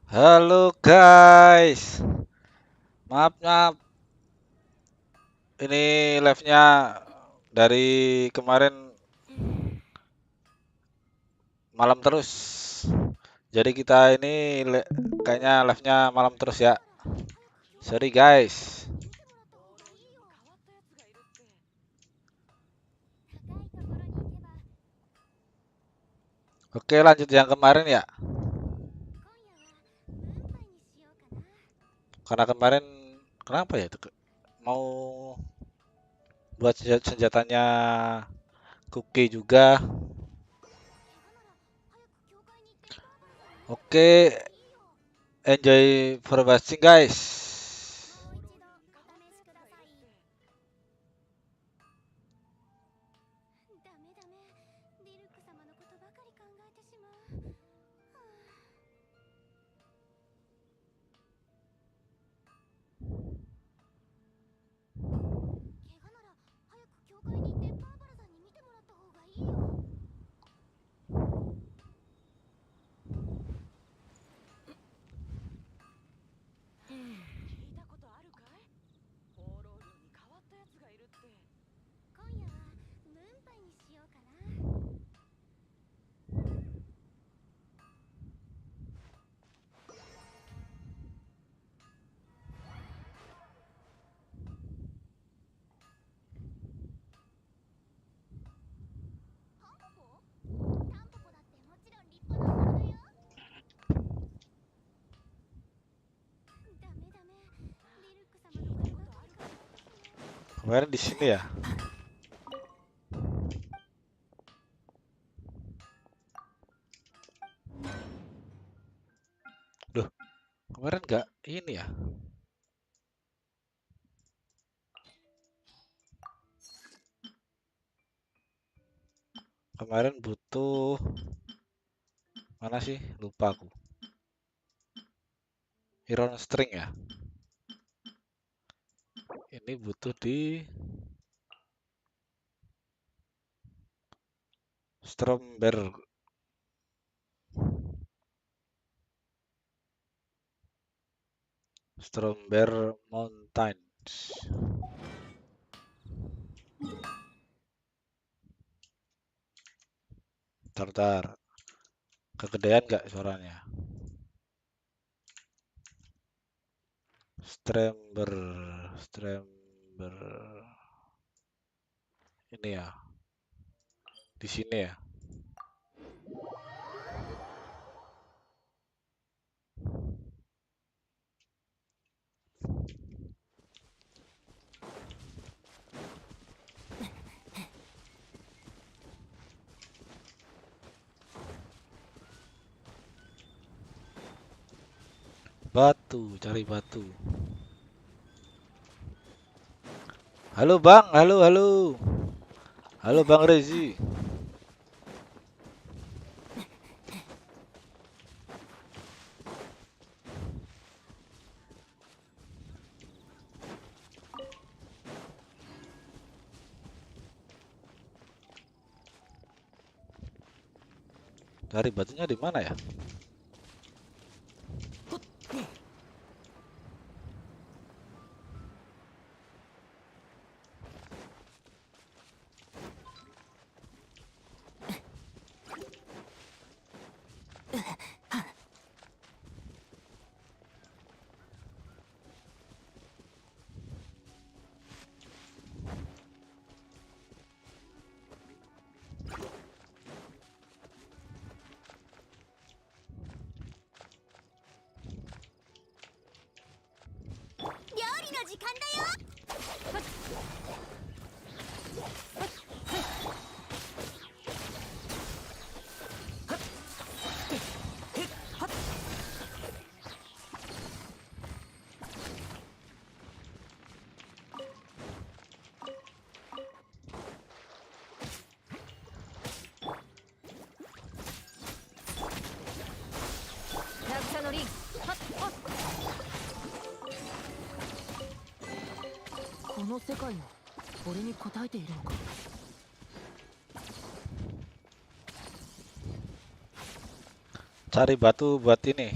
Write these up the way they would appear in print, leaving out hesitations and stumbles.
Halo guys, maaf maaf, ini live-nya dari kemarin malam terus. Jadi kita ini kayaknya live-nya malam terus ya. Sorry guys. Oke lanjut yang kemarin ya. Karena kemarin kenapa ya itu mau buat senjatanya cookie juga. Oke, enjoy for watching guys. Kemarin di sini ya. Duh, kemarin nggak ini ya. Kemarin butuh mana sih? Lupa aku. Iron string ya. Ini butuh di Stromberg. Stromberg Mountains. Tar. Kegedean nggak suaranya? Strember. Ini ya. Di sini ya. Batu, cari batu. Halo Bang, halo. Halo Bang Rezi. Cari batunya di mana ya? Cari batu buat ini.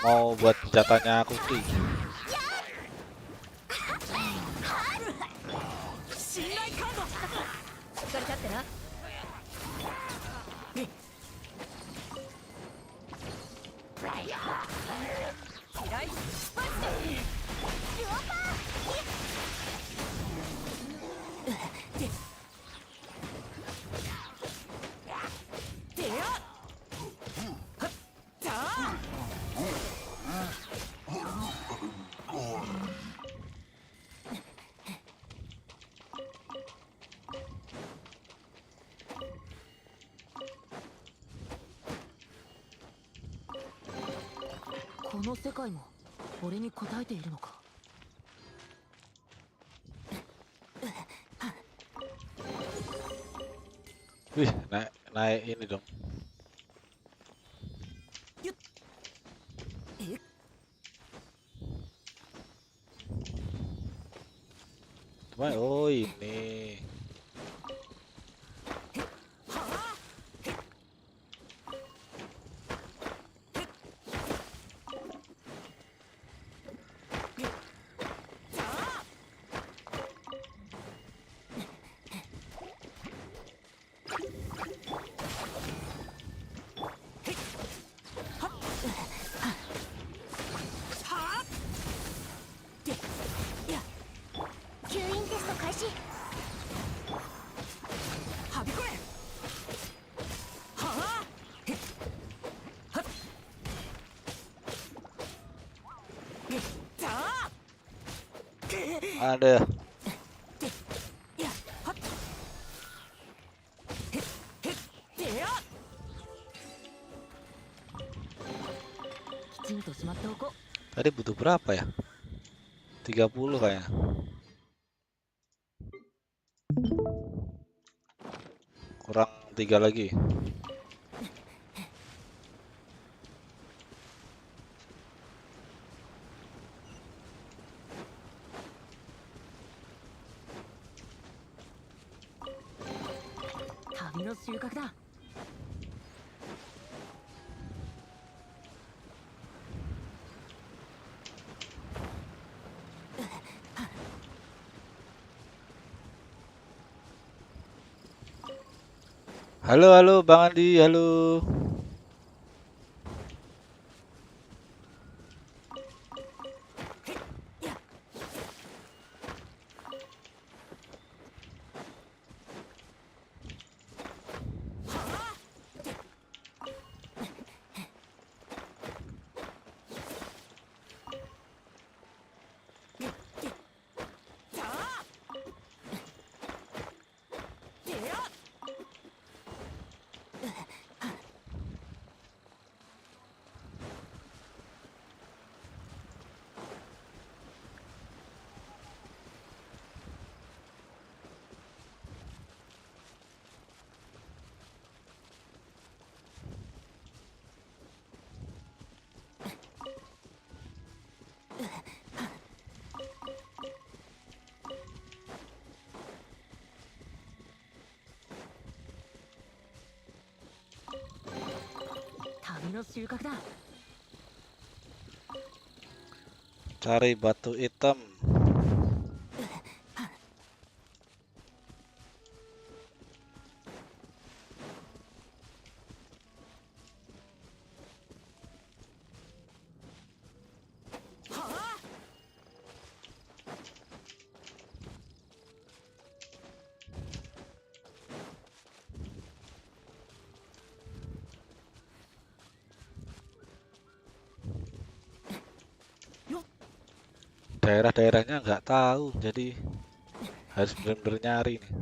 mau buat senjatanya aku free. 信頼カードしっかり立ってな。機雷スパイスだ。両パーでやはっだこの世界も俺に応えているのか。 Wih, naik ini dong. Cuma oh ini. Ada. Tadi butuh berapa ya? 30 kayaknya. Kurang 3 lagi. Halo, halo Bang Andi, halo. Cari batu hitam. Daerah-daerahnya nggak tahu, jadi harus benar-benar nyari nih.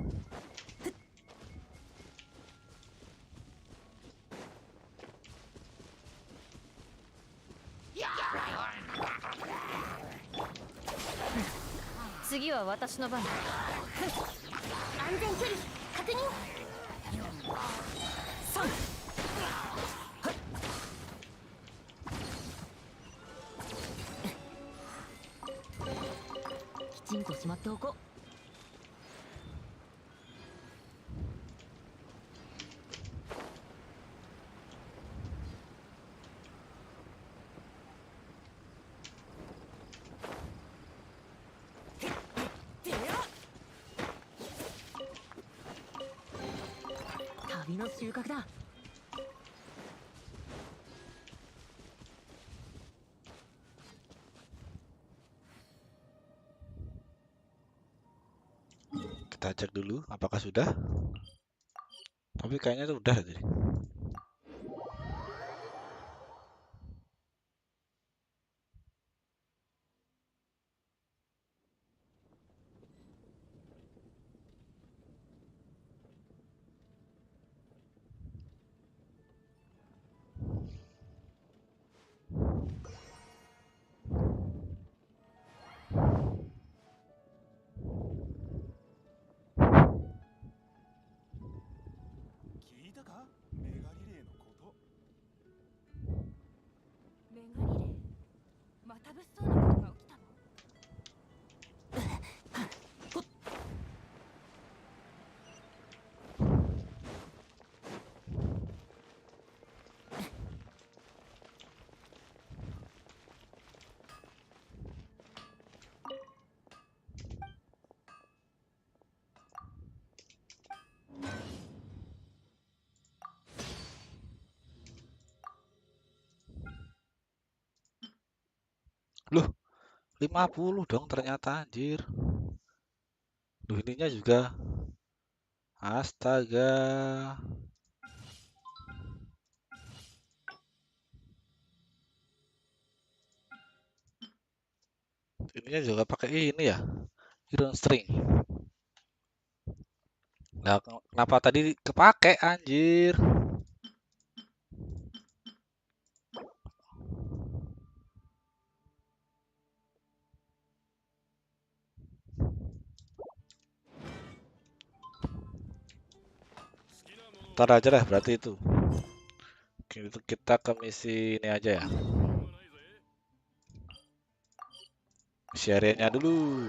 実の収穫だ。Kita cek dulu apakah sudah. Tapi kayaknya itu udah tadi. Loh, 50 dong ternyata anjir. Loh, ininya juga. Astaga. Ininya juga pakai ini ya. Iron string. Nah, kenapa tadi kepake anjir? Ntar aja lah berarti itu. Kita ke misi ini aja ya. Misi areanya dulu.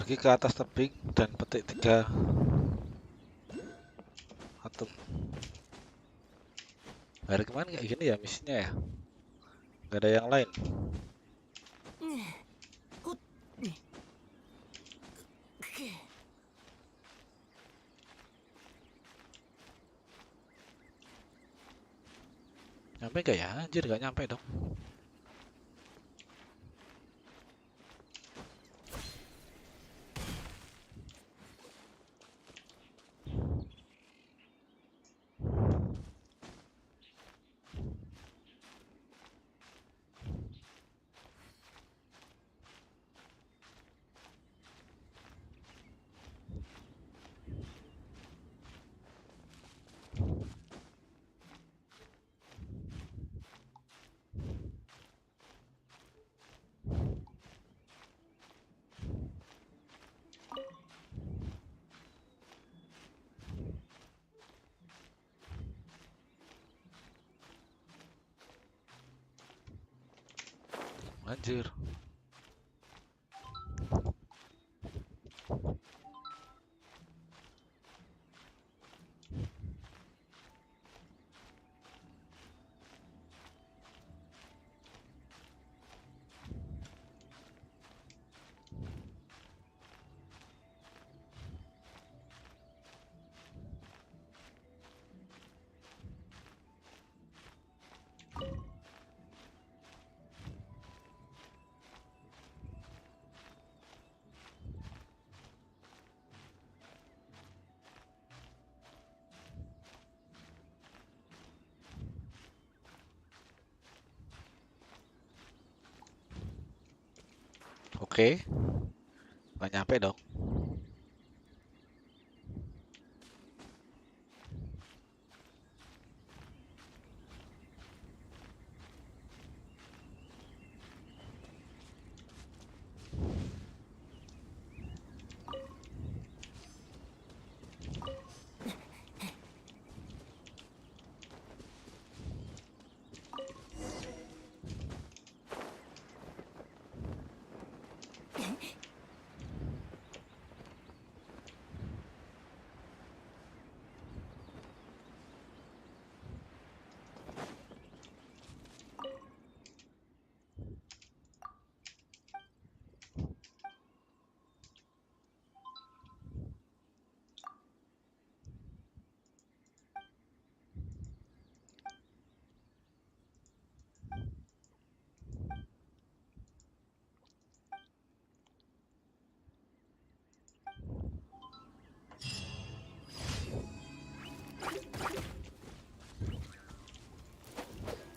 Pergi ke atas tebing dan petik 3 atom. Hari kemarin kayak gini ya misinya ya. Gak ada yang lain. Nyampe gak ya? Anjir gak nyampe dong. Anjir. Oke, nggak nyampe dong.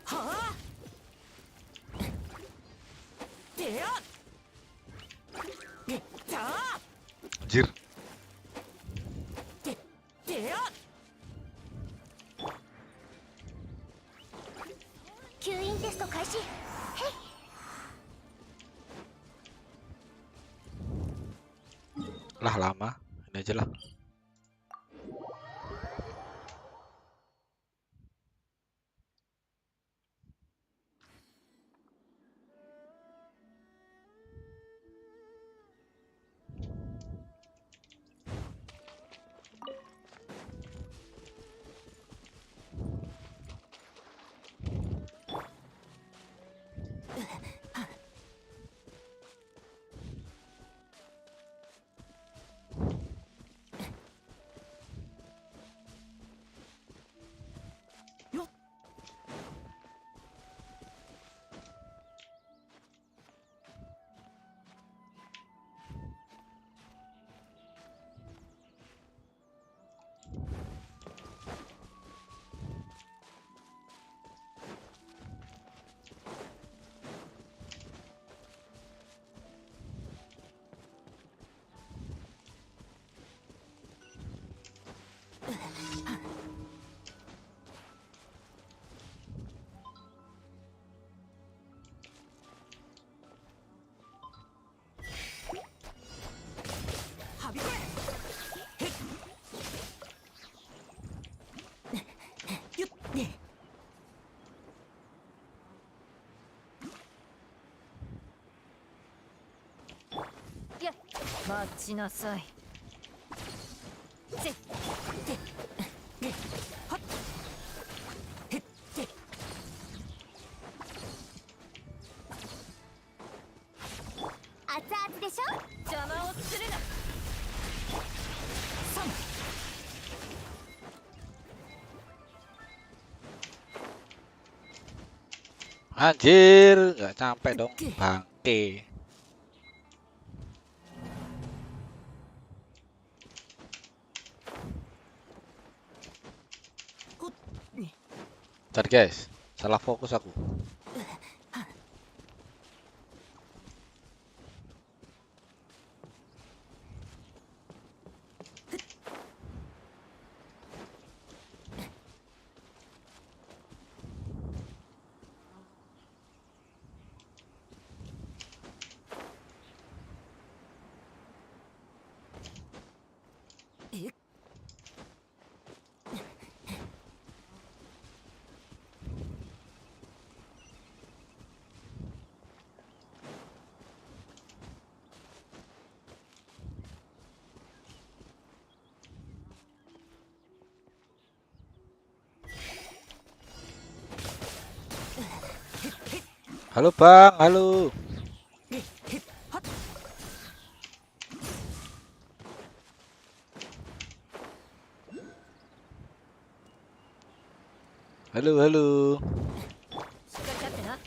Ha! Dia! Da! Anjir. Dia! 吸引テスト開始。 Lah lama. Ini aja lah. Ya, 待ちなさい。せっ、で、はっ、へっ、で。熱々でしょ。邪魔をするな。3 Anjir, nggak sampai dong. Bangke. Bentar guys, salah fokus aku. Halo Bang, halo. Halo, halo. しっかり立ってな。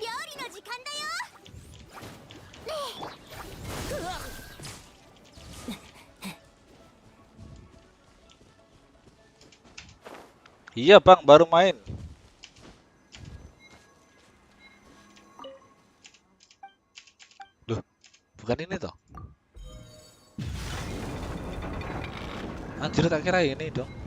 料理の時間だよ。うわっ。 Iya Bang, baru main. Loh, bukan ini toh? Anjir, tak kira ini dong.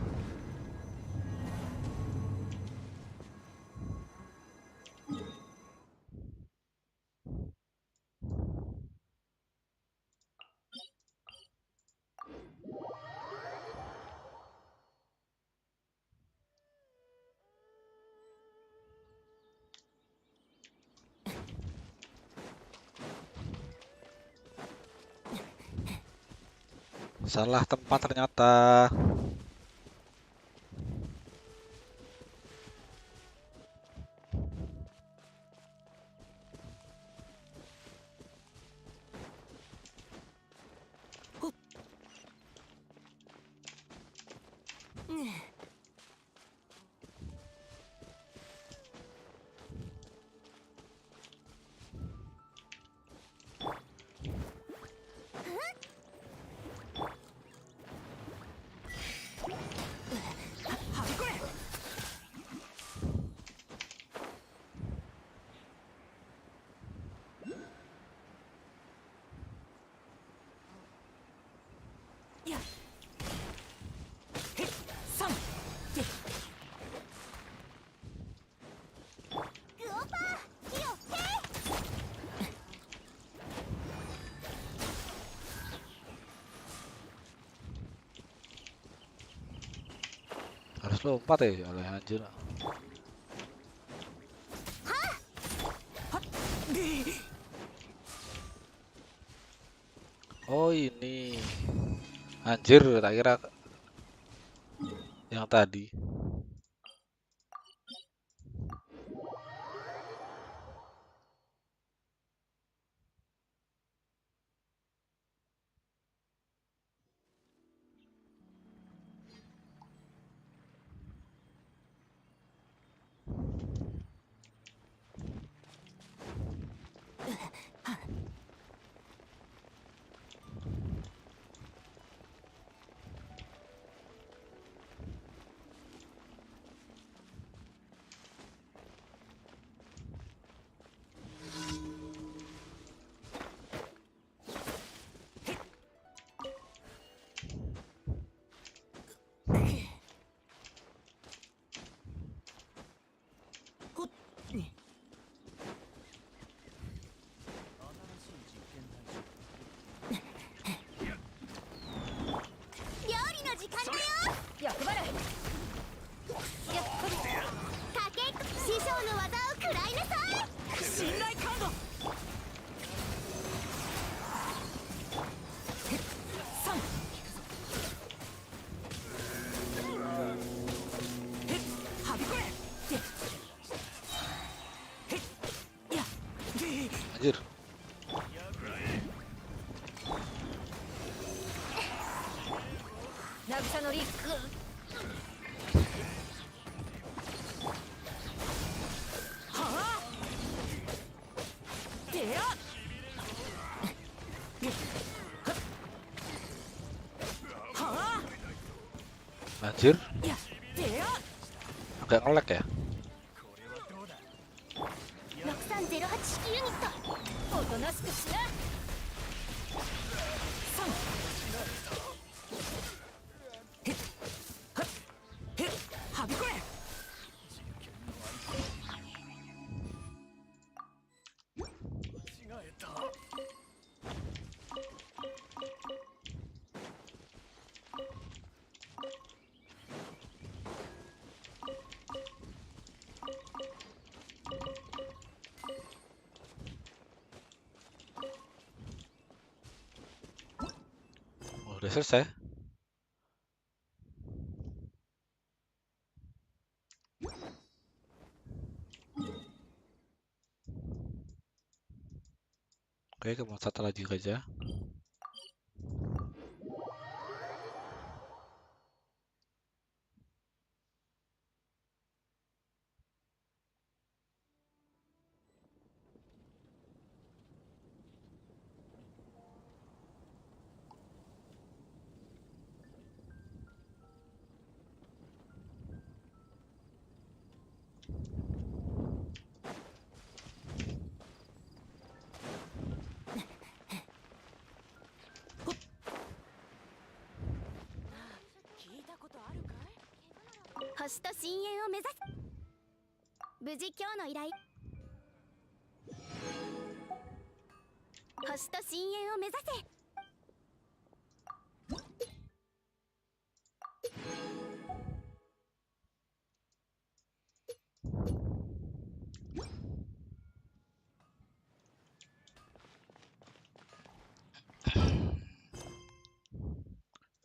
Salah tempat ternyata.グオパー火を吹け。 Harus lompat ya, oleh anjir. Oh ini. Anjir, tak kira yang tadi. Anjir. Anjir, agak ngelek ya. 6308式ユニット。おとなしくしな。はびこれ。 グ Udah selesai. Oke, kamu satu lagi aja.星と深淵を目指す。無事今日の依頼。星と深淵を目指せ。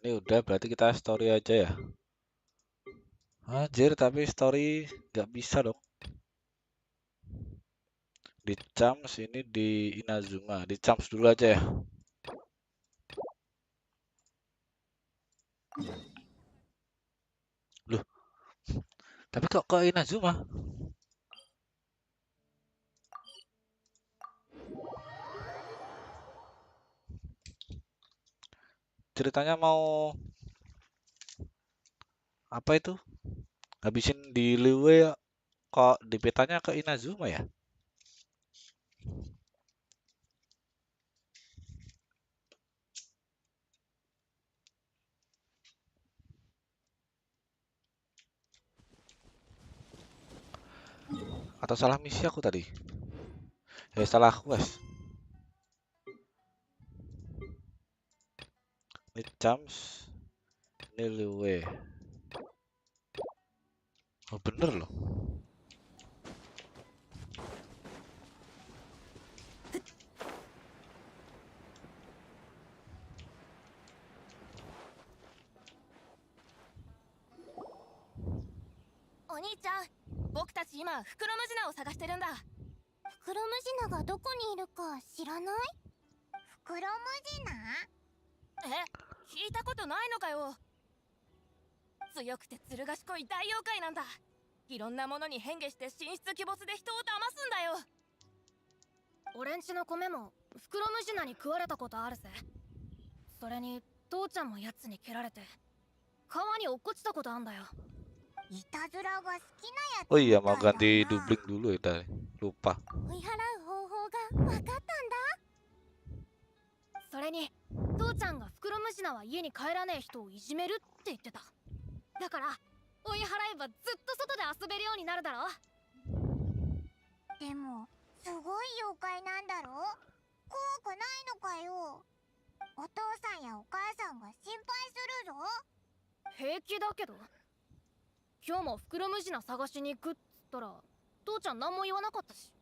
Ini udah, berarti kita story aja ya. Anjir, tapi story nggak bisa dong. Di Chams ini di Inazuma. Di Chams dulu aja ya. Loh, tapi kok ke Inazuma? Ceritanya mau apa itu? Habisin di Liwe kok di petanya ke Inazuma ya? Atau salah misi aku tadi? Salah quest. Ini Chams, ini Liwe. Oh bener loh.僕たち今袋ムジナを探してるんだ。袋ムジナがどこにいるか知らない？袋ムジナ？聞いたことないのかよ。強くてずる賢い大妖怪なんだ。いろんなものに変化して神出鬼没で人を騙すんだよ。俺んちの米も袋ムジナに食われたことあるぜ。それに父ちゃんも奴に蹴られて川に落っこちたことあんだよ。いたずらが好きなやつ。 Oh iya, mau ganti dubling dulu ya tadi. Lupa. 追い払う方法が分かったんだ。それに父ちゃんが袋ムジナは家に帰らねえ人をいじめるって言ってた。だから追い払えばずっと外で遊べるようになるだろ。でもすごい妖怪なんだろ？怖くないのかよ。お父さんやお母さんが心配するぞ。平気だけど、今日も袋ムジナ探しに行くっつったら父ちゃん何も言わなかったし。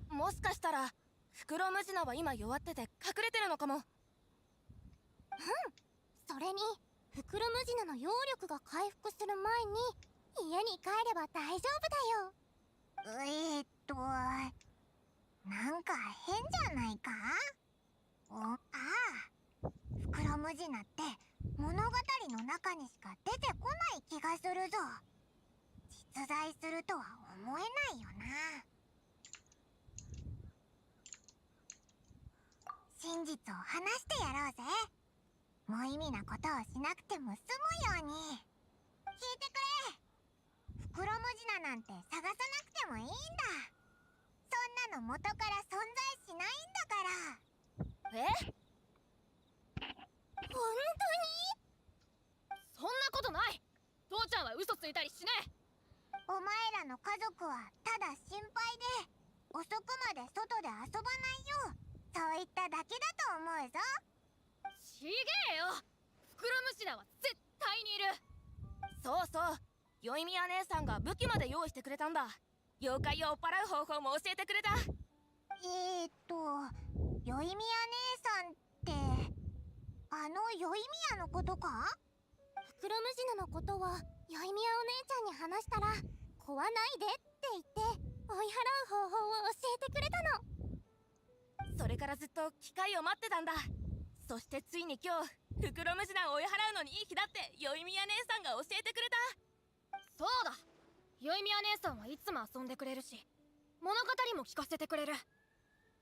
もしかしたら袋ムジナは今弱ってて隠れてるのかも。それに袋ムジナの妖力が回復する前に家に帰れば大丈夫だよ。なんか変じゃないか？袋ムジナって物語の中にしか出てこない気がするぞ。実在するとは思えないよな。真実を話してやろうぜ。無意味なことをしなくても済むように。聞いてくれ。袋ムジナなんて探さなくてもいいんだ。そんなの元から存在しないんだから。本当に？そんなことない。父ちゃんは嘘ついたりしねえ。お前らの家族はただ心配で遅くまで外で遊ばないようそう言っただけだと思うぞ。ちげえよ。袋ムジナは絶対にいる。そうそう、宵宮姉さんが武器まで用意してくれたんだ。妖怪を追っ払う方法も教えてくれた。宵宮姉さんってあヨイミヤのことか？フクロムジナのことをヨイミヤお姉ちゃんに話したら壊ないでって言って追い払う方法を教えてくれたの。それからずっと機会を待ってたんだ。そしてついに今日フクロムジナを追い払うのにいい日だってヨイミヤ姉さんが教えてくれた。そうだ、ヨイミヤ姉さんはいつも遊んでくれるし、物語も聞かせてくれる。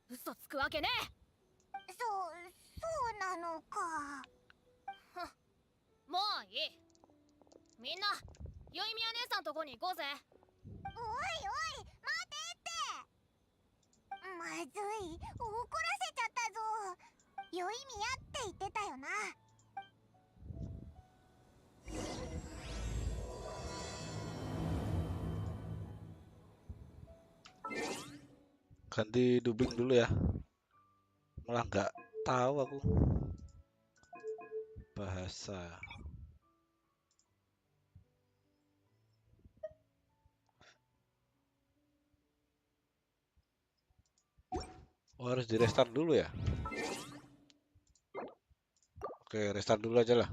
嘘つくわけねえ。そうなのか。もういい。みんなヨイミヤ姉さんとこに行こうぜ。おいおい、待てって。まずい、怒らせちゃったぞ。ヨイミヤって言ってたよな。Ganti dubbing dulu ya. Malah nggak tahu aku bahasa. Oh, harus di restart dulu ya. Oke, restart dulu aja lah.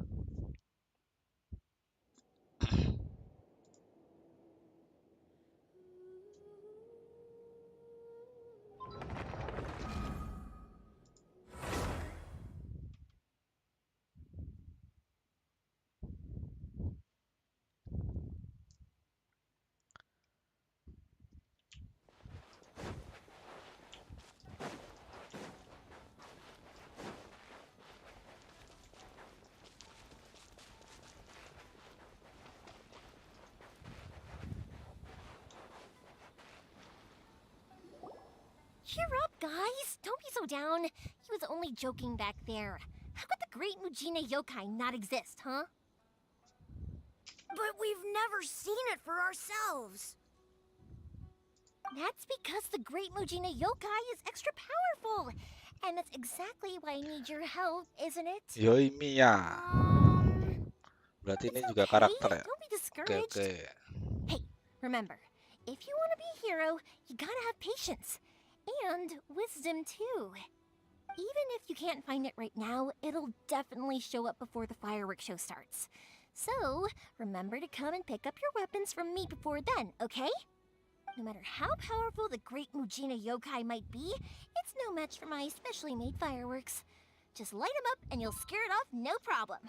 Cheer up, guys! Don't be so down. He was only joking back there. How could the great Mujina yokai not exist, huh? But we've never seen it for ourselves. That's because the great Mujina yokai is extra powerful. And that's exactly why I need your help, isn't it? Yoimiya. Berarti ini It's juga okay. karakter ya. Don't be Oke, discouraged. oke. Hey, remember, if you want to be a hero, you gotta have patience. And wisdom, too. Even if you can't find it right now, it'll definitely show up before the fireworks show starts. So, remember to come and pick up your weapons from me before then, okay? No matter how powerful the great Mujina yokai might be, it's no match for my specially made fireworks. Just light them up and you'll scare it off no problem.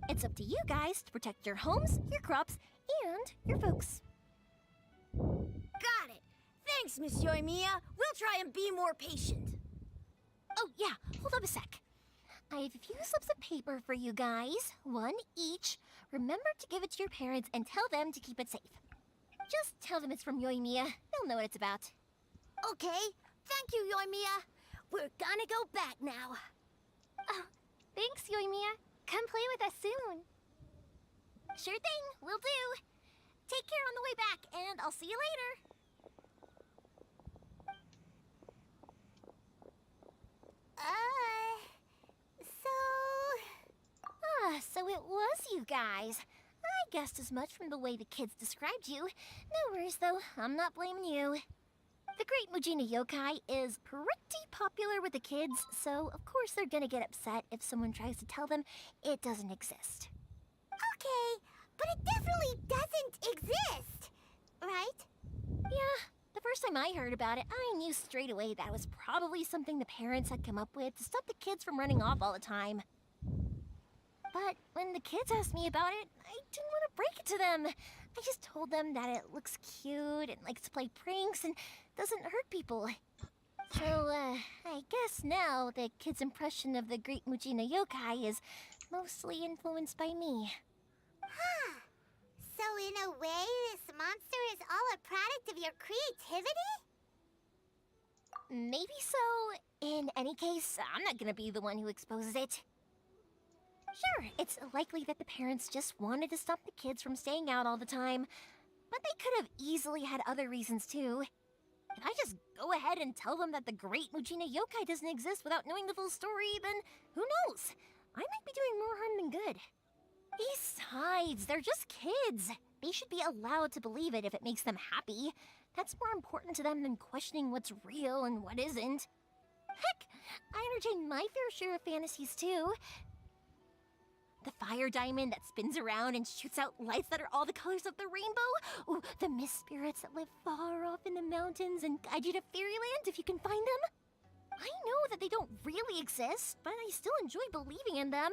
It's up to you guys to protect your homes, your crops, and your folks. Got it. Thanks, Miss Yoimiya. We'll try and be more patient. Oh, yeah, hold up a sec. I have a few slips of paper for you guys, one each. Remember to give it to your parents and tell them to keep it safe. Just tell them it's from Yoimiya. They'll know what it's about. Okay, thank you, Yoimiya. We're gonna go back now. Oh, thanks, Yoimiya. Come play with us soon. Sure thing, will do. Take care on the way back, and I'll see you later. So it was you guys. I guessed as much from the way the kids described you. No worries, though. I'm not blaming you. The Great Mujina Yokai is pretty popular with the kids, so of course they're gonna get upset if someone tries to tell them it doesn't exist. Okay, but it definitely doesn't exist, right? Yeah, the first time I heard about it, I knew straight away that was probably something the parents had come up with to stop the kids from running off all the time. But when the kids asked me about it, I didn't want to break it to them. I just told them that it looks cute and likes to play pranks and doesn't hurt people. So, I guess now the kids' impression of the Great Mujina Yokai is mostly influenced by me. Huh. So in a way, this monster is all a product of your creativity? Maybe so. In any case, I'm not gonna be the one who exposes it. Sure, it's likely that the parents just wanted to stop the kids from staying out all the time, but they could have easily had other reasons too. If I just go ahead and tell them that the Great Mujina Yokai doesn't exist without knowing the full story, then who knows? I might be doing more harm than good. Besides, they're just kids. They should be allowed to believe it if it makes them happy. That's more important to them than questioning what's real and what isn't. Heck, I entertain my fair share of fantasies too. The fire diamond that spins around and shoots out lights that are all the colors of the rainbow. Ooh, the mist spirits that live far off in the mountains and guide you to fairyland if you can find them. I know that they don't really exist, but I still enjoy believing in them.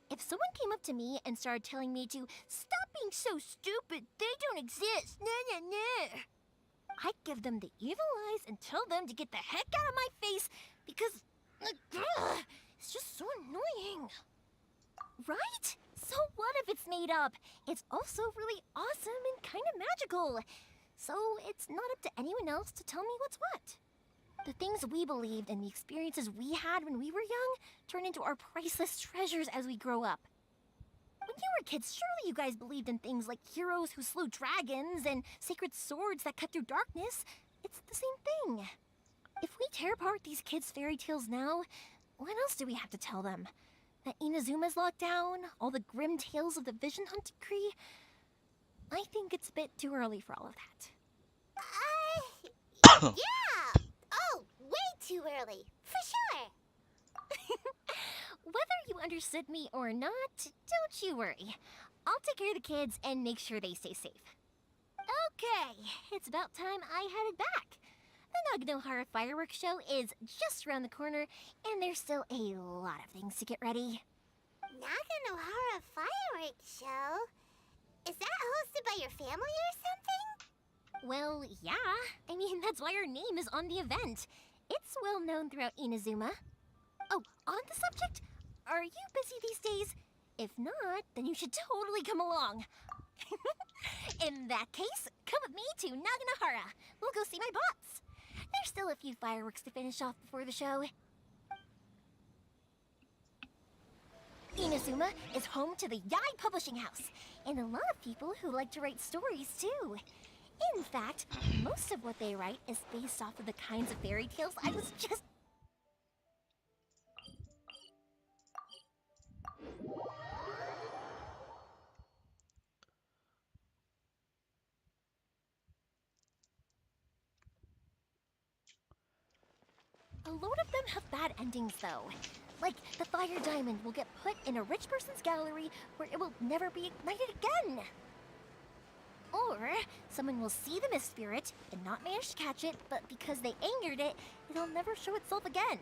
If someone came up to me and started telling me to stop being so stupid, they don't exist, nah. I'd give them the evil eyes and tell them to get the heck out of my face because it's just so annoying. Right? So what if it's made up? It's also really awesome and kind of magical. So it's not up to anyone else to tell me what's what. The things we believed and the experiences we had when we were young turn into our priceless treasures as we grow up. When you were kids, surely you guys believed in things like heroes who slew dragons and sacred swords that cut through darkness. It's the same thing. If we tear apart these kids' fairy tales now, what else do we have to tell them? That Inazuma's locked down, all the grim tales of the Vision Hunt Decree? I think it's a bit too early for all of that. Yeah! Oh, way too early. For sure. Whether you understood me or not, don't you worry. I'll take care of the kids and make sure they stay safe. Okay, it's about time I headed back. The Naganohara fireworks show is just around the corner, and there's still a lot of things to get ready. Naganohara fireworks show? Is that hosted by your family or something? Well, yeah. I mean, that's why our name is on the event. It's well known throughout Inazuma. Oh, on the subject, are you busy these days? If not, then you should totally come along. In that case, come with me to Naganohara. We'll go see my bots. There's still a few fireworks to finish off before the show. Inazuma is home to the Yai Publishing House, and a lot of people who like to write stories too. In fact, most of what they write is based off of the kinds of fairy tales I was just... A load of them have bad endings, though. Like, the fire diamond will get put in a rich person's gallery where it will never be ignited again. Or, someone will see the mist spirit and not manage to catch it, but because they angered it, it'll never show itself again.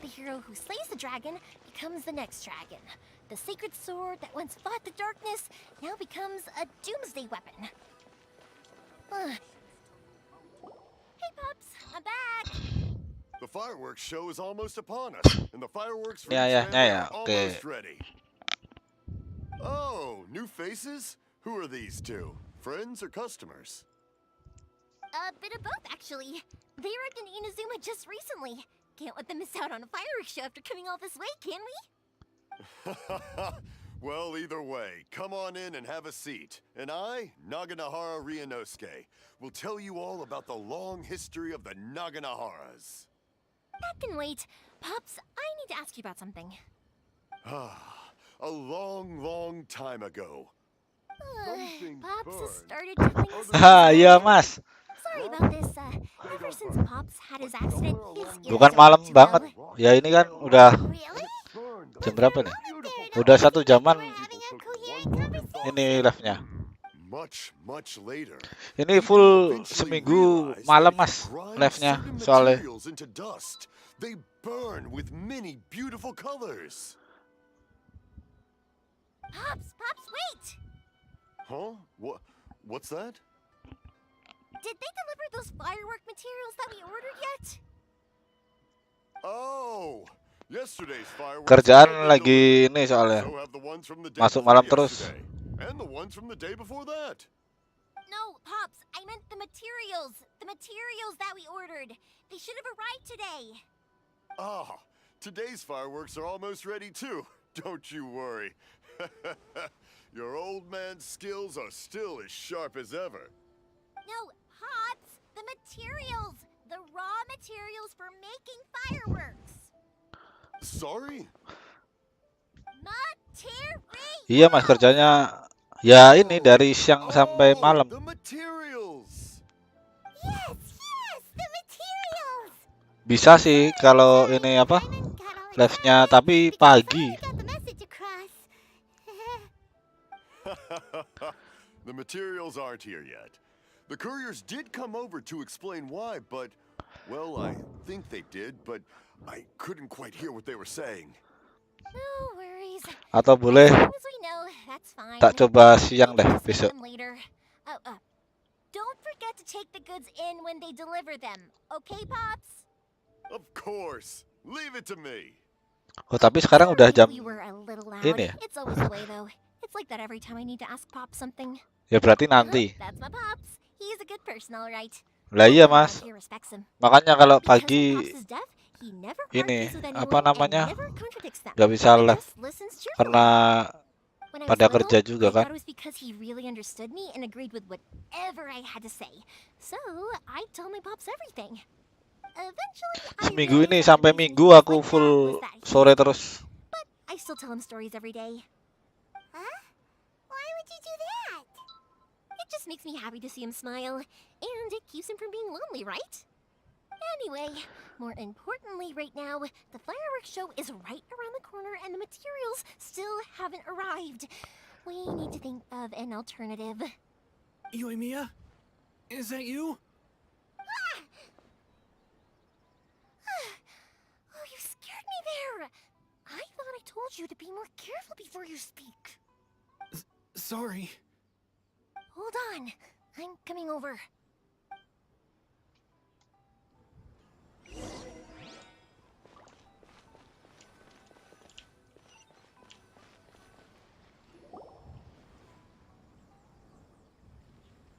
The hero who slays the dragon becomes the next dragon. The sacred sword that once fought the darkness now becomes a doomsday weapon. Hey, Pops, I'm back! The fireworks show is almost upon us, and the fireworks for each family are almost ready. Oh, new faces? Who are these two? Friends or customers? A bit of both, actually. They arrived in Inazuma just recently. Can't let them miss out on a fireworks show after coming all this way, can we? Well, either way, come on in and have a seat. And I, Naganohara Ryunosuke, will tell you all about the long history of the Naganoharas. That can wait. Pops, I need to ask you about something. A long, long time ago. Pops has started doing this. Iya mas, Sorry about this. Ever since Pops had his accident, his ears bukan don't malam do banget. well. Ya ini kan udah Really? jam berapa nih? They're Udah not 1 jaman having a coherent conversation. ini live-nya. Much later. Ini full seminggu malam mas live-nya soalnya. Into dust. They burn with many beautiful colors. Pops, wait! Huh? What's that? Did they deliver those firework materials that we ordered yet? Oh, yesterday's fireworks. Kerjaan lagi ini soalnya. So have the ones from the day Masuk before malam terus. yesterday, and the ones from the day before that. No, Pops, I meant the materials. The materials that we ordered. They should have arrived today. Ah, today's fireworks are almost ready too. Don't you worry. Your old man's skills are still as sharp as ever. No, Pops, the materials. The raw materials for making fireworks. Sorry? Materials. Iya mas kerjanya ya ini dari siang sampai malam. The materials. Yes, the materials. Bisa sih kalau ini apa live-nya tapi pagi. Got the message across. The materials aren't here yet. The couriers did come over to explain why, but, well, I think they did, but I couldn't quite hear what they were saying. No worries. Atau As boleh long as we know, that's fine. tak coba We siang can deh just get besok. them later. Don't forget to take the goods in when they deliver them. Okay, Pops? Of course. Leave it to me. Oh, tapi sekarang udah Sorry jam if we were a little loud. ini ya? It's always the way, though. It's like that every time I need to ask Pop something. Ya berarti nanti. That's my Pops. He's a good person, all right. Lah iya, Everyone Mas. around here respects him. Makanya kalau Because when pagi Pops is deaf, he never ini argues with apa anyone and namanya? never contradicts them. Nggak bisa He live just listens karena cheerfully. When I was pada little, kerja juga I kan. thought it was because he really understood me and agreed with whatever I had to say. So, I tell my Pops everything. Eventually, I Seminggu ini realized that sampai the reason minggu he was aku like full that was that he sore was terus. But I still tell him stories every day. Huh? Why would you do that? It just makes me happy to see him smile, and it keeps him from being lonely, right? Anyway, more importantly right now, the fireworks show is right around the corner and the materials still haven't arrived. We need to think of an alternative. Yoimiya? Is that you? Oh, you scared me there! I thought I told you to be more careful before you speak. Sorry. Hold on, I'm coming over.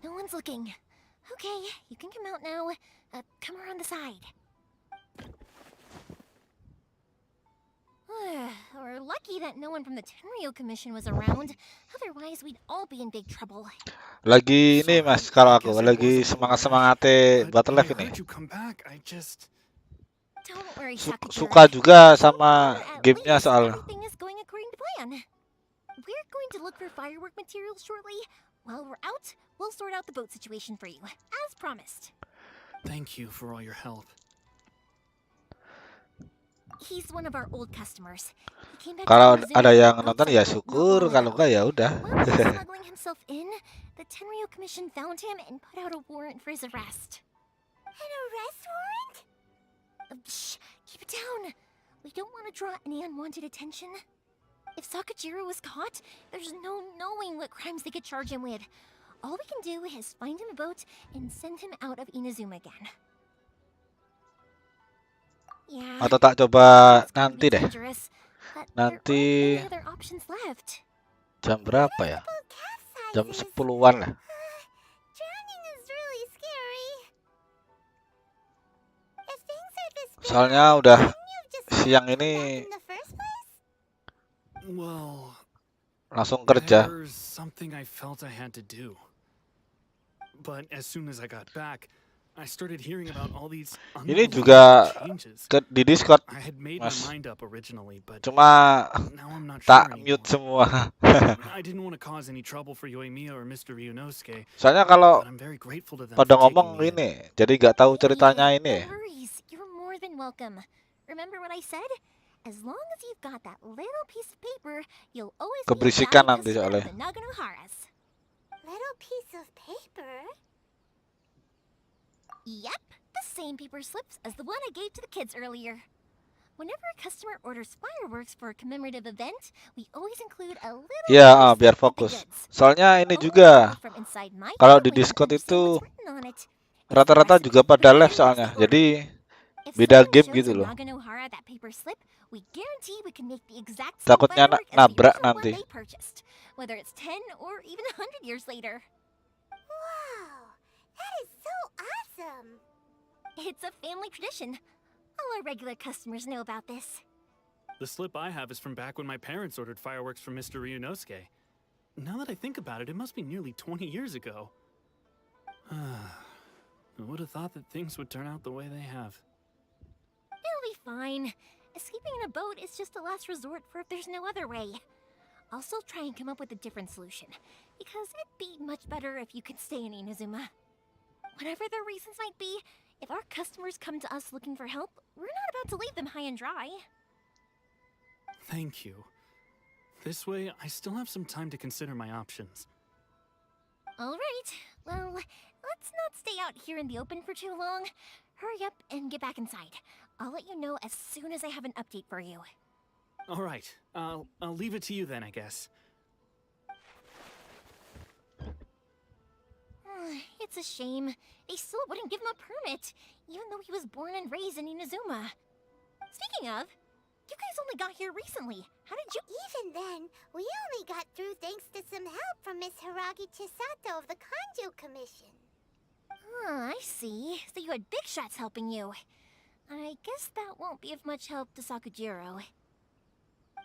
No one's looking. Okay, you can come out now. Come around the side. We're lucky that no one from the Tenryo Commission was around. Otherwise, we'd all be in big trouble. Lagi ini Sorry, Mas, kalau I aku guess I lagi was a little semangat-semangatnya But Battle when I Life ini. heard you come back, I just... Don't worry, Sakura. Suka juga So sama far, at gamenya least, soalnya. everything is going according to plan. We're going to look for firework materials shortly. While we're out, we'll sort out the boat situation for you, as promised. Thank you for all your help. He's one of our old customers. He came back Kalau to ada visit yang our nonton boat ya site not syukur, long kalau ago. enggak ya udah. While he was smuggling himself in, the Tenryo Commission found him and put out a warrant for his arrest. An arrest warrant? Shh, keep it down. We don't want to draw any unwanted attention. If Sakajiro was caught, there's no knowing what crimes they could charge him with. All we can do is find him a boat and send him out of Inazuma again. Yeah. Atau tak coba it's going to nanti be deh. dangerous, but Nanti there aren't many other options left. jam berapa ya? Boat capsizes. Jam 10-an lah. Drowning is really scary. If things are this bad, Soalnya udah couldn't you have just siang come ini back in the first place? Well, langsung kerja. there's something I felt I had to do. But as soon as I got back, I started hearing about all these Ini juga unbelievable changes. di Discord, I had made Mas. my mind up originally, but Cuma now I'm not tak sure mute anymore. semua. I didn't want to cause any trouble for Yoimiya or Mr. Ryunosuke, Soalnya kalau but I'm very grateful to them pada for taking ngomong me in. ini, jadi nggak tahu ceritanya Yeah, ini. no worries. You're more than welcome. Remember what I said? As long as you've got that little piece of paper, you'll always be a Keberisikan valued nanti customer soalnya. of the Naganoharas. Little piece of paper? Yep, the same paper slips as the one I gave to the kids earlier. Whenever a customer orders fireworks for a commemorative event, we always include a little Ya, paper biar slip with the fokus. goods. Soalnya ini Only juga read from inside my kalau paper di when you Discord understand itu what's written on it. It's the rata-rata recipe juga for pada the live very soalnya. next order. Jadi If beda someone game shows gitu a loh. Naganohara that paper slip, we guarantee we can make the exact same Takutnya firework as the nabrak original one nanti. they purchased, whether it's 10 or even 100 years later. Wow, that is so awesome. It's a family tradition. All our regular customers know about this. The slip I have is from back when my parents ordered fireworks from Mr. Ryunosuke. Now that I think about it, it must be nearly 20 years ago. I would have thought that things would turn out the way they have. It'll be fine. Escaping in a boat is just a last resort for if there's no other way. I'll still try and come up with a different solution, because it'd be much better if you could stay in Inazuma. Whatever their reasons might be, if our customers come to us looking for help, we're not about to leave them high and dry. Thank you. This way, I still have some time to consider my options. Alright, well, let's not stay out here in the open for too long. Hurry up and get back inside. I'll let you know as soon as I have an update for you. All right, I'll leave it to you then, I guess. It's a shame. They still wouldn't give him a permit, even though he was born and raised in Inazuma. Speaking of, you guys only got here recently. How did you... Even then, we only got through thanks to some help from Miss Hiragi Chisato of the Kanjo Commission. I see. So you had big shots helping you. I guess that won't be of much help to Sakujiro.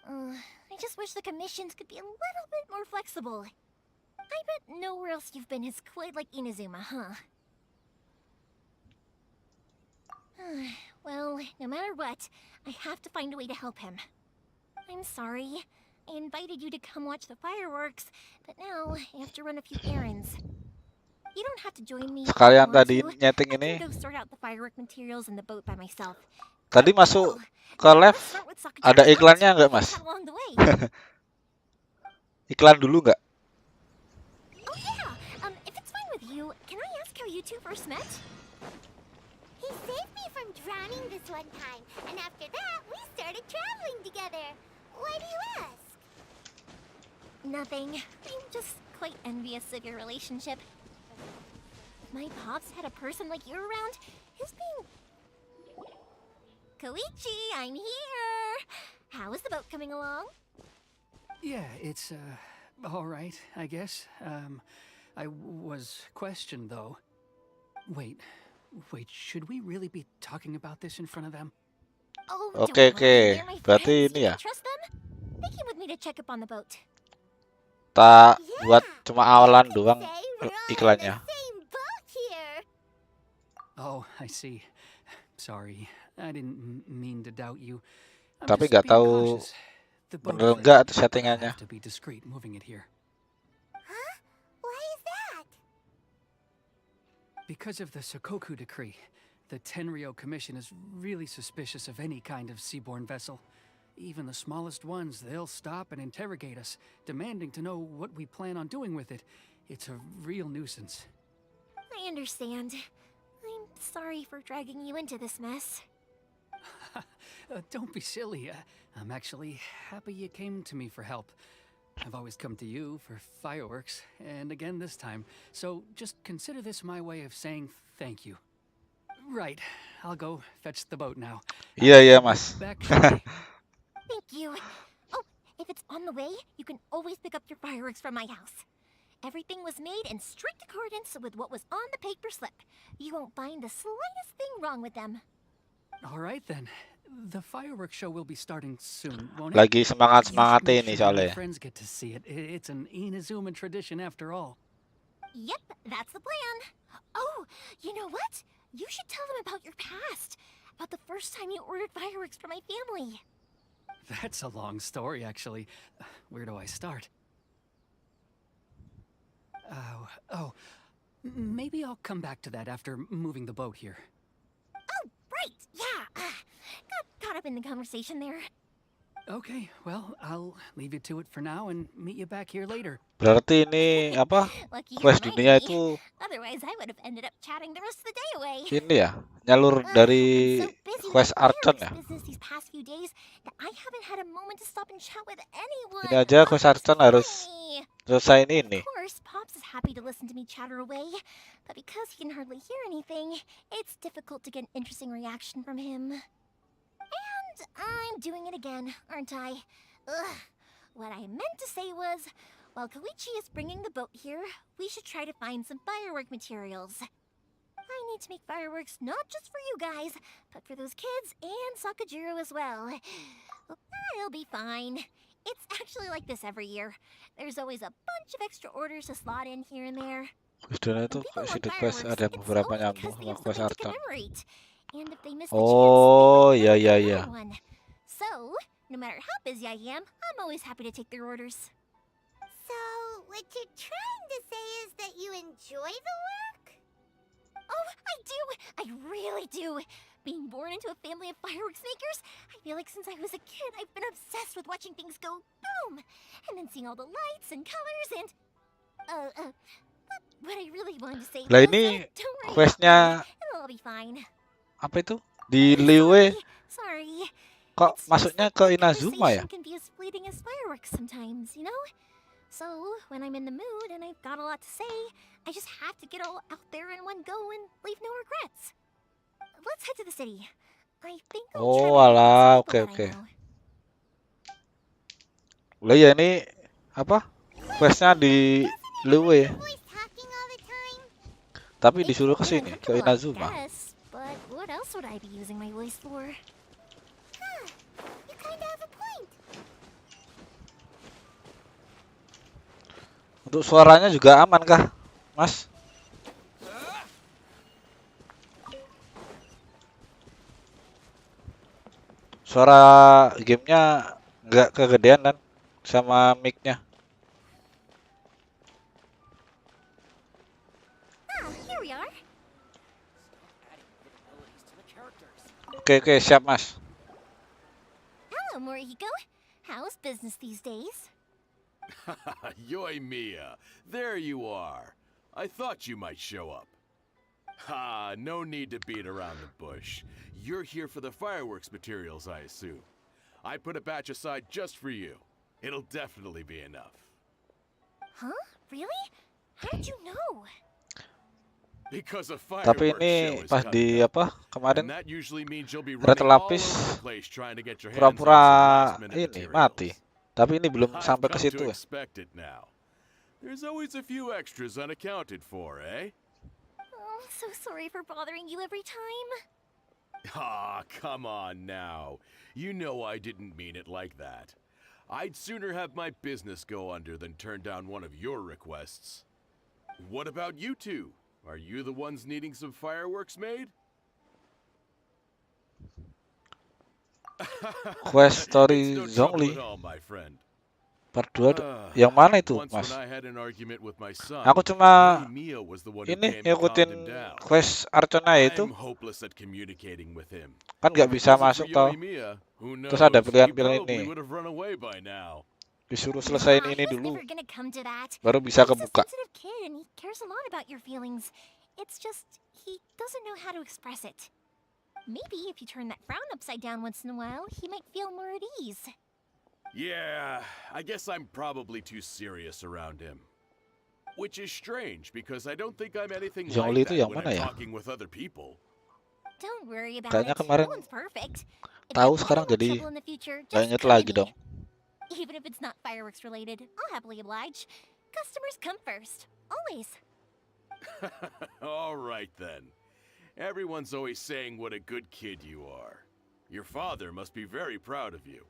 I just wish the commissions could be a little bit more flexible. I bet nowhere else you've been is quite like Inazuma, huh? Well, no matter what, I have to find a way to help him. I'm sorry. I invited you to come watch the fireworks, but now I have to run a few errands. You don't have to join me if you Sekalian don't want tadi to. nyeting I ini, can go sort out the firework materials in the boat by myself. tadi masuk Well, ke live, let's start with ada Sakujiro's iklannya boat. nggak, Mas? Chat along the way. Iklan dulu nggak? Oh yeah, if it's fine with you, can I ask how you two first met? He saved me from drowning this one time, and after that, we started traveling together. Why do you ask? Nothing. I'm just quite envious of your relationship. If my pops had a person like you around, his being... Koichi, I'm here! How is the boat coming along? Yeah, it's, all right, I guess. I was questioned, though. Wait, should we really be talking about this in front of them? Oh, Oke, don't worry, they're my berarti friends. ini You ya, can trust them. They came with me to check up on the boat. tak buat Yeah, cuma you awalan could doang say we're all in the iklannya. same boat here. Oh, I see. Sorry, I didn't mean to doubt you. I'm Tapi just nggak being tahu cautious. The boat bener is nggak ready. tuh I'll settingannya. have to be discreet moving it here. Huh? Why is that? Because of the Sokoku decree, the Tenryo Commission is really suspicious of any kind of seaborne vessel. Even the smallest ones, they'll stop and interrogate us, demanding to know what we plan on doing with it. It's a real nuisance. I understand. I'm sorry for dragging you into this mess. Don't be silly. I'm actually happy you came to me for help. I've always come to you for fireworks, and again this time. So just consider this my way of saying thank you. Right, I'll go fetch the boat now. Iya, iya, Be Mas. back shortly. Thank you. Oh, if it's on the way, you can always pick up your fireworks from my house. Everything was made in strict accordance with what was on the paper slip. You won't find the slightest thing wrong with them. All right then. The fireworks show will be starting soon, won't it? Lagi You should semangat-semangatnya make ini sure my soalnya. friends get to see it. It's an Inazuma tradition after all. Yep, that's the plan. Oh, you know what? You should tell them about your past. About the first time you ordered fireworks for my family. That's a long story, actually. Where do I start? Maybe I'll come back to that after moving the boat here. Oh, right, yeah. Got caught up in the conversation there. Okay, well, I'll leave you to it for now and meet you back here later. Berarti ini apa? Lucky you Quest reminded dunia me. itu Otherwise, I would have ended up chatting the rest of the day away. ini ya, nyalur I'm dari so busy with quest the Archon fireworks ya. business these past few days that I haven't had a moment to stop and chat with anyone. Ini aja quest It's Archon harus funny. selesaiin ini. Of course, Pops is happy to listen to me chatter away, but because he can hardly hear anything, it's difficult to get an interesting reaction from him. And I'm doing it again, aren't I? Ugh. What I meant to say was, while Koichi is bringing the boat here, we should try to find some firework materials. I need to make fireworks not just for you guys, but for those kids and Sakujiro as well. I'll be fine. It's actually like this every year. There's always a bunch of extra orders to slot in here and there. Quest dunia itu When people isi want quest fireworks, ada it's beberapa only nyambung because they sama have quest something to Archon. commemorate. And if they miss the Oh, chance, they iya might iya not get iya. another one. So, no matter how busy I am, I'm always happy to take their orders. So, what you're trying to say is that you enjoy the work? Oh, I do! I really do! Being born into a family of fireworks makers, I feel like since I was a kid, I've been obsessed with watching things go boom! And then seeing all the lights and colors and... What I really wanted to say Lah was, ini don't worry about me. questnya It'll all be fine. apa itu? Di Liyue Sorry. kok It's just masuknya that ke the Inazuma ya? conversation can be as fleeting as fireworks sometimes, you know? So, when I'm in the mood and I've got a lot to say, I just have to get all out there in one go and leave no regrets. Let's head to the city. I think I'll try Oh my hand with alah, some oke people that oke. I know. Lah ya ini apa? Questnya di Liyue, Voice talking all the time. tapi It's disuruh ke more sini, ke uncomfortable, I Inazuma. guess, but what else would I be using my voice for? You kind of have a point. Untuk suaranya juga aman kah, Mas? Suara gamenya nggak kegedean kan sama mic-nya. Ah, here we are. Oke oke, siap Mas. Hello, Morihiko. How's business these days? Yoy Mia, there you are. I thought you might show up. Ha, no need to beat around the bush. You're here for the fireworks materials, I assume. I put a batch aside just for you. It'll definitely be enough. Huh? Really? How did you know? Because a Tapi fireworks ini show is pas di coming up. apa And kemarin that usually means you'll be Red running all Lapis over the place trying to get your hands on pura-pura some last-minute ini materials. mati. Tapi ini belum I've sampai ke come situ to ya. expect it now. There's always a few extras unaccounted for, eh? Oh, so sorry for bothering you every time. Ah, come on now. You know I didn't mean it like that. I'd sooner have my business go under than turn down one of your requests. What about you two? Are you the ones needing some fireworks made? Quest Story It's no trouble Zhongli at all, my friend. part 2 yang mana itu, Once Mas? when I had an argument with my son, Aku cuma Mia was the one who ini came and calmed ngikutin him down. quest Archona itu, I'm hopeless at communicating with him. kan nggak If it bisa wasn't for masuk tau. Yoimiya, who Terus ada knows, he pilihan-pilihan probably ini. would have run away by now. Disuruh selesaiin Ah, ini he was dulu, never gonna come to that. baru bisa He's a kebuka. sensitive kid and he cares a lot about your feelings. It's just he doesn't know how to express it. Maybe if you turn that frown upside down once in a while, he might feel more at ease. Yeah, I guess I'm probably too serious around him. Which is strange, because I don't think I'm anything Zhongli like itu that yang when mana I'm ya? talking with other people. Don't worry about Kayaknya it. kemarin No one's perfect. If tahu, you have sekarang any more jadi trouble in the future, nggak just inget come to lagi me. dong. Even if it's not fireworks related, I'll happily oblige. Customers come first, always. All right then. Everyone's always saying what a good kid you are. Your father must be very proud of you.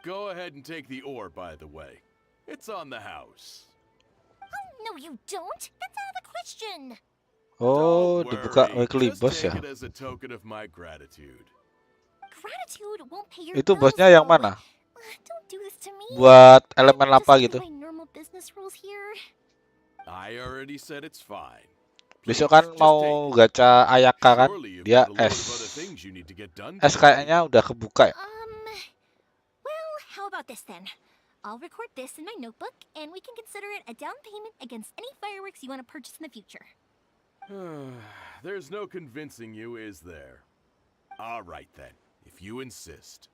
Go ahead and take the ore, by the way. It's on the house. Oh, no, you don't. That's out of the question. Oh, Don't dibuka worry, weekly just boss take ya. it as a token of my gratitude. Gratitude won't pay your Itu bills, bosnya yang though. mana? Don't do this to me. Buat elemen Just apa do gitu? my normal business rules here. I already said it's fine. Besok Please, kan just mau take it. gacha Ayaka kan, Surely you've dia got a load S. of other things you need to get done S today. kayaknya udah kebuka ya. Well, how about this then? I'll record this in my notebook, and we can consider it a down payment against any fireworks you want to purchase in the future. There's no convincing you, is there? All right then, if you insist.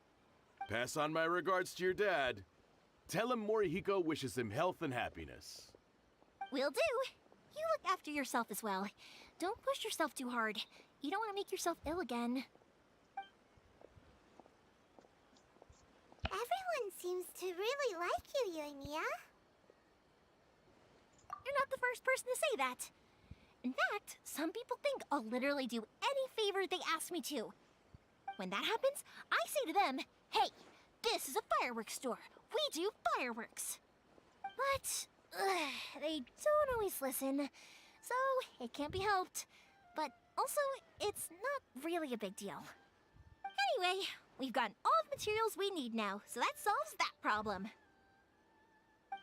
Pass on my regards to your dad. Tell him Morihiko wishes him health and happiness. Will do. You look after yourself as well. Don't push yourself too hard. You don't want to make yourself ill again. Everyone seems to really like you, Yoimiya. You're not the first person to say that. In fact, some people think I'll literally do any favor they ask me to. When that happens, I say to them, hey, this is a fireworks store. We do fireworks. But they don't always listen, so it can't be helped. But also, it's not really a big deal. Anyway, we've gotten all the materials we need now, so that solves that problem.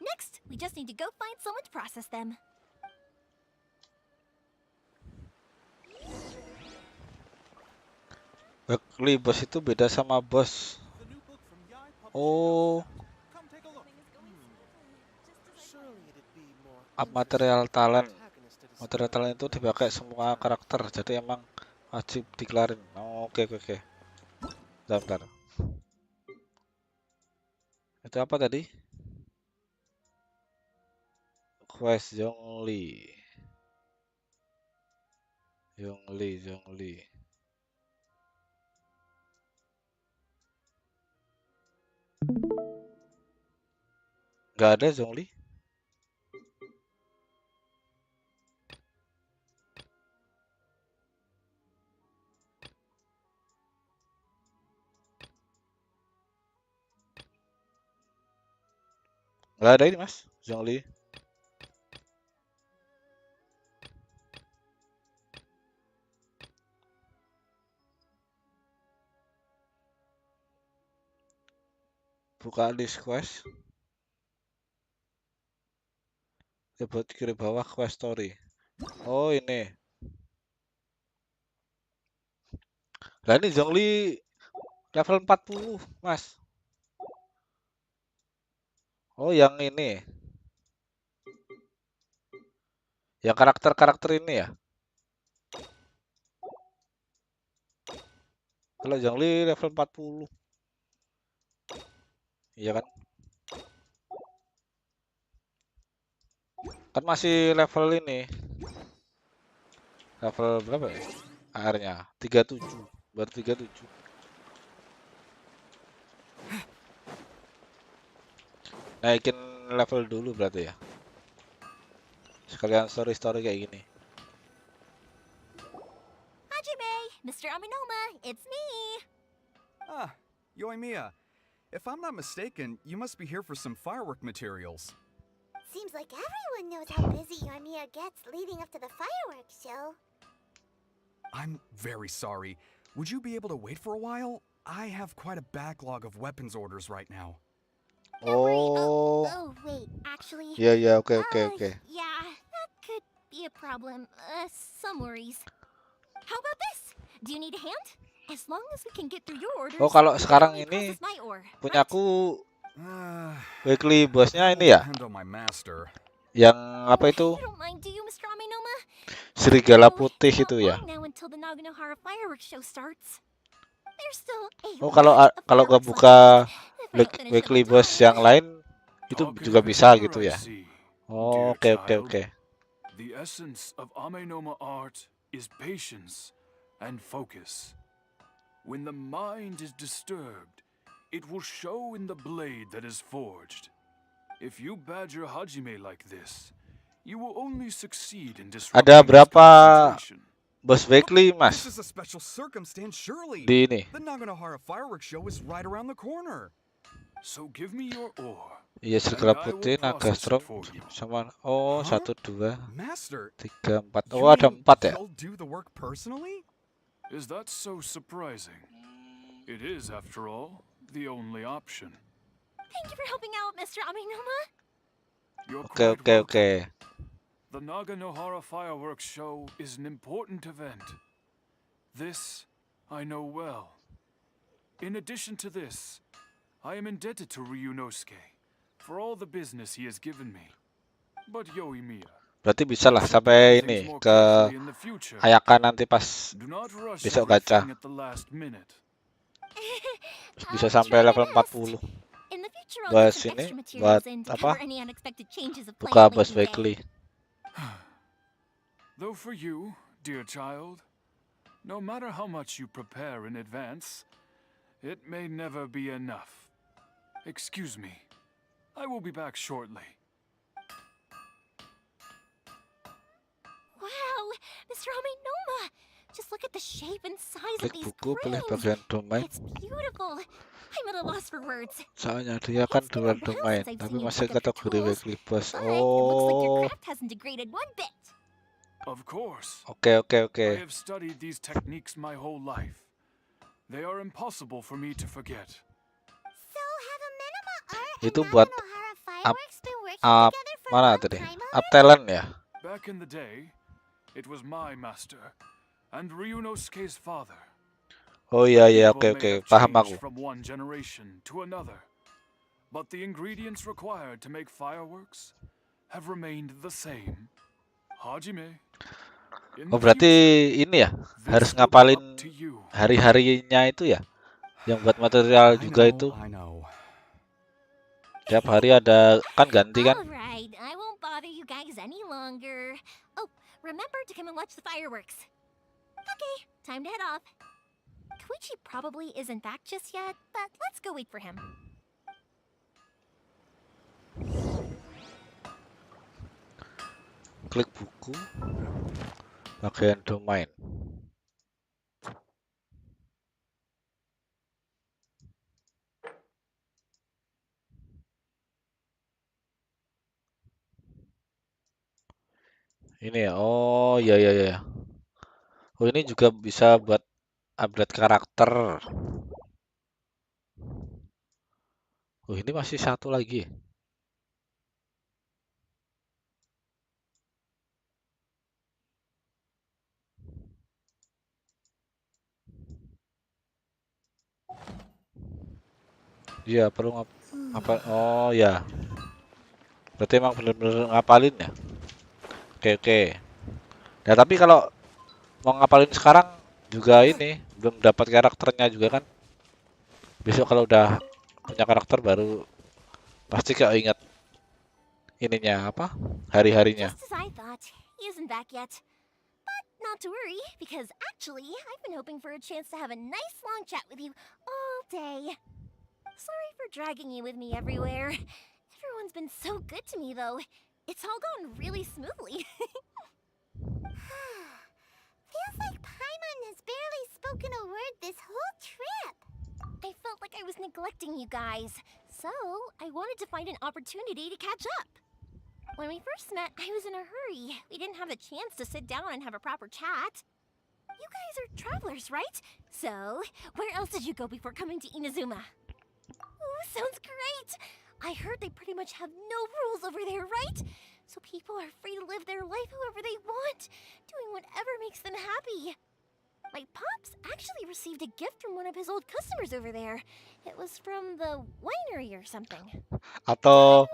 Next, we just need to go find someone to process them. Weekly boss itu beda sama bos. Oh, Up material talent. Material talent itu dipakai semua karakter, jadi emang wajib dikelarin. Oh, oke. Bentar. Itu apa tadi? Quest Zhongli. Nggak ada Zhongli. Nggak ada ini mas, Zhongli. Buka list quest. Coba kiri bawah quest story. Oh ini. Lah ini Zhongli level 40 mas. Oh yang ini. Yang karakter-karakter ini ya. Kalau Zhongli level 40. Iya kan? Kan masih level ini. Level berapa ya? AR-nya 37. Baru 37. Naikin level dulu berarti ya. Sekalian story-story kayak gini. Hajime, Mr. Aminoma, it's me. Ah, Yoimiya. If I'm not mistaken, you must be here for some firework materials. Seems like everyone knows how busy Yoimiya gets leading up to the fireworks show. I'm very sorry. Would you be able to wait for a while? I have quite a backlog of weapons orders right now. Oh. Oh, wait, actually. Iya, oke. Yeah, that could be a problem. Some worries. How about this? Do you need a hand? As long as we can get through your orders. Oh, kalau we can sekarang only ini process my ore, punyaku It weekly bosnya will ini ya. depend on my master. Yang apa right? itu? You don't mind, do you, Mr. Aminoma? Serigala Well, putih not itu ya. long now until the Naganohara fireworks show starts. There's still a Oh, kalau lot of kalau gak fireworks buka left if I don't finish them weekly in boss time. yang lain itu Talking juga of it bisa ever, gitu I ya. see. Oh, Dear oke. child, The essence of Amenoma art is patience and focus. When the mind is disturbed, it will show in the blade that is forged. If you badger Hajime like this, you will only succeed in disrupting Ada his berapa concentration. boss weekly, This Mas? is a special circumstance, surely. Di ini. The Naganohara fireworks show is right around the corner. So give me your ore. Iya, serigala And I will putih, naga process it storm for you. sama oh, Huh? 1, 2, Master, 3, 4. you Oh, ada mean 4 ya? you'll do the work personally? Is that so surprising? It is, after all, the only option. Thank you for helping out, Mr. Aminoma. You're Oke. quite welcome. The Naganohara fireworks show is an important event. This I know well. In addition to this, I am indebted to Ryunosuke for all the business he has given me. But Yoimiya, Berarti bisa lah sampai ini ke Ayaka nanti pas do not rush besok gacha. everything at the last minute. Bisa I'll sampai try my level best. 40. In the future, I'll Buat get some sini, extra materials buat and apa? cover any unexpected changes of Buka plans boss late in the day. weekly. Though for you, dear child, no matter how much you prepare in advance, it may never be enough. Excuse me. I will be back shortly. Wow, Mr. Aminoma! Just look at the shape and size of Klik these buku, pilih cranes. bagian domain. It's beautiful. I'm at a loss for words. Soalnya dia kan It's been dual a while domain, since I've tapi seen you masih pick up your kategori tools, weekly boss. but it looks like your Oh, craft hasn't degraded one bit. Of course. oke. I have studied these techniques my whole life. They are impossible for me to forget. So have Amenoma Art Itu and buat Naganohara up, fireworks been working up together for a mana long tadi? time Up already? talent ya? Back in the day, it was my master and Ryunosuke's father. Oh iya, People oke. may have Paham changed aku. from one generation to another, but the ingredients required to make fireworks have remained the same. Hajime, in Oh the berarti future, ini ya harus this will be ngapalin up to you. hari-harinya itu ya, yang buat material juga itu. I know. Tiap hari ada kan ganti kan. Alright, I won't bother you guys any longer. Oh, remember to come and watch the fireworks. Okay, time to head off. Koichi probably isn't back just yet, but let's go wait for him. Klik buku, bagian domain. Ini ya, oh ya ya ya. Oh ini juga bisa buat upgrade karakter. Oh ini masih satu lagi. Iya perlu apa? Oh ya, berarti emang bener-bener ngapalin ya. Oke oke. Ya tapi kalau mau ngapalin sekarang juga ini belum dapat karakternya juga kan. Besok kalau udah punya karakter baru pasti kayak ingat ininya apa? Hari-harinya. Just as I thought, he isn't back yet. But not to worry, because actually, I've been hoping for a chance to have a nice long chat with you all day. Sorry for dragging you with me everywhere. Everyone's been so good to me, though. It's all gone really smoothly. Feels like Paimon has barely spoken a word this whole trip. I felt like I was neglecting you guys, so I wanted to find an opportunity to catch up. When we first met, I was in a hurry. We didn't have a chance to sit down and have a proper chat. You guys are travelers, right? So, where else did you go before coming to Inazuma? Ooh, sounds great! I heard they pretty much have no rules over there, right? So people are free to live their life however they want, doing whatever makes them happy. My pops actually received a gift from one of his old customers over there. It was from the winery or something. Atau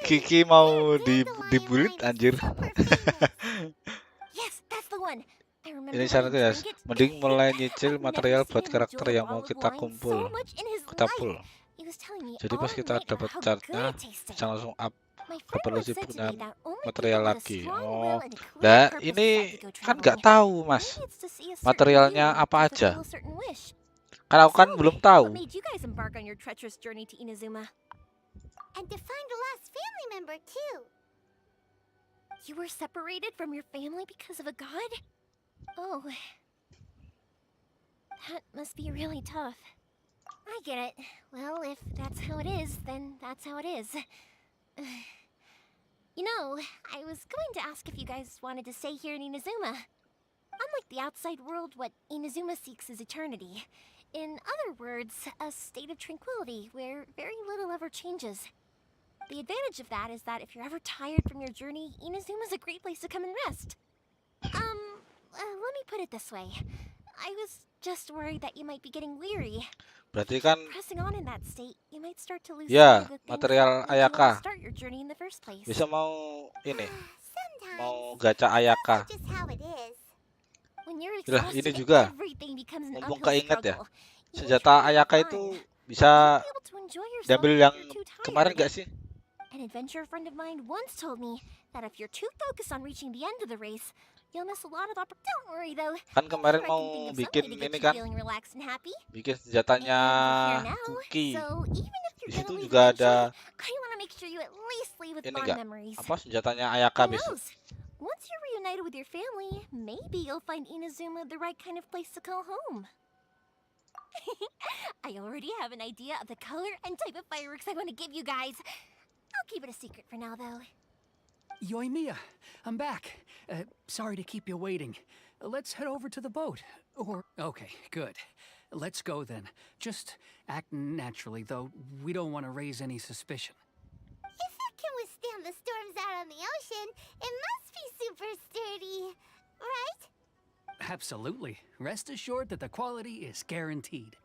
Kiki mau dibulit anjir. Yes, that's the one. I remember Ini when syaratnya he ya, drank it. mending mulai nyicil I've never material seen buat him karakter enjoy a yang mau bottle of kita wine kumpul. so much in his Kita life. pull. He was telling me Jadi all pas kita night dapat about how chartnya, good it tasted. bisa langsung up. My Gak friend perlu once sih said to punya me that only material people with a lagi. strong Oh, will and a clear nah purpose ini decide to go kan nggak traveling. tahu mas, Maybe it's to see a certain materialnya view or apa to aja. fulfill a certain wish. Karena aku kan So, belum tahu. what made you guys embark on your treacherous journey to Inazuma? And to find a lost family member, too. You were separated from your family because of a god? Oh. That must be really tough. I get it. Well, if that's how it is, then that's how it is. You know, I was going to ask if you guys wanted to stay here in Inazuma. Unlike the outside world, what Inazuma seeks is eternity. In other words, a state of tranquility where very little ever changes. The advantage of that is that if you're ever tired from your journey, Inazuma's a great place to come and rest. Let me put it this way. I was just worried that you might be getting weary. Berarti If you kan keep pressing on in that state, you might start to lose ya sight of the things material that made you want to Ayaka. start your journey in the first place. Bisa mau ini, Sometimes. mau gacha That's Ayaka. also just how it is. When you're Udah, ini exhausted, juga. everything becomes an Mumpung uphill keinget ya, struggle. You will senjata try to Ayaka have itu fun. You bisa won't be able to enjoy yourself diambil if yang you're too kemarin tired. gak sih? An adventure friend of mine once told me that if you're too focused on reaching the end of the race, you'll miss a lot of opportunities. Don't worry though. Kan kemarin I'm sure I mau can think of some bikin way to get ini you kan, feeling relaxed and happy. bikin senjatanya And you're here now, Cookie. so even if Di you're situ gonna leave juga ada eventually, I want to make sure you at least leave with ini fond enggak, memories. apa senjatanya Ayaka Who besok. knows? Once you're reunited with your family, maybe you'll find Inazuma the right kind of place to call home. I already have an idea of the color and type of fireworks I want to give you guys. I'll keep it a secret for now, though. Yoimiya, I'm back. Sorry to keep you waiting. Let's head over to the boat. Or, okay, good. Let's go then. Just act naturally, though. We don't want to raise any suspicion. If it can withstand the storms out on the ocean, it must be super sturdy, right? Absolutely. Rest assured that the quality is guaranteed.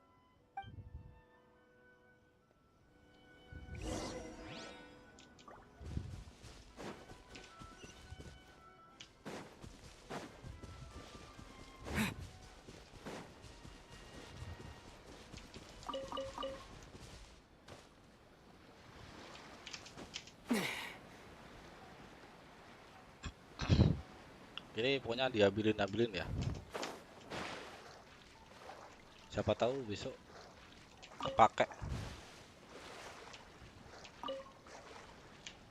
Ini pokoknya diambilin ya. Siapa tahu besok kepake.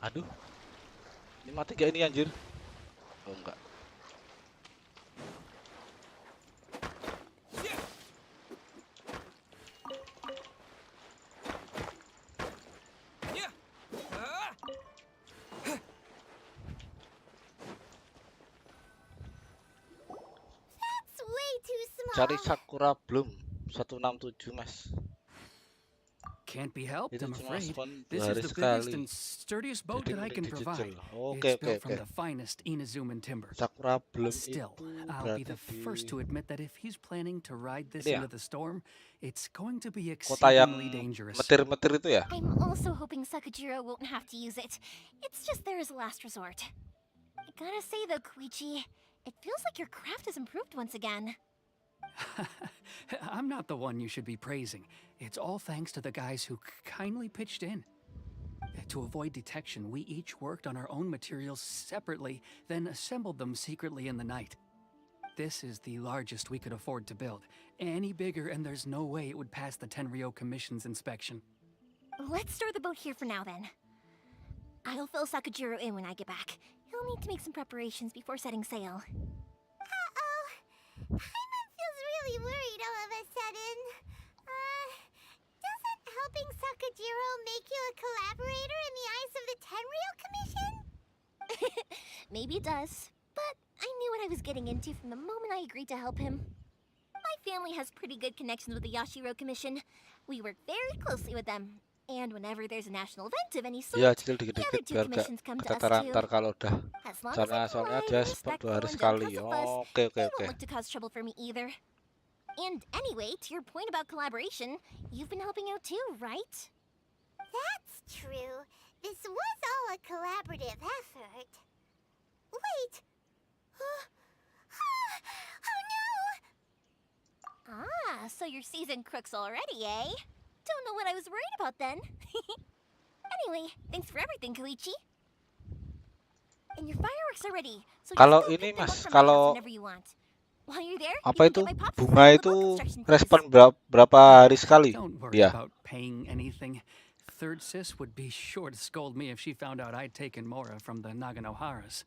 Aduh, ini mati gak ini anjir? Oh enggak. That's way too small. Cari Sakura Bloom 167 mas. Can't be helped, Itu I'm cuma afraid. spawn 2 This hari is the biggest sekali. and sturdiest boat Jadi that I mending can provide. dicicil. Oke It's oke built from oke. the finest Inazuman timber. Sakura Bloom Still, itu I'll be berarti the di first to admit that if he's planning to ride this Ini ya? into the storm, it's going to be Kota yang exceedingly dangerous. metir-metir itu ya? I'm also hoping Sakajiro won't have to use it. It's just there as a last resort. I gotta say though, Koichi, it feels like your craft has improved once again. I'm not the one you should be praising. It's all thanks to the guys who kindly pitched in. To avoid detection, we each worked on our own materials separately, then assembled them secretly in the night. This is the largest we could afford to build. Any bigger and there's no way it would pass the Tenryou Commission's inspection. Let's store the boat here for now then. I'll fill Sakajiro in when I get back. He'll need to make some preparations before setting sail. Uh-oh. Paimon feels really worried all of a sudden. Doesn't helping Sakajiro make you a collaborator in the eyes of the Tenryou Commission? Maybe it does, but I knew what I was getting into from the moment I agreed to help him. My family has pretty good connections with the Yashiro Commission. We work very closely with them. And whenever there's a national event of any sort, Iya, cicil the other dikit-dikit two biar gak commissions come to us keteteran too. ntar kalau udah. As long as I'm Soalnya polite dia and spawn 2 respectful hari and don't sekali. cause a fuss, Oke oke they oke. won't look to cause trouble for me either. And anyway, to your point about collaboration, you've been helping out too, right? That's true. This was all a collaborative effort. Wait. Oh no! Ah, so you're seasoned crooks already, eh? Don't know what I was worried about then. Anyway, thanks for everything, Koichi. And your fireworks are ready, so Kalau just go ini pick them up mas, from my house kalau whenever you want. While you're there, apa you itu can get my pops to bunga sign all the itu boat construction fees. respon berapa hari sekali? Don't worry Iya. about paying anything. Third Sis would be sure to scold me if she found out I'd taken Mora from the Naganoharas.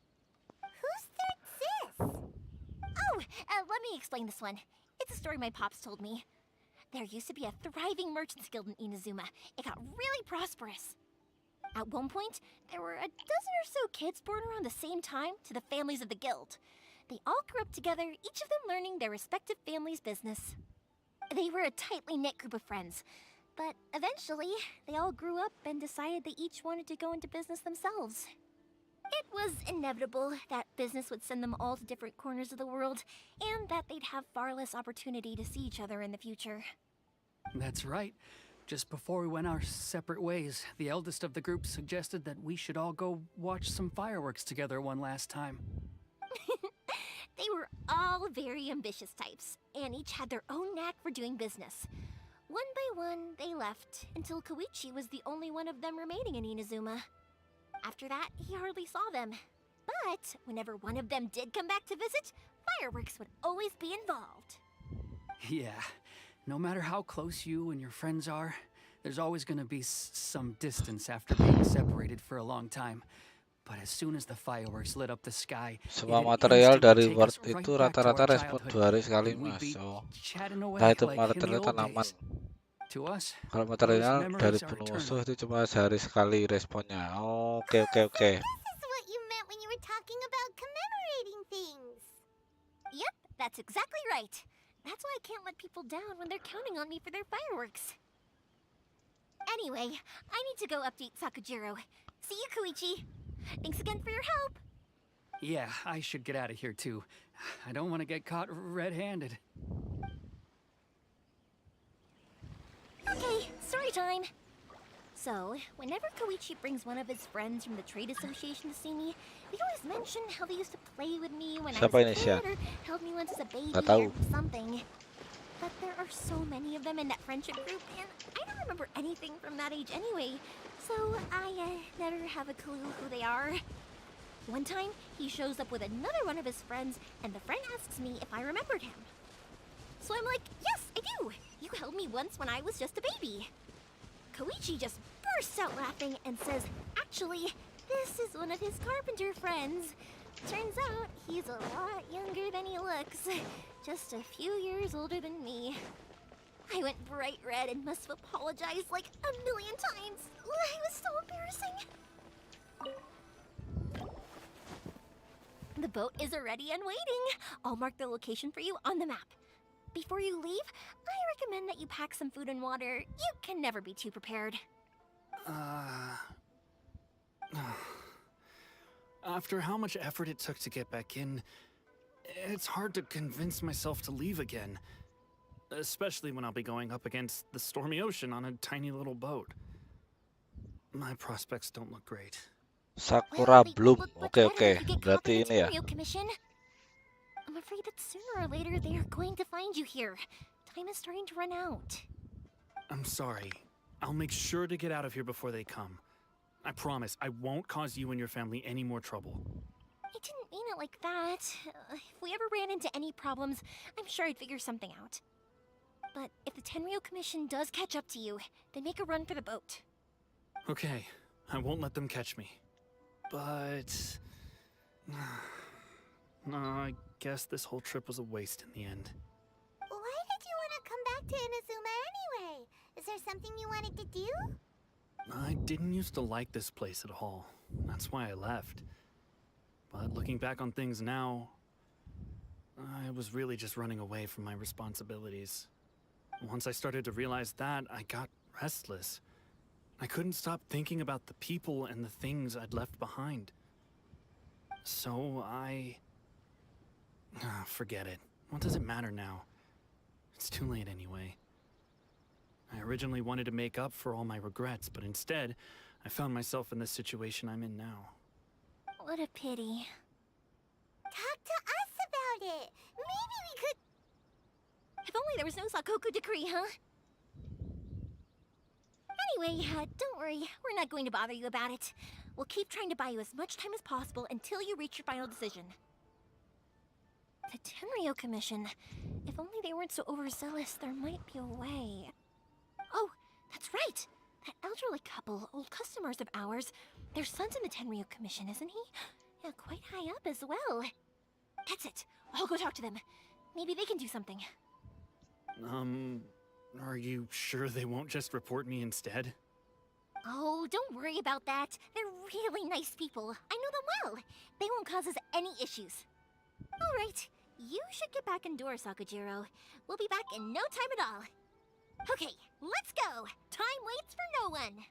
Who's Third Sis? Oh, let me explain this one. It's a story my pops told me. There used to be a thriving merchants guild in Inazuma. It got really prosperous. At one point, there were a dozen or so kids born around the same time to the families of the guild. They all grew up together, each of them learning their respective family's business. They were a tightly knit group of friends, but eventually, they all grew up and decided they each wanted to go into business themselves. It was inevitable that business would send them all to different corners of the world, and that they'd have far less opportunity to see each other in the future. That's right. Just before we went our separate ways, the eldest of the group suggested that we should all go watch some fireworks together one last time. They were all very ambitious types, and each had their own knack for doing business. One by one, they left, until Koichi was the only one of them remaining in Inazuma. After that, he hardly saw them. But whenever one of them did come back to visit, fireworks would always be involved. Yeah, no matter how close you and your friends are, there's always gonna be some distance after being separated for a long time. But as soon as the fireworks lit up the sky, Semua it'd material instantly dari take Word us right itu back to our rata-rata respon childhood, 2 hari sekali and we'd mas. be Oh. chatting away Nah itu like in the materialnya old aman. days. To us, Kalau those material memories dari are bunuh eternal. musuh itu cuma sehari sekali responnya. Oke oke oke. This is what you meant when you were talking about commemorating things. Yep, that's exactly right. That's why I can't let people down when they're counting on me for their fireworks. Anyway, I need to go update Sakajiro. See you, Koichi. Thanks again for your help. Yeah, I should get out of here too. I don't want to get caught red-handed. Okay, story time. So, whenever Koichi brings one of his friends from the trade association to see me, they always mention how they used to play with me when I Siapa was a ini, kid Sia? or held me once as a baby Nggak tahu. or something. But there are so many of them in that friendship group, and I don't remember anything from that age anyway, so I never have a clue who they are. One time, he shows up with another one of his friends, and the friend asks me if I remembered him. So I'm like, yes, I do! You held me once when I was just a baby. Koichi just bursts out laughing and says, actually, this is one of his carpenter friends. Turns out, he's a lot younger than he looks. Just a few years older than me. I went bright red and must have apologized like a million times. It was so embarrassing. The boat is ready and waiting. I'll mark the location for you on the map. Before you leave, I recommend that you pack some food and water. You can never be too prepared. After how much effort it took to get back in, it's hard to convince myself to leave again. Especially when I'll be going up against the stormy ocean on a tiny little boat. My prospects don't look great. Sakura they Bloom. look much Oke better oke. if you get caught Berarti in the ini ya. Tenryo Commission. I'm afraid that sooner or later they are going to find you here. Time is starting to run out. I'm sorry. I'll make sure to get out of here before they come. I promise I won't cause you and your family any more trouble. I didn't mean it like that. If we ever ran into any problems, I'm sure I'd figure something out. But if the Tenryo Commission does catch up to you, then make a run for the boat. Okay, I won't let them catch me. But... no, I guess this whole trip was a waste in the end. Why did you want to come back to Inazuma anyway? Is there something you wanted to do? I didn't used to like this place at all. That's why I left. But looking back on things now, I was really just running away from my responsibilities. Once I started to realize that, I got restless. I couldn't stop thinking about the people and the things I'd left behind. So forget it. What does it matter now? It's too late anyway. I originally wanted to make up for all my regrets, but instead, I found myself in the situation I'm in now. What a pity. Talk to us about it. Maybe we could... If only there was no Sakoku decree, huh? Anyway, don't worry. We're not going to bother you about it. We'll keep trying to buy you as much time as possible until you reach your final decision. The Tenryo Commission. If only they weren't so overzealous, there might be a way. Oh, that's right! That elderly couple, old customers of ours, their son's in the Tenryo Commission, isn't he? Yeah, quite high up as well. That's it. I'll go talk to them. Maybe they can do something. Are you sure they won't just report me instead? Oh, don't worry about that. They're really nice people. I know them well. They won't cause us any issues. All right, you should get back indoors, Sakujiro. We'll be back in no time at all. Okay, let's go. Time waits for no one.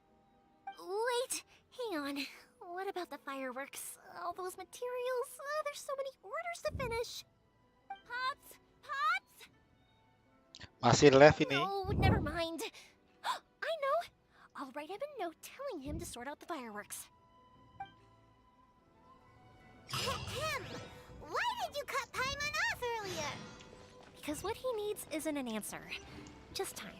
Wait, hang on. What about the fireworks? All those materials? There's so many orders to finish. Pops! Pops! Masih left ini. Oh, never mind. I know. I'll write him a note telling him to sort out the fireworks. Ahem. Why did you cut Paimon off earlier? Because what he needs isn't an answer, just time.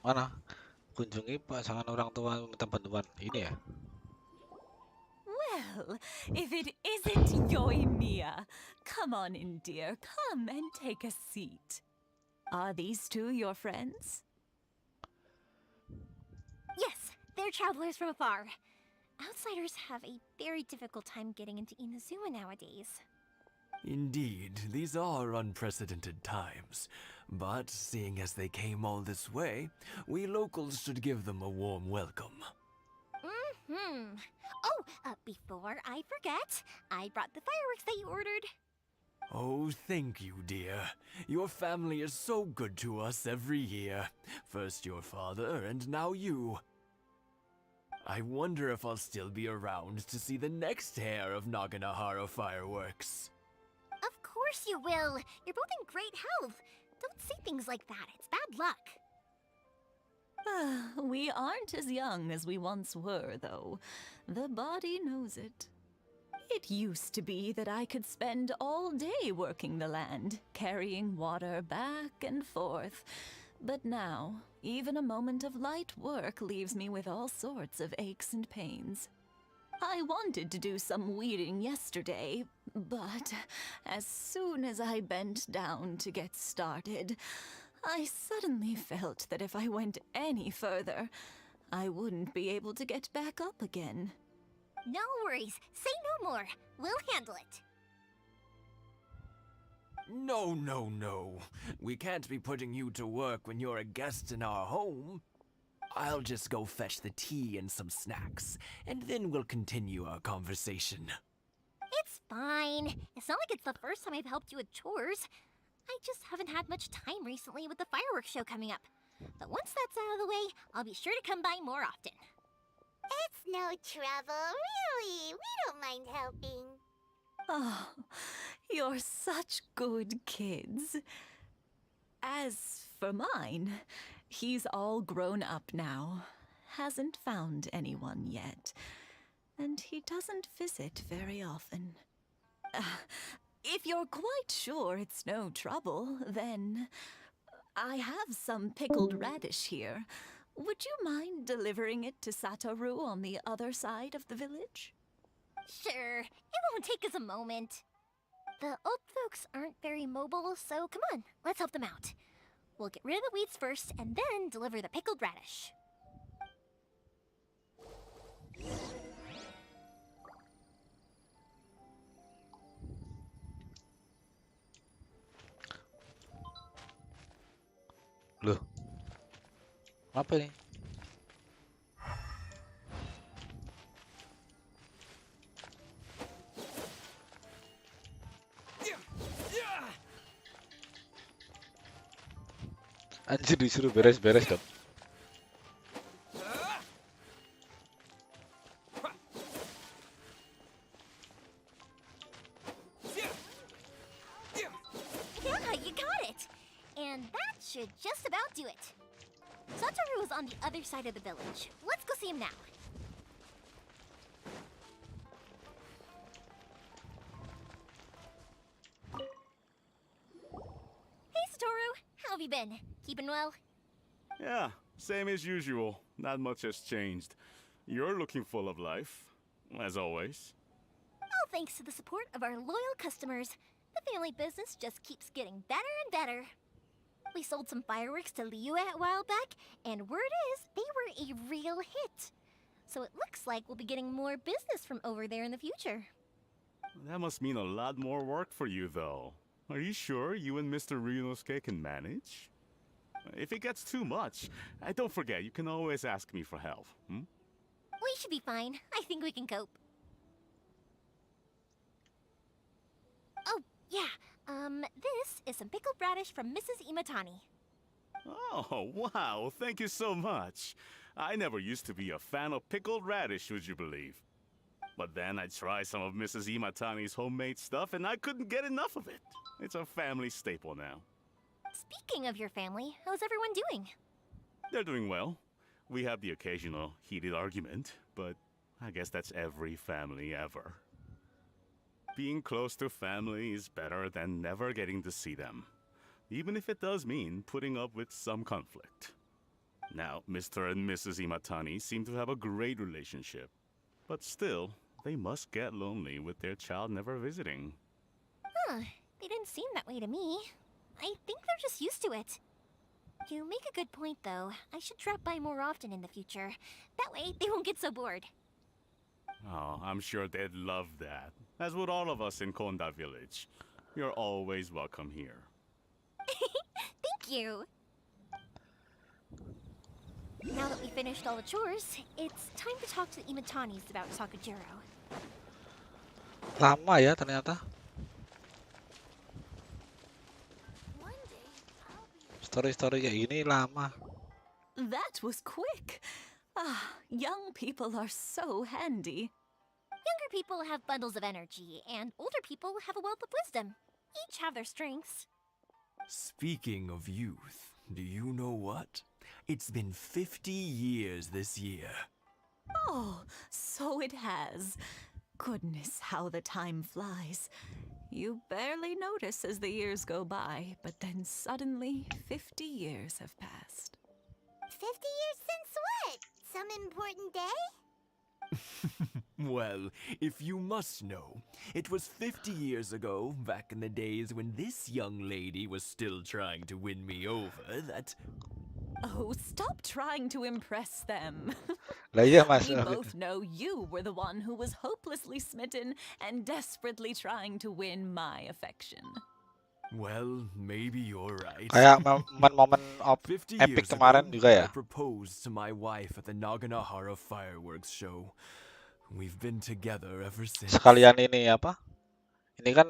Mana? Kunjungi pasangan orang tua minta bantuan. Ini ya? Well, if it isn't Yoimiya, come on in, dear. Come and take a seat. Are these two your friends? Yes, they're travelers from afar. Outsiders have a very difficult time getting into Inazuma nowadays. Indeed, these are unprecedented times. But seeing as they came all this way, we locals should give them a warm welcome. Mm-hmm. Oh, before I forget, I brought the fireworks that you ordered. Oh, thank you, dear. Your family is so good to us every year. First your father, and now you. I wonder if I'll still be around to see the next hair of Naganahara fireworks. course you will. You're both in great health. Don't say things like that. It's bad luck. We aren't as young as we once were, though. The body knows it. It used to be that I could spend all day working the land, carrying water back and forth. But now, even a moment of light work leaves me with all sorts of aches and pains. I wanted to do some weeding yesterday, but as soon as I bent down to get started, I suddenly felt that if I went any further, I wouldn't be able to get back up again. No worries. Say no more. We'll handle it. No, no, no. We can't be putting you to work when you're a guest in our home. I'll just go fetch the tea and some snacks, and then we'll continue our conversation. It's fine. It's not like it's the first time I've helped you with chores. I just haven't had much time recently with the fireworks show coming up. But once that's out of the way, I'll be sure to come by more often. It's no trouble, really. We don't mind helping. Oh, you're such good kids. As for mine, he's all grown up now, hasn't found anyone yet, and he doesn't visit very often. If you're quite sure it's no trouble, then I have some pickled radish here. Would you mind delivering it to Satoru on the other side of the village? Sure, it won't take us a moment. The old folks aren't very mobile, so come on, let's help them out. We'll get rid of the weeds first and then deliver the pickled radish. Loh. Apa nih? Anjir disuruh beres-beres dong. Yeah, you got it! And that should just about do it. Satoru is on the other side of the village. Let's go see him now. Hey, Satoru! How have you been? Keeping well? Yeah, same as usual. Not much has changed. You're looking full of life, as always. All thanks to the support of our loyal customers, the family business just keeps getting better and better. We sold some fireworks to Liu a while back, and word is they were a real hit. So it looks like we'll be getting more business from over there in the future. That must mean a lot more work for you, though. Are you sure you and Mr. Ryunosuke can manage? If it gets too much, don't forget, you can always ask me for help. We should be fine. I think we can cope. Oh, yeah. This is some pickled radish from Mrs. Imatani. Oh, wow, thank you so much. I never used to be a fan of pickled radish, would you believe? But then I tried some of Mrs. Imatani's homemade stuff and I couldn't get enough of it. It's a family staple now. Speaking of your family, how's everyone doing? They're doing well. We have the occasional heated argument, but I guess that's every family ever. Being close to family is better than never getting to see them, even if it does mean putting up with some conflict. Now, Mr. and Mrs. Imatani seem to have a great relationship, but still, they must get lonely with their child never visiting. Huh, they didn't seem that way to me. I think they're just used to it. You make a good point, though. I should drop by more often in the future. That way, they won't get so bored. Oh, I'm sure they'd love that, as would all of us in Konda Village. You're always welcome here. Thank you! Now that we finished all the chores, it's time to talk to the Imatanis about Sakujiro. Lama ya ternyata. Story-story kayak gini lama. That was quick. Young people are so handy. Younger people have bundles of energy, and older people have a wealth of wisdom. each have their strengths. Speaking of youth, do you know what? It's been 50 years this year. Oh, so it has. Goodness, how the time flies. You barely notice as the years go by, but then suddenly 50 years have passed. 50 years since what? Some important day? Well, if you must know, it was 50 years ago, back in the days when this young lady was still trying to win me over, that... Oh, stop trying to impress them. Lah iya Mas. We both know you were the one who was hopelessly smitten and desperately trying to win my affection. Well, maybe you're right. Kayak momen-momen 50 epic years kemarin ago, juga ya. I proposed to my wife at the Naganahara fireworks show. We've been together ever since. Sekalian ini apa? Ini kan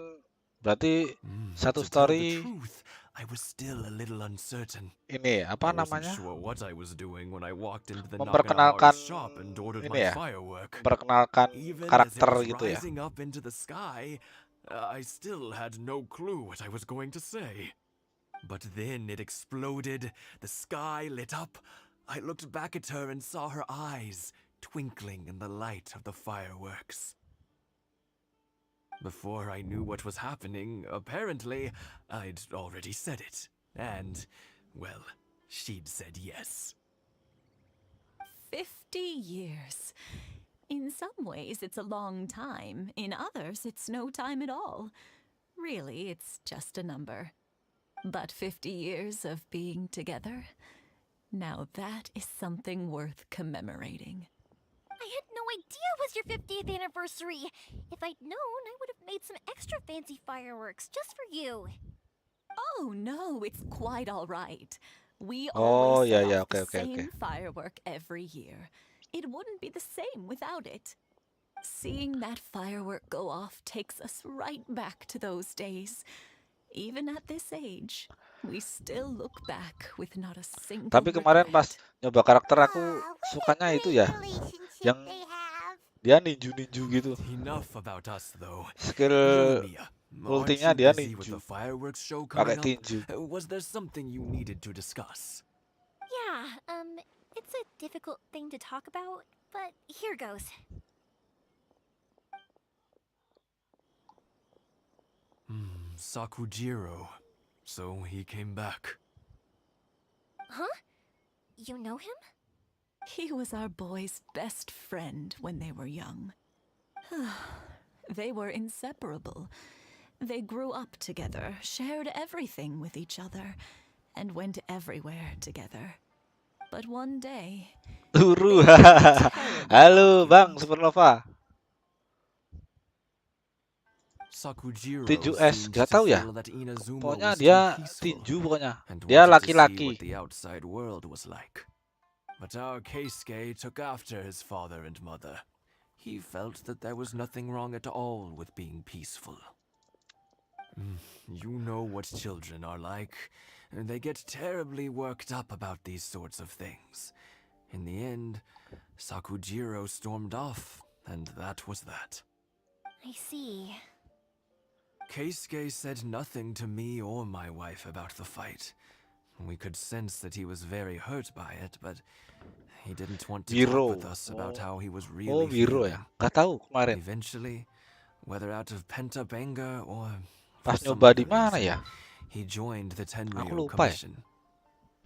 berarti satu To tell the story truth, I was still a little uncertain. ini apa I wasn't namanya? sure what I was doing when I walked into the Memperkenalkan Naganahara shop and ordered ini my ya. firework. Memperkenalkan Even karakter as it was gitu ya. rising up into the sky, I still had no clue what I was going to say. But then it exploded, the sky lit up. I looked back at her and saw her eyes twinkling in the light of the fireworks. Before I knew what was happening, apparently, I'd already said it. And, well, she'd said yes. 50 years. In some ways, it's a long time. In others, it's no time at all. Really, it's just a number. But 50 years of being together, now that is something worth commemorating. I had no idea it was your 50th anniversary. If I'd known, I would have made some extra fancy fireworks just for you. Oh no, it's quite all right. We Oh, always ya, set ya, off oke, the oke, oke. same firework every year. It wouldn't be the same without it. Seeing that firework go off takes us right back to those days. Even at this age, we still look back with not a single Tapi kemarin pas regret. nyoba karakter aku Aw, what a sukanya itu great ya, relationship yang they have. dia ninju-ninju gitu. Enough about us, though. Skill Yoimiya, aren't ultinya you dia busy with ninju, the fireworks show pakai coming up? tinju. Was there something you needed to discuss? Yeah, it's a difficult thing to talk about, but here goes. Sakujiro. So he came back. Huh? You know him? He was our boy's best friend when they were young. They were inseparable. They grew up together, shared everything with each other, and went everywhere together. But one day... Turu. Halo Bang Supernova. Sakujiro Tinju es, seemed gak to tahu ya. feel that Inazuma Pokoknya was dia too peaceful tinju pokoknya. and Dia wanted to see laki-laki. what the outside world was like. But our Keisuke took after his father and mother. He felt that there was nothing wrong at all with being peaceful. You know what children are like. They get terribly worked up about these sorts of things. In the end, Sakujiro stormed off, and that was that. I see. Keisuke said nothing to me or my wife about the fight. We could sense that he was very hurt by it, but he didn't want to Biro. talk with us about how he was Oh, really Biro feeling. ya. Gak tahu kemarin. Eventually, whether out of pent-up anger or Pas for some nyoba other di mana reason, ya? he joined the Aku Tenryo lupa ya. Commission.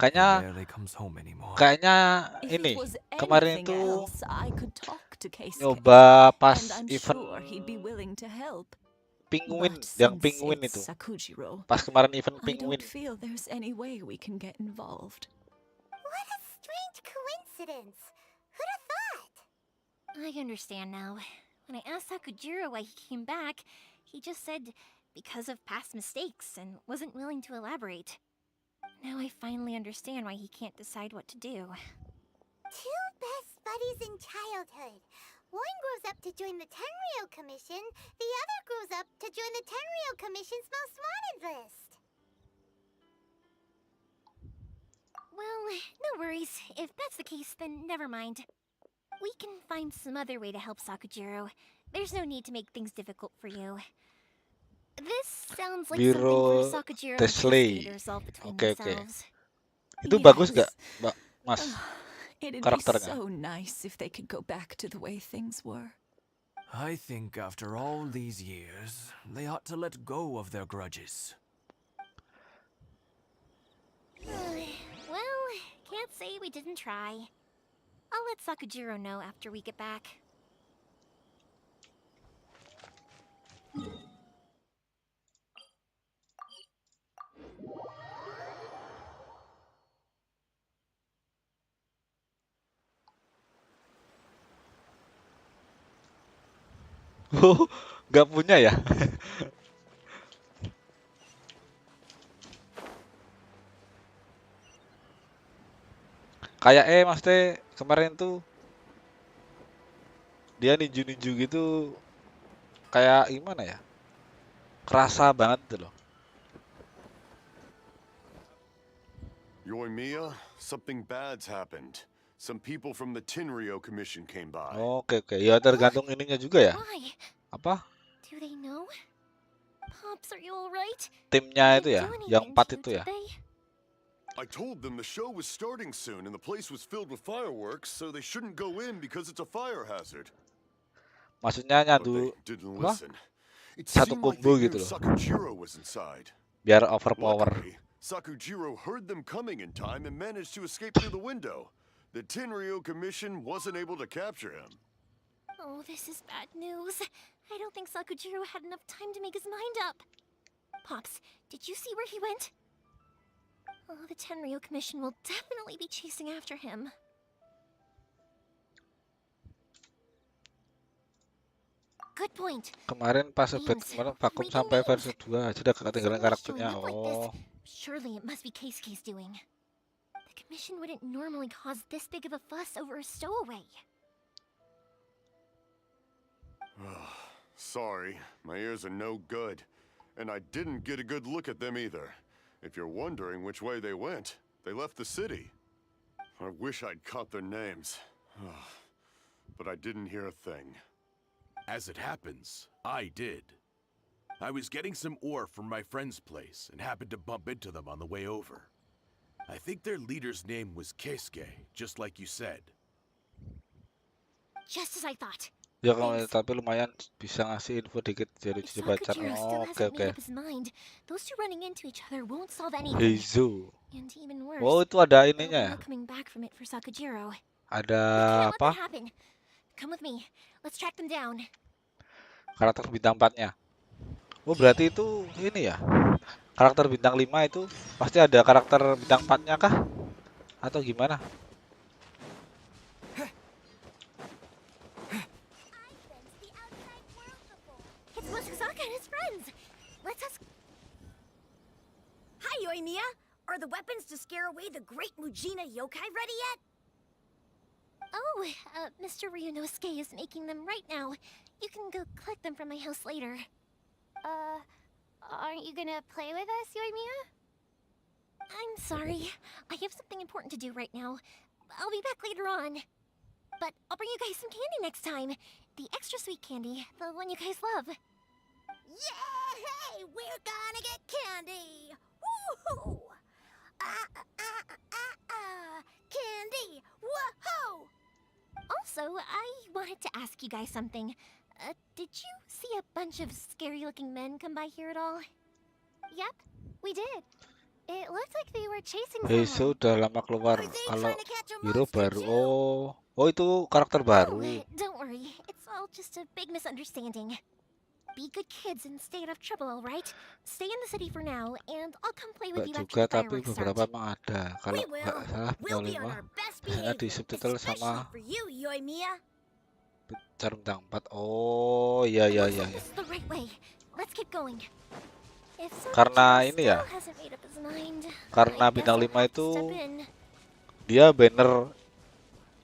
He Kayaknya rarely comes home anymore. kayaknya If ini it was kemarin anything itu else, I could talk to Keisuke. nyoba pas And I'm event sure he'd be willing to help. penguin, But yang since penguin it's itu. Sakujiro, Pas kemarin event I penguin. don't feel there's any way we can get involved. What a strange coincidence. Who'd have thought? I understand now. When I asked Sakujiro why he came back, he just said because of past mistakes and wasn't willing to elaborate. Now I finally understand why he can't decide what to do. Two best buddies in childhood. One grows up to join the Tenryo Commission, the other grows up to join the Tenryo Commission's most wanted list. Well, no worries. If that's the case, then never mind. We can find some other way to help Sakujiro. There's no need to make things difficult for you. This sounds like something Biro for Sakujiro and Tesley. Keisuke to resolve between Oke, oke. themselves. Itu bagus nggak, Yes. Mbak Mas? It'd be Karakternya. so nice if they could go back to the way things were. I think after all these years, they ought to let go of their grudges. Well, can't say we didn't try. I'll let Sakujiro know after we get back. Oh, nggak punya ya? Kayak Mas teh kemarin tuh dia ninju-ninju gitu kayak gimana ya? Kerasa banget tuh loh. Yoimiya, something bad's happened. Some people from the Tenryou Commission came by. Oke, oke. Ya tergantung ininya juga ya. Why? Apa? Do they know? Pops, are you alright? Timnya itu They ya, didn't do yang anything 4 to you, itu ya. did they? I told them the show was starting soon and the place was filled with fireworks, so they shouldn't go in because it's a fire hazard. Maksudnya But nyadu they didn't apa? listen. It Satu seemed like combo they knew gitu loh. Sakujiro was inside. Biar overpower. Luckily, Sakujiro heard them coming in time and managed to escape through the window. The Tenryou Commission wasn't able to capture him. Oh, this is bad news. I don't think Sakujiro had enough time to make his mind up. Pops, did you see where he went? Oh, the Tenryou Commission will definitely be chasing after him. Good point. Kemarin pas update Names. kemarin vakum Freaking sampai names. versi 2 aja udah ketinggalan Someone showing karakternya. up like this. Oh, Surely it must be Keisuke's doing. The commission wouldn't normally cause this big of a fuss over a stowaway. Sorry, my ears are no good. And I didn't get a good look at them either. If you're wondering which way they went, they left the city. I wish I'd caught their names. But I didn't hear a thing. As it happens, I did. I was getting some ore from my friend's place and happened to bump into them on the way over. I think their leader's name was Keisuke, just like you said. Just as I thought. ya tapi lumayan bisa ngasih info dikit dari If baca. Sakujiro Oh, still oke, hasn't oke. made up his mind, those two running into each other won't solve anything. Heizo. And even worse, Oh, itu ada there'll be ininya ya. no coming back from it for Sakujiro. Ada We can't let apa? that happen. Come with me. Let's track them down. Karakter bintang 4-nya. Oh, berarti itu ini ya. Karakter bintang 5 itu pasti ada karakter bintang 4-nya kah? Atau gimana? It's Mochizaka and his friends. Let's ask. Hi, Yoimiya! Are the weapons to scare away the great Mujina yokai ready yet? Oh, Mr. Ryunosuke is making them right now. You can go collect them from my house later. Aren't you gonna play with us, Yoimiya? I'm sorry. I have something important to do right now. I'll be back later on. But I'll bring you guys some candy next time. The extra sweet candy, the one you guys love. Yay! We're gonna get candy! Woohoo! Candy! Woohoo! Also, I wanted to ask you guys something. Did you see a bunch of scary-looking men come by here at all? Yep, we did. It looked like they were chasing Heizo someone. udah lama keluar. Are they Kalau trying to catch a hero monster baru. too? Oh, oh itu karakter baru. Oh, don't worry. It's all just a big misunderstanding. Be good kids and stay out of trouble, all right? Stay in the city for now, and I'll come play with Enggak you juga, after the tapi fireworks beberapa start. emang ada. Kalau We nggak will. salah We'll bintang be on 5 our best biasanya di behavior, subtitle especially sama for you, Yoimiya. bintang 4. Oh, iya iya Looks iya. like this is the right way. Let's keep going. If Karena Sakujiro ini ya, still hasn't made up his mind, karena I guess bintang I'll 5 have to itu step in. dia banner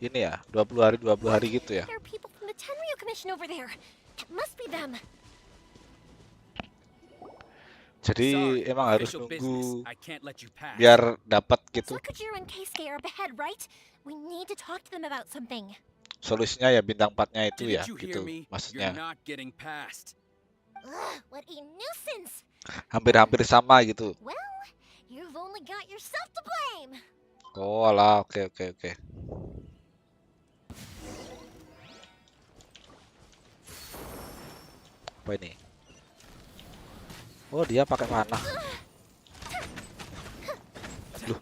ini ya, 20 hari gitu ya. There are people from the Tenryou Commission over there. It must be them. Jadi Sorry, emang harus official nunggu business. I can't let you pass. biar dapat gitu. Sakujiro and Keisuke are up ahead, right? We need to talk to them about something. Solusinya ya bintang 4-nya itu ya, Didn't you hear gitu me? You're maksudnya. not getting past. Ugh, what a nuisance! Hampir-hampir sama gitu. Well, you've only got yourself to blame. Oh alah, oke oke oke. Apa ini? Oh dia pakai panah. Loh.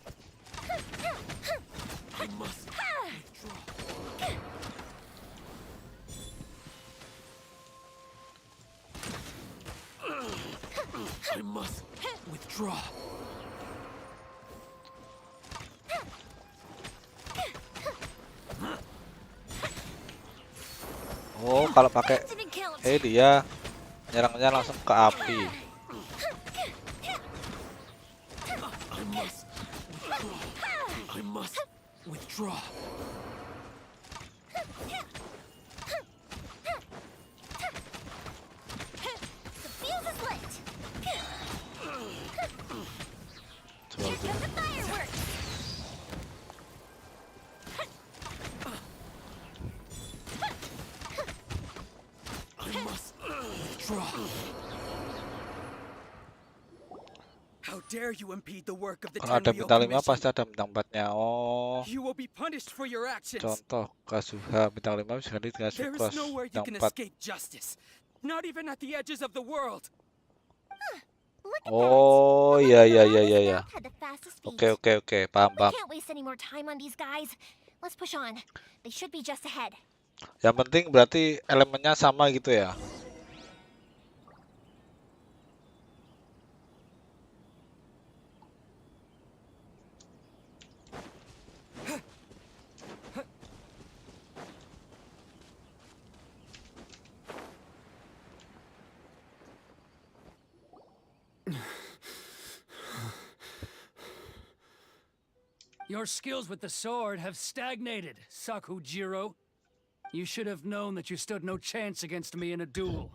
I must withdraw. Oh kalau pakai dia nyerangnya langsung ke api. I must withdraw. The fuse is lit. Coba Here come the fireworks. I must withdraw. How dare you impede the work of the Kalau ada Tenryou bintang 5 Commission? pasti ada bintang 4-nya. Oh. You will be punished for your actions. Contoh Kazuha bintang 5 bisa ganti dengan There Sucrose is nowhere you bintang can 4. escape justice. Not even at the edges of the world. Look at Oh that. iya The iya iya longest iya iya. map had the fastest feet. Oke, paham We paham. can't waste any more time on these guys. Let's push on. They should be just ahead. Yang penting berarti elemennya sama gitu ya. Your skills with the sword have stagnated, Sakujiro. You should have known that you stood no chance against me in a duel.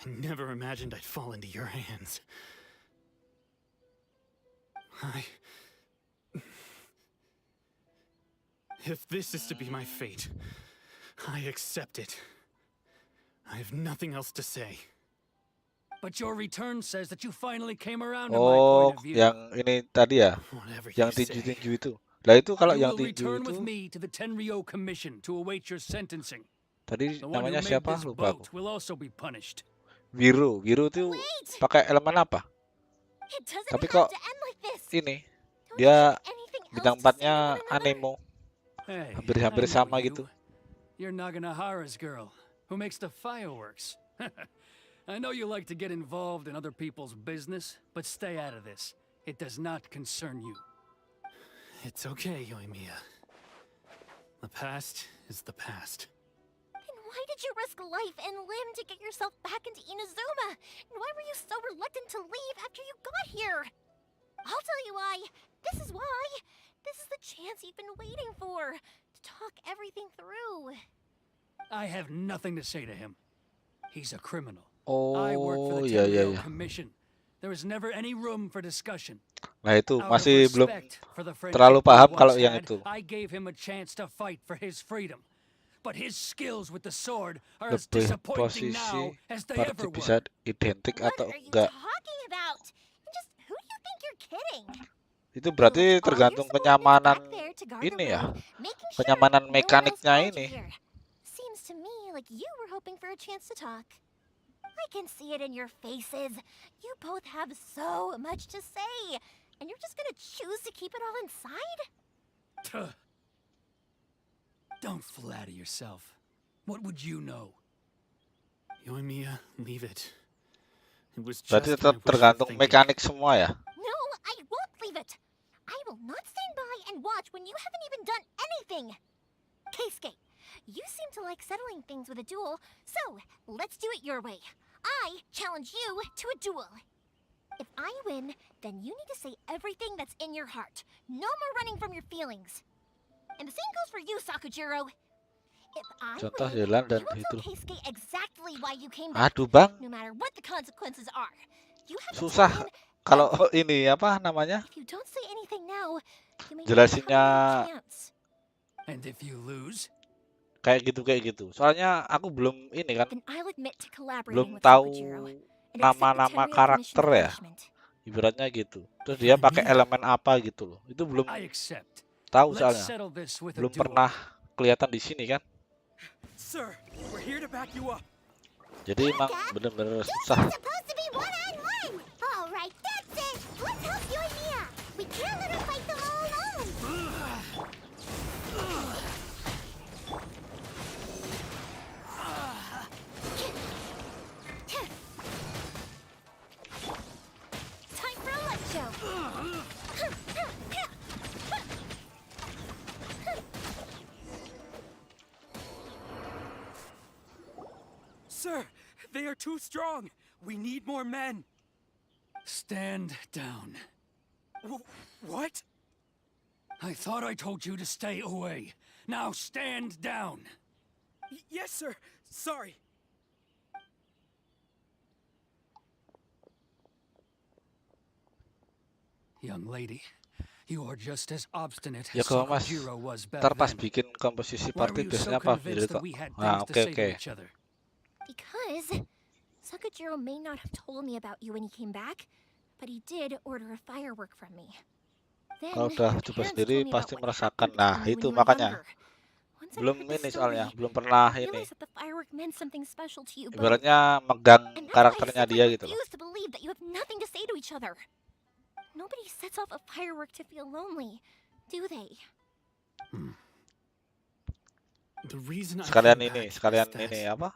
I never imagined I'd fall into your hands. If this is to be my fate, I accept it. I have nothing else to say. But your return says that you finally came around to my Oh, point of view. yang ini tadi ya. Whatever you Yang say. tinju-tinju itu. Lah itu kalau You yang will tinju return itu with me to the Tenryou Commission to await your sentencing. tadi The one who namanya made siapa? this Lupa aku. boat will also be punished. Wiru itu Wait! pakai elemen apa? It doesn't Tapi have kok to end like this. ini Don't dia you have anything bintang else to say to 4-nya one another? Anemo. Hey, Hampir-hampir I know sama you. gitu. You're Naganahara's girl, who makes the fireworks. I know you like to get involved in other people's business, but stay out of this. It does not concern you. It's okay, Yoimiya. The past is the past. Then why did you risk life and limb to get yourself back into Inazuma? And why were you so reluctant to leave after you got here? I'll tell you why. This is why. This is the chance you've been waiting for. To talk everything through. I have nothing to say to him. He's a criminal. I work for Oh the iya iya Tenryou iya. Commission. There is never any room for discussion. Nah itu Out of masih belum respect for the friendship terlalu we paham once kalau yang had, itu. I gave him a chance to fight for his freedom. But his skills with the sword are as Lebih disappointing posisi now as they berarti ever bisa were. identik What atau are you enggak. talking about? And just who do you think you're kidding? Itu berarti You left all your tergantung subordinates kenyamanan back there to guard ini the ya. road, making sure Kenyamanan no one else mekaniknya followed you ini. here. Seems to me like you were hoping for a chance to talk. I can see it in your faces. You both have so much to say, and you're just gonna choose to keep it all inside? Tuh. Don't flatter yourself. What would you know? Yoimiya, leave it. It was Berarti just tetap my wishful tergantung thinking. mekanik semua ya. No, I won't leave it. I will not stand by and watch when you haven't even done anything. Keisuke, you seem to like settling things with a duel, so let's do it your way. I challenge you to a duel. If I win, then you need to say everything that's in your heart. No more running from your feelings. And the same goes for you, Sakujiro. If I Contoh win, jalan dan you will itu. tell Keisuke exactly why you came back. Aduh bang, No matter what the consequences are. You have to susah tell him kalau ini apa namanya if you don't say anything now, you may never have jelasinnya another chance. And if you lose? kayak gitu. Soalnya aku belum ini kan, Then I'll admit to collaborating belum with tahu Sakujiro and accept the nama-nama Tenryou karakter Commission's ya, punishment. ibaratnya gitu. Terus dia pakai Mia, elemen apa gitu loh. Itu belum I accept. tahu Let's soalnya. settle this with a Belum duel. pernah kelihatan di sini kan. Sir, we're here to back you up. Jadi emang bener-bener susah. It's supposed to be one-on-one! Alright, that's it! Let's help you and Mia! We can't let her fight them all alone! Time for a light show. Sir, they are too strong. We need more men. Stand down. What? I thought I told you to stay away. Now stand down. Yes, sir. Sorry. Young lady, you are just as obstinate Ya as kalau Mas, Sakujiro was back ntar pas then. bikin komposisi Why were party you biasanya so apa? convinced Jadi that kok. we had Ah, things to oke say to oke. each other? Because Sakujiro may not have told me about you when he came back, but he did order a firework from me. Then, Kalau udah your coba parents sendiri told me about pasti what merasakan. happened Nah, between you itu when you were makanya. younger. Once I Belum heard the ini soalnya, story, belum pernah I ini. realized that the firework meant something special to you both. Ibaratnya megang And that's why I karakternya simply dia gitu loh. refuse to believe that you have nothing to say to each other. Nobody sets off a firework to feel lonely, do they? The reason I Sekalian came ini, back sekalian is that ini apa?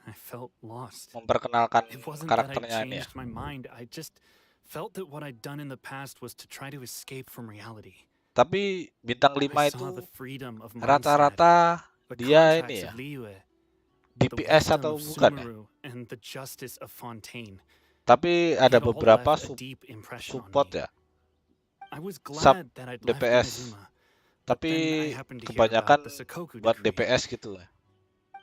I felt lost. Memperkenalkan It wasn't that I karakternya ini ya. changed my mind. I just felt that what I'd done in the past was to try to escape from reality. Tapi bintang 5 I itu saw the freedom of mindset, rata-rata the dia contracts ini ya, of Liyue, the DPS wisdom atau of bukan ya. Sumeru, and the justice of Fontaine. Tapi ada It all beberapa left a deep impression on support me. ya. I was Sub glad that I'd left DPS. Inazuma, but Tapi then I happened to hear kebanyakan about the Sakoku buat decree. DPS gitu ya.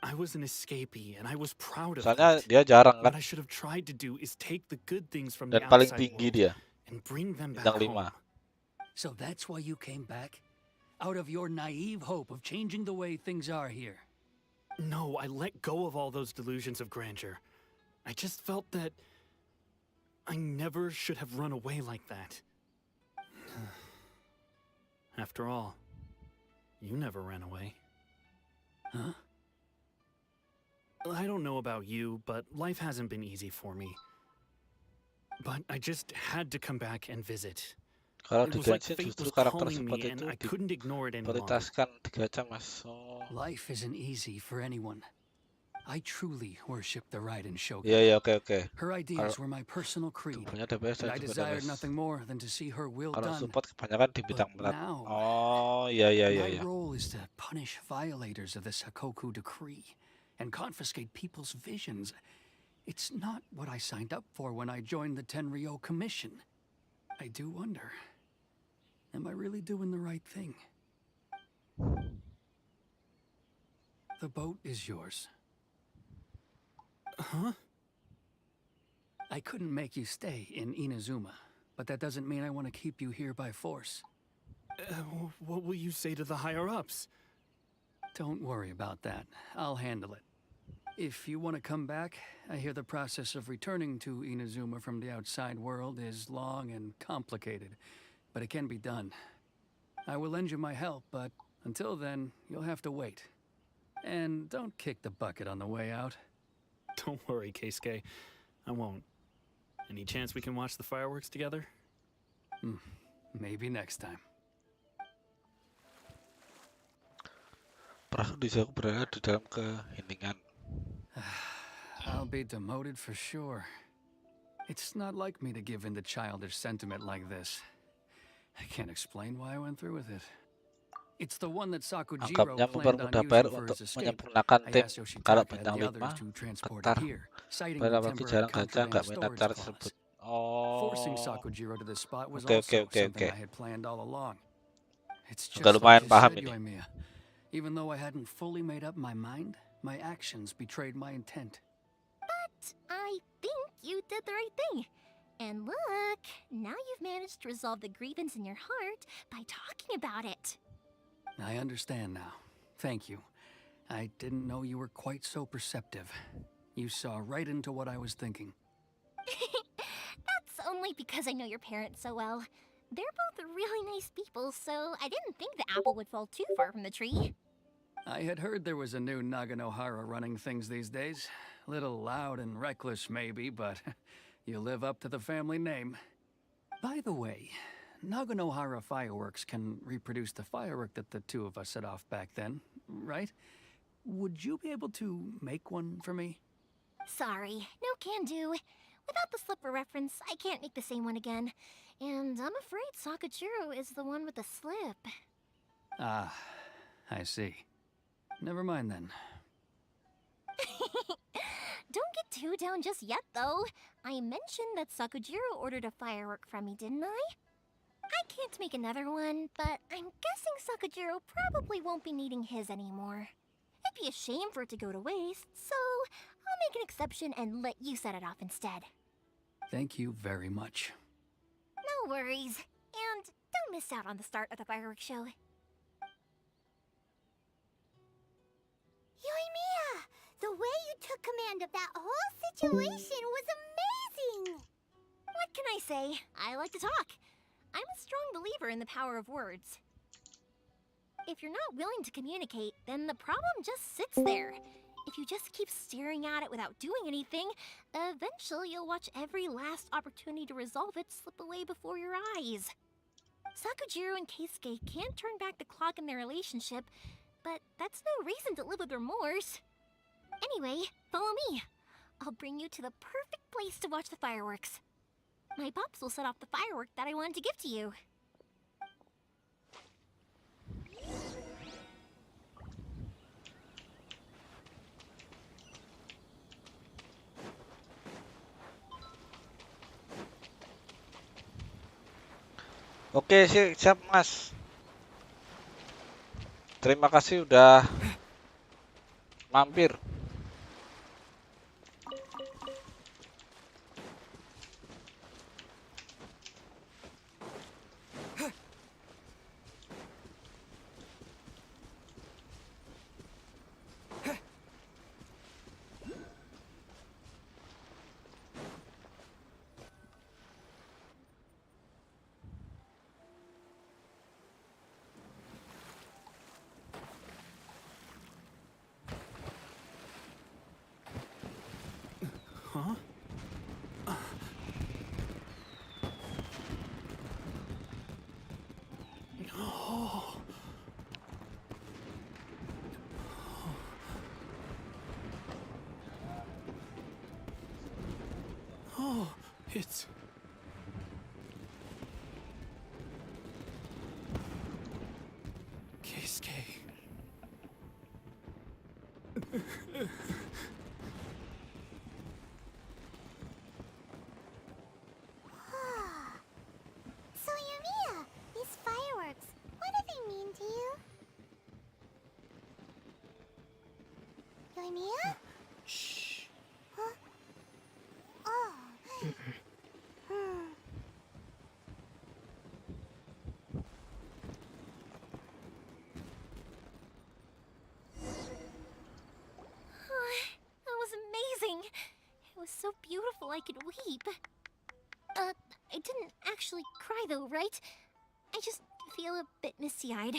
I was an escapee, and I was proud of Soalnya that. dia jarang What kan. I should have tried to do is take the good things from Dan the paling outside tinggi world dia, and bring them back bintang 5. home. So that's why you came back? Out of your naive hope of changing the way things are here? No, I let go of all those delusions of grandeur. I just felt that I never should have run away like that. After all, you never ran away. Huh? I don't know about you, but life hasn't been easy for me. But I just had to come back and visit. Kalau It di was like Genshin fate justru was karakter calling support me, and itu I couldn't ignore it any longer. diprioritaskan 3 jam Mas. Oh. Life isn't easy for anyone. I truly worship the Raiden Shogun. Iya iya oke oke. Her Kalau ideas were my personal creed, punya DPS and dan I juga desired DPS. nothing more than to see her will Kalau done. support kebanyakan di But bintang 4. now, Oh iya iya iya my iya. role is to punish violators of the Sakoku decree and confiscate people's visions. It's not what I signed up for when I joined the Tenryou Commission. I do wonder, am I really doing the right thing? The boat is yours. Huh? I couldn't make you stay in Inazuma, but that doesn't mean I want to keep you here by force. What will you say to the higher-ups? Don't worry about that. I'll handle it. If you want to come back, I hear the process of returning to Inazuma from the outside world is long and complicated, but it can be done. I will lend you my help, but until then, you'll have to wait. And don't kick the bucket on the way out. Don't worry, Keisuke. I won't. Any chance we can watch the fireworks together? Maybe next time. Perasaan di aku berada di dalam keheningan. I'll be demoted for sure. It's not like me to give in to childish sentiment like this. I can't explain why I went through with it. It's the one that Sakujiro Anggapnya planned on mempermudah using bayar for untuk his escape. menyempurnakan I tim. asked Kalau Yoshitaka bintang and the 5 others to transport ketar. it here, citing Pada the waktu temporary jarang gacha comfort nggak and minat storage cara clause. tersebut. Forcing Oh. Sakujiro to this spot was Oke, also oke, something oke. I had planned all along. It's just Udah like lumayan you paham said, ini. Yoimiya. Even though I hadn't fully made up my mind, my actions betrayed my intent. But I think you did the right thing. And look, now you've managed to resolve the grievance in your heart by talking about it. I understand now. Thank you. I didn't know you were quite so perceptive. You saw right into what I was thinking. That's only because I know your parents so well. They're both really nice people, so I didn't think the apple would fall too far from the tree. I had heard there was a new Naganohara running things these days. Little loud and reckless, maybe, but you live up to the family name. By the way, Naganohara fireworks can reproduce the firework that the two of us set off back then, right? Would you be able to make one for me? Sorry, no can do. Without the slipper reference, I can't make the same one again. And I'm afraid Sakachiro is the one with the slip. Ah, I see. Never mind then. Don't get too down just yet, though. I mentioned that Sakujiro ordered a firework from me, didn't I? I can't make another one, but I'm guessing Sakujiro probably won't be needing his anymore. It'd be a shame for it to go to waste, so I'll make an exception and let you set it off instead. Thank you very much. No worries. And don't miss out on the start of the fireworks show. Yoimiya! The way you took command of that whole situation was amazing! What can I say? I like to talk. I'm a strong believer in the power of words. If you're not willing to communicate, then the problem just sits there. If you just keep staring at it without doing anything, eventually you'll watch every last opportunity to resolve it slip away before your eyes. Sakujiro and Keisuke can't turn back the clock in their relationship, but that's no reason to live with remorse. Anyway, follow me. I'll bring you to the perfect place to watch the fireworks. My pops will set off the firework that I wanted to give to you. Oke sih, siap Mas. Terima kasih udah mampir. Huh? Oh. Oh, it's... Keisuke. So Yoimiya, these fireworks, what do they mean to you? Yoimiya? Shh. Huh? Oh. That was amazing. It was so beautiful I could weep. I didn't actually cry though, right? I just feel a bit misty-eyed.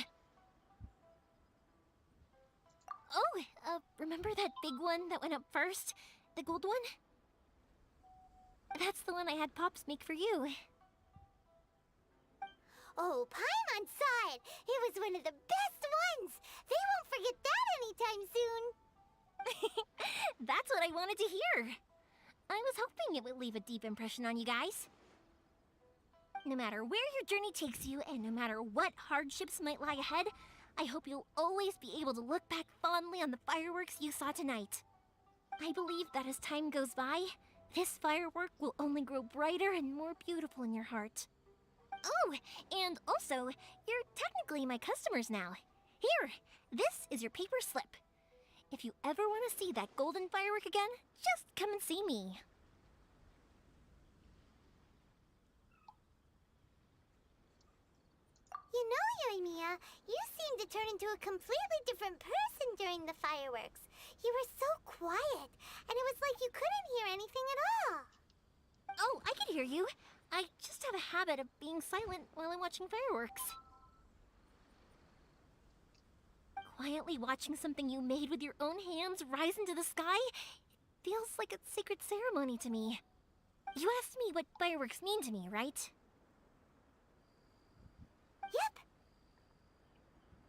Oh, remember that big one that went up first? The gold one? That's the one I had Pops make for you. Oh, Paimon saw it! It was one of the best ones! They won't forget that anytime soon! That's what I wanted to hear. I was hoping it would leave a deep impression on you guys. No matter where your journey takes you, and no matter what hardships might lie ahead, I hope you'll always be able to look back fondly on the fireworks you saw tonight. I believe that as time goes by, this firework will only grow brighter and more beautiful in your heart. Oh, and also, you're technically my customers now. Here, this is your paper slip. If you ever want to see that golden firework again, just come and see me. You know, Yoimiya, you seemed to turn into a completely different person during the fireworks. You were so quiet, and it was like you couldn't hear anything at all. Oh, I can hear you. I just have a habit of being silent while I'm watching fireworks. Quietly watching something you made with your own hands rise into the sky feels like a sacred ceremony to me. You asked me what fireworks mean to me, right? Yep.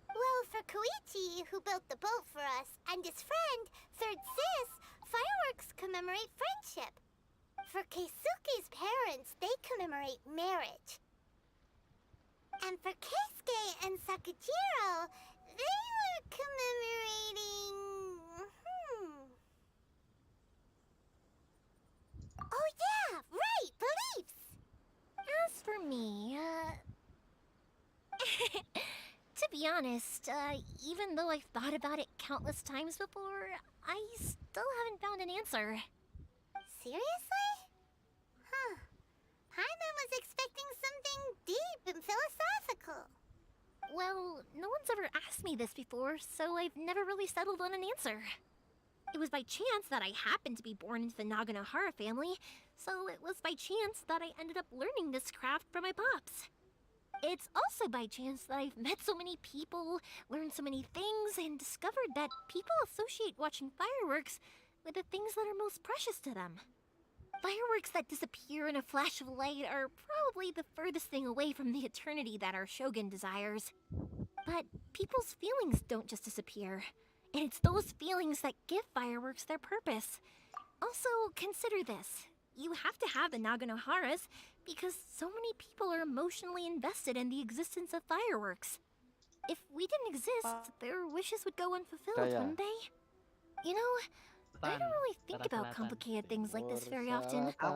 Well, for Koichi, who built the boat for us, and his friend, Third Sis, fireworks commemorate friendship. For Keisuke's parents, they commemorate marriage. And for Keisuke and Sakujiro, they were commemorating... Oh yeah, right, beliefs! As for me, to be honest, even though I've thought about it countless times before, I still haven't found an answer. Seriously? Huh. Paimon was expecting something deep and philosophical. Well, no one's ever asked me this before, so I've never really settled on an answer. It was by chance that I happened to be born into the Naganohara family, so it was by chance that I ended up learning this craft from my pops. It's also by chance that I've met so many people, learned so many things, and discovered that people associate watching fireworks with the things that are most precious to them. Fireworks that disappear in a flash of light are probably the furthest thing away from the eternity that our shogun desires. But people's feelings don't just disappear, and it's those feelings that give fireworks their purpose. Also, consider this. You have to have the Naganoharas because so many people are emotionally invested in the existence of fireworks. If we didn't exist, their wishes would go unfulfilled, wouldn't they? You know, I don't really think about complicated things like this very often. But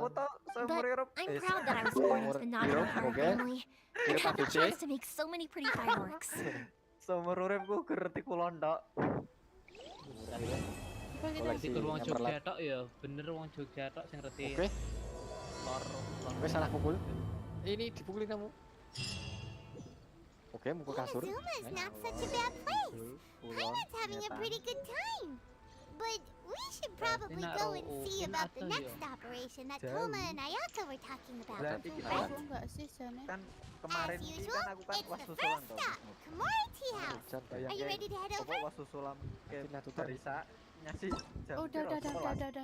I'm proud that I was born into the Naganohara family and had the chance to make so many pretty fireworks. Seumur uripku ngerti kulon tok. Koleksi wong Jogja tok ya, bener wong Jogja tok sing ngerti. Oke. Lor. Oke, salah pukul. Ini dipukulin kamu. Oke, mukul kasur. Inazuma's not such a bad place. Paimon's having a pretty good time. But we should probably go and see about the next operation that Toma and Ayaka were talking about. Berarti kita kan kemarin As ini usual, kan aku kan it's was the susulan first toh. stop, Komori Tea House. Are you ready to head over? Was susulan ke Darisa nyasi jam. Udah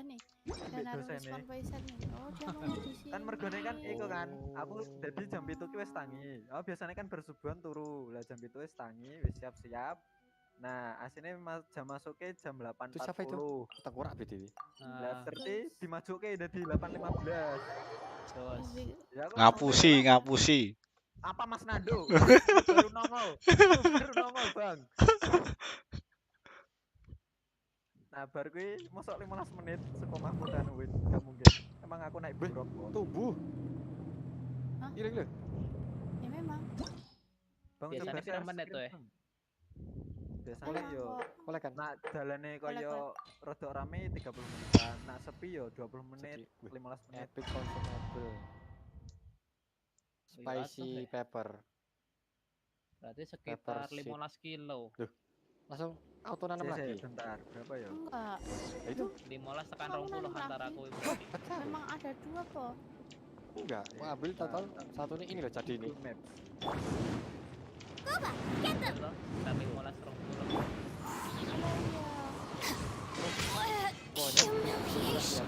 nih. Dan harus dosen respon nih. voice nih. Oh, dia nunggu di sini. Kan mergone kan iku kan, aku dadi jam 7 ki wis tangi. Oh, biasanya kan bersubuhan turu. Lah jam 7 wis tangi, wis siap-siap. Nah, asine jam masuke jam 8.40. Itu siapa itu? Tengkorak BDW. Lah terus dimajuke dadi 8.15. Terus Ngapusi. Apa Mas Nando? Baru nongol, Bang. Nah, bar kuwi mosok 15 menit saka Mahmud Anuwin. Enggak mungkin. Emang aku naik buruk. Tubuh. Hah? Gila. Ya memang. Bang biasanya coba pirang menit tuh ya. Biasanya yo Oleh kan. Nah, dalane Oleh koyo rada rame 30 menitan. Nah, sepi yo 20 menit, 15 menit. Epic consumable. Spicy pepper. Berarti sekitar Pepper 15 kilo. Duh. Langsung auto nanam lagi. Bentar, berapa ya? Enggak. Itu 15 tekan Kamu 20 nanam antara lagi. aku itu. Memang ada dua kok. enggak. Mau ambil total satu ini loh jadi ini. Boba, get them! Sekitar 15 20. Humiliation.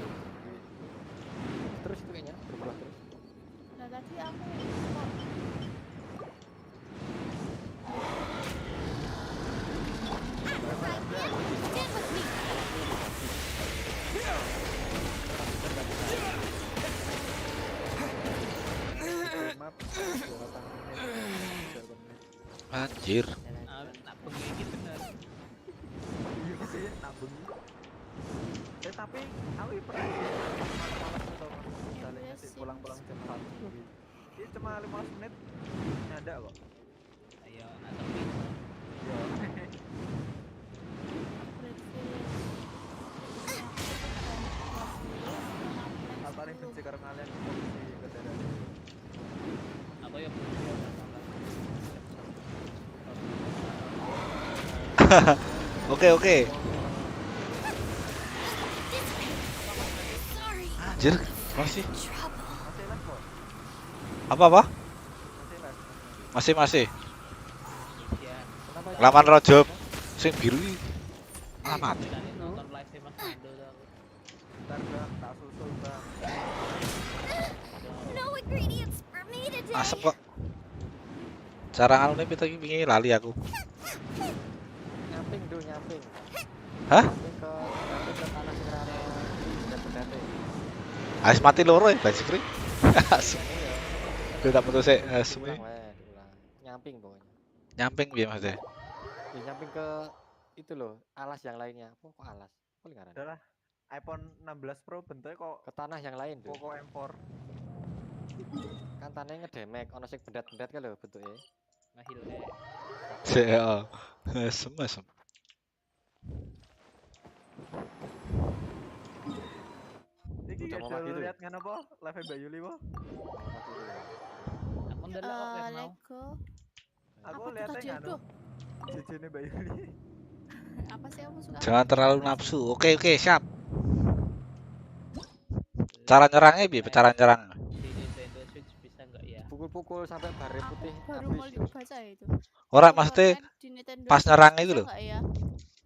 Terus itu kayaknya berbuah terus. Nah, tadi aku kok Anjir. Nak bengi iki bener. Iya sih, nabung. Tapi aku pernah malas atau misalnya sih pulang-pulang jam 1. Ini cuma 15 menit nyada kok. Ayo, nasepi. Yo. Aku paling benci karo kalian polisi ke daerah. Aku ya benci. Oke, oke. Anjir, masih. Apa? Masih. Laman Rojo sing biru iki. Ah, mati. Nonton live Mas Mando tuh aku. Ntar bang, tak susul bang. No ingredients for me today. Asep kok. Cara anu nih kita wingi lali aku. Nyamping do, nyamping. Hah? Nyamping ke tanah sing rano benda-bendate. Ais mati loro ya, basically. Asep. Kita putus sih, Diulang wae, diulang. Nyamping pokoknya. Nyamping piye maksudnya? Ya, nyamping ke itu loh, alas yang lainnya. Kok alas? Kok lingkaran? Udah lah. iPhone 16 Pro bentuknya kok ke tanah yang lain tuh. Kok M4. Kan tanahnya ngedemek, ono sing bendat-bendat kan lho bentuknya. Ngahil Sik, heeh. Asem. Iki Udah mau ada mati tuh. lihat ngono apa? Live Mbak Yuli apa? Aku ndelok kok wis mau. Lego. Aku Apa tuh lihatnya tadi? ngono. Aduh. Jejene Mbak Yuli. Apa sih aku suka? Jangan terlalu nafsu. Oke, siap. Cara nyerangnya piye? Cara nyerang. Di Nintendo Switch bisa enggak ya? Pukul-pukul sampai bare Aku putih baru mau habis. baca itu. Ora Kalau maksudnya Fortnite di Nintendo pas Switch nyerang bisa itu loh. nggak ya?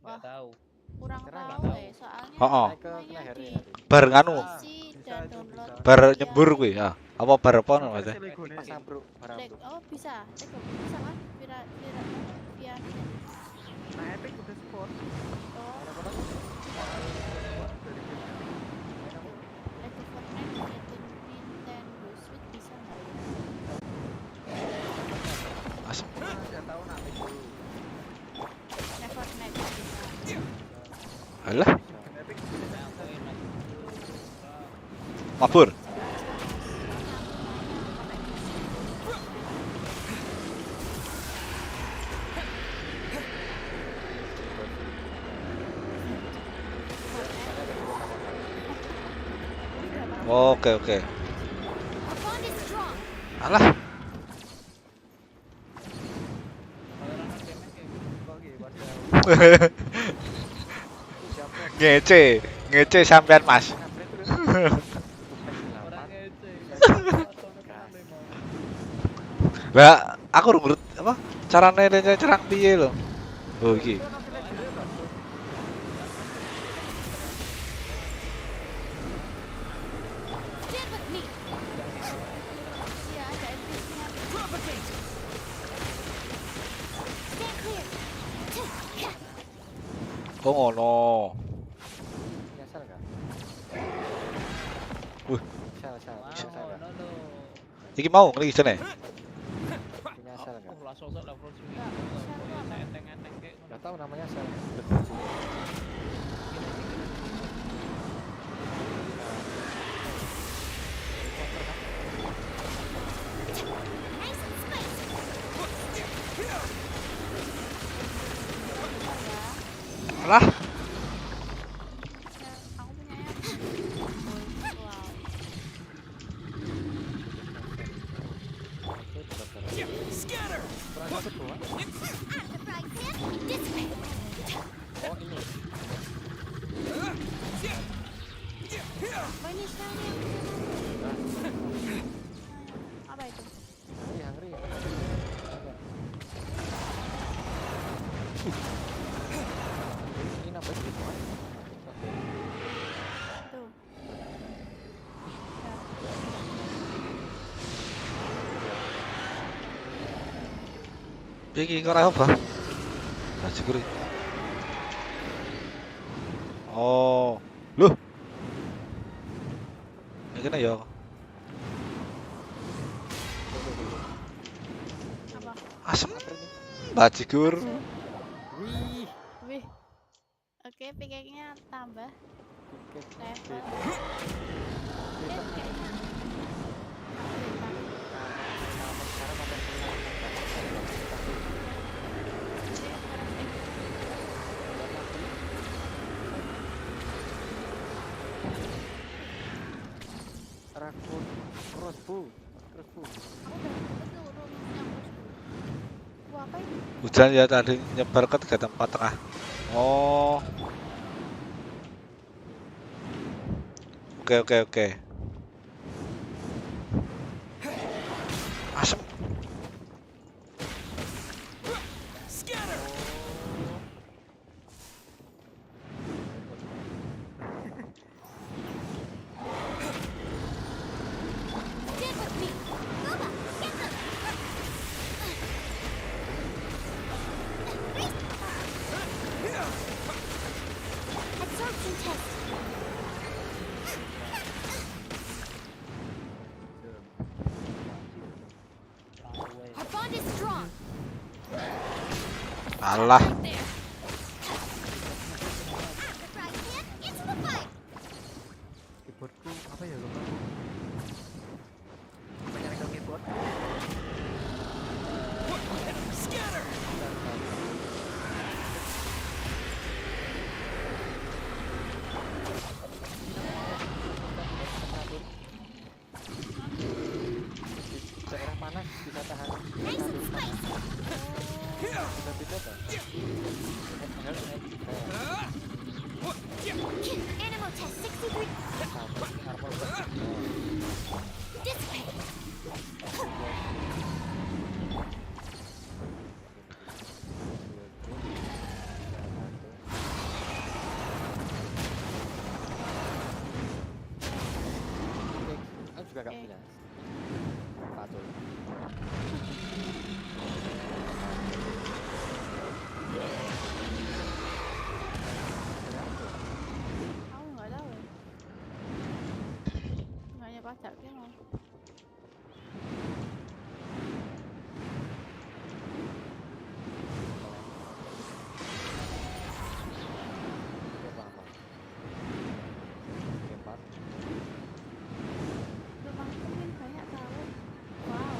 Enggak tahu. Kurang Nyerang tahu nggak ya, soalnya Heeh. Naik ke mainnya lehernya di nanti. Bar anu, PC dan download bar via nyembur kuwi ya. Apa bar apa Ono maksudnya? versi Legone pasang bro, barang bro. Oh bisa, Lego bisa kan? Via Nintendo. Nah, Epic udah support. Oh, Ada apa? Dari game Lego Fortnite di Nintendo Switch bisa nggak ya? Asem. Enggak tahu nak Lego. Nah, Fortnite bisa. Alah, Epic mabur. Oke. Alah, ngece sampean Mas. Lah, aku urut apa? Carane nyerang piye lho? Oh iki. Stand with me. Iya, ada NPC-nya. Stand clear. Oh ngono. nyasar enggak? Wih, Sel. iki mau ngelih jane. Nyasar enggak? Langsung sok level sini. Enteng-enteng kayak ngono. Enggak tahu namanya sel. Nice and spicy. Alah, Aku punya wow. Scatter! Kurang satu doang. I'm the frying pan in this way. Oh ini. Apa ini sekarang? Apa itu? Hungry. Ini apa sih? Tuh. piye iki kok ora apa? Lah syukur. Oh, loh. Ini kena ya. Apa? Asem. Bajigur. Wih. Wih. Oke, pickaxe-nya tambah level. Kayaknya. Rakun crossbow. Aku udah dapet tuh room yang apa ini? Hujan ya tadi nyebar ke 3 tempat tengah. Oh. Oke. Asem. Absorption test. Our bond is strong. Alah. Keyboardku apa ya lupa. Banyak yang keyboard. Scatter. Daerah panas bisa tahan. Bisa tidak tak? Animal test 63. Dissipate. Aku juga gak punya. Patul. Aku nggak tahu. Nggaknya pacarnya mau. Rumahku kan banyak tahu. Wow.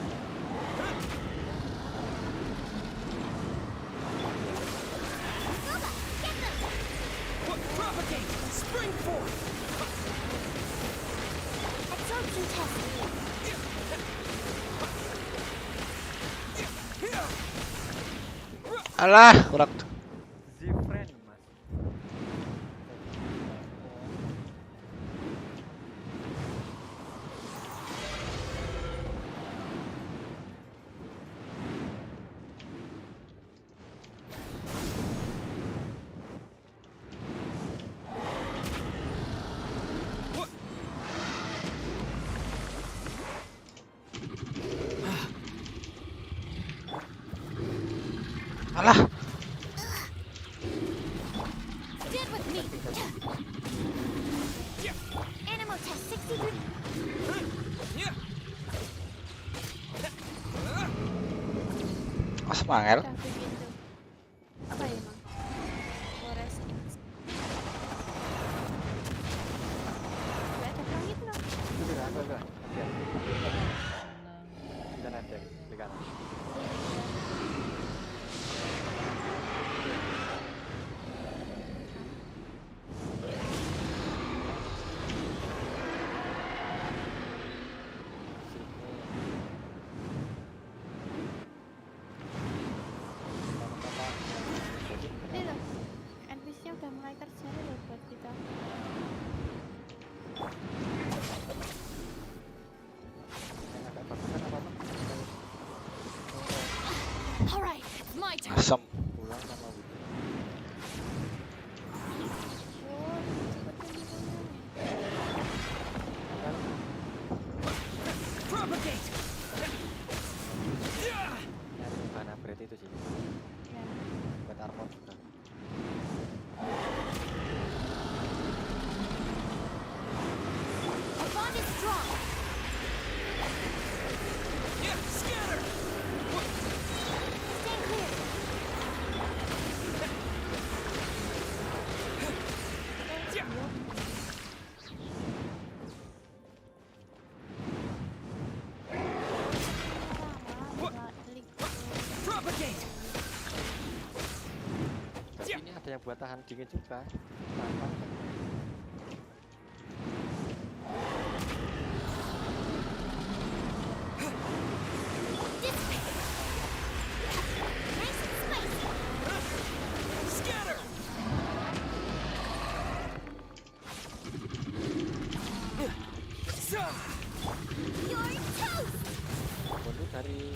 Propagate. Spring forth. Absorption test. Alah, kurang. Z-Friend mas. Alah. Stand with me. Animal test 63. Mas Mangel. Udah begitu. Apa ya emang? Forest X. Gak ada langit loh. Itu aku. Bisa nanti di kanan. Ini loh. NPC-nya udah mulai kerja nih loh buat kita. Alright, it's my turn. Asem. Pulang sama Widi. Oh, seperti ini. Propagate. Nyari mana bread itu sih. Ya. Buat armor juga. Our bond is strong. Scatter. Stand clear. Propagate. Tapi ini ada yang buat tahan dingin juga. Tahan. You're toast!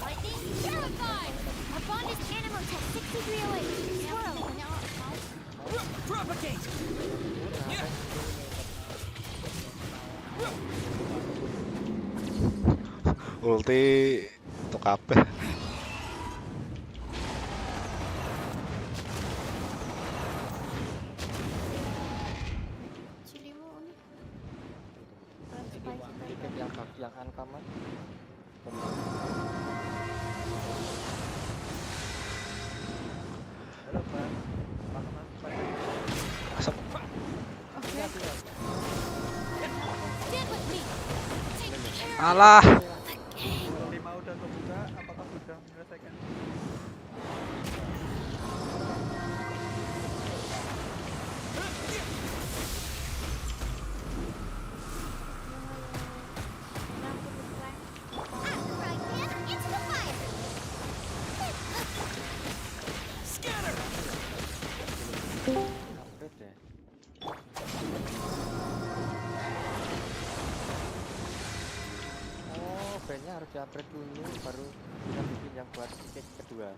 Lightning terrified! Our bond is animal tech 6308. Swirl! Propagate! Ulti untuk kabeh. Cilimu nih. Tiket yang uncommon. Halo, Pak. Asap. Stand with me! Take care Alah. of the game! 5 udah kebuka, apakah sudah menyelesaikan? Upgrade deh. Oh, bandnya harus di-upgrade dulu baru bisa bikin yang buat tiket kedua.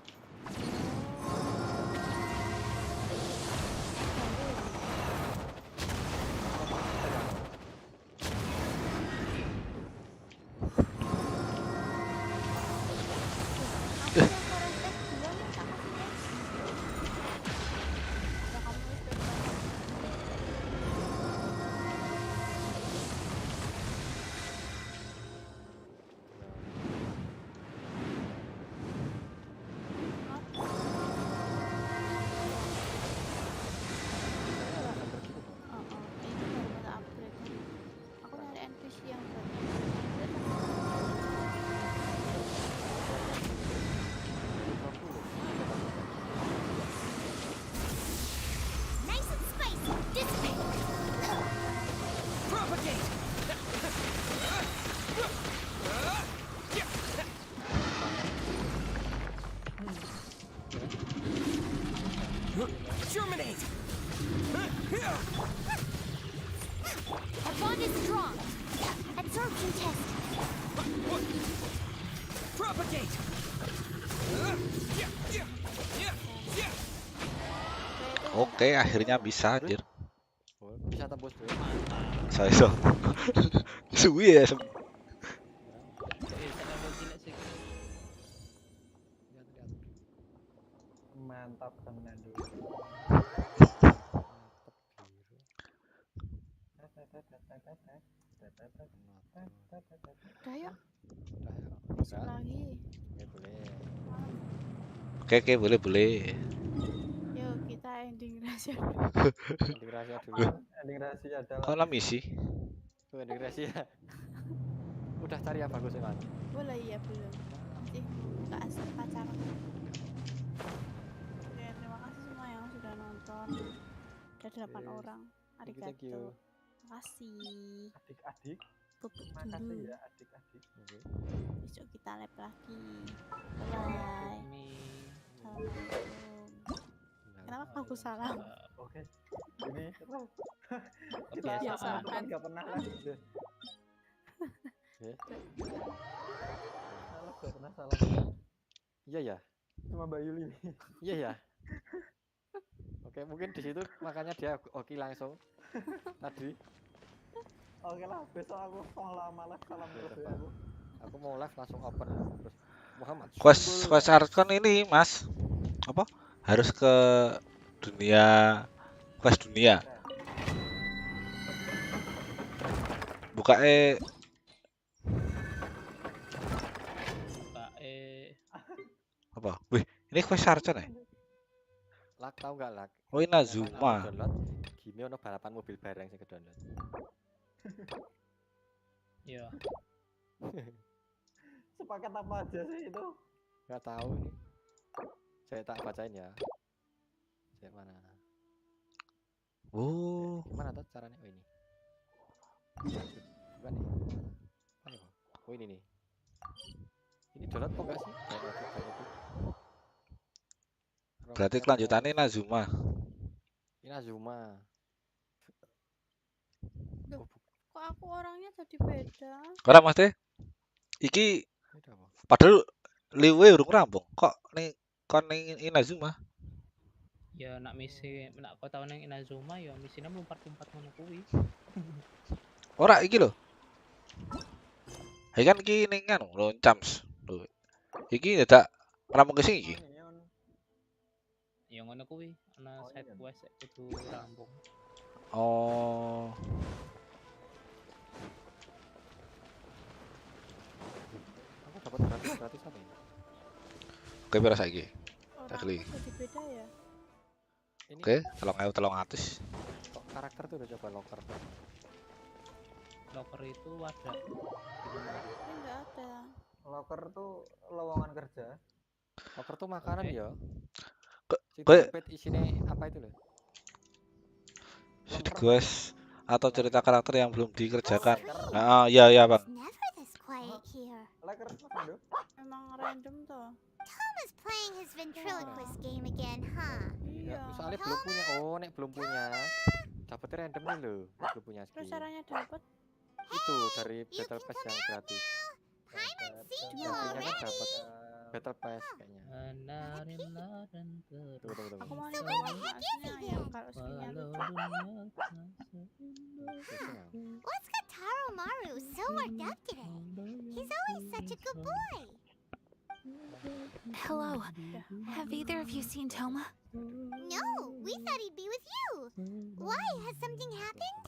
Aku nyari NPC yang Nice and spicy! Dissipate! Propagate! Germinate! Our bond is strong! Absorption test! Propagate! Oke, akhirnya bisa anjir. Bisa tembus dulu. Saya so. Suwi ya. Mantap tenan dulu. udah yuk. Masuk lagi. Ya boleh. Oke, boleh. Yuk kita ending rahasia. Ending rahasia dulu. Ending rahasia adalah. Kok misi? Tuh ending rahasia. Udah cari yang bagus emang. Boleh ya belum. Nanti buka asal pacar. Oke, terima kasih semua yang sudah nonton. Ada 8 orang. Thank you. Arigato. Makasih. Adik-adik. Tutup Makasih dulu. ya adik-adik. Besok kita live lagi. Bye. Assalamualaikum. Kenapa aku salam? Oke. Ini kita Kebiasaan. nggak pernah lah. Salah nggak pernah salah. Iya ya. Cuma Mbak Yuli. Iya ya. Oke, mungkin di situ makanya dia oke langsung tadi. Oke lah, besok aku lama live salam terus ya aku. Aku mau live langsung open terus Muhammad. Quest art kan ini, Mas. Apa? Harus ke quest dunia. Buka apa? Wih, ini quest art ya? Lak tahu nggak Lak? Oh, ini Nazuma. Gini ono balapan mobil bareng sing ke-download. Iya. Sepakat apa aja sih itu? Nggak tahu nih. Saya tak bacain ya. Saya mana? Oh. Gimana tuh caranya? Oh ini. Bukan nih. Mana kok? Oh ini nih. Ini download kok nggak sih? Berarti kelanjutannya Nazuma. Ini Nazuma. Kok aku orangnya jadi beda? Ora Mas teh. Iki padahal liwe urung rampung. Kok ning kon ning Inazuma? Ya nak misi nak kau tahu nang Inazuma ya misinya lompat-lompat ngono kuwi. Ora iki lho. Iki kan iki ning anu loncams. Lho. Iki dadak rampung ke sing iki. Ya ngono kuwi ana side quest kudu rampung. Oh. Aku dapat gratis apa ya? Oke, pira saiki? Tak Orangnya klik. jadi beda ya. Oke, 3.300. Kok karakter tuh udah coba locker tuh. Locker itu ada. Tapi nggak ada. Locker tuh lowongan kerja. Locker tuh makanan Oke. ya. Sing Kayak dompet isinya apa itu loh? side quest atau cerita karakter yang belum dikerjakan. Nah, iya Bang. Never this quiet here. Locker Mas. Emang random toh. Thomas playing his ventriloquist game again, huh? Ya, Iya. soalnya belum punya. Oh, nek belum punya. Dapetnya random nih loh. Belum punya Terus skin. caranya dapat? Itu dari battle pass yang gratis. Yang punya kan dapat battle pass kayaknya. Tunggu. Aku mau nyoba aslinya yang kalau skinnya What's got Taro Maru so worked up today? He's always such a good boy. Hello. Have either of you seen Toma? No, we thought he'd be with you. Why? Has something happened?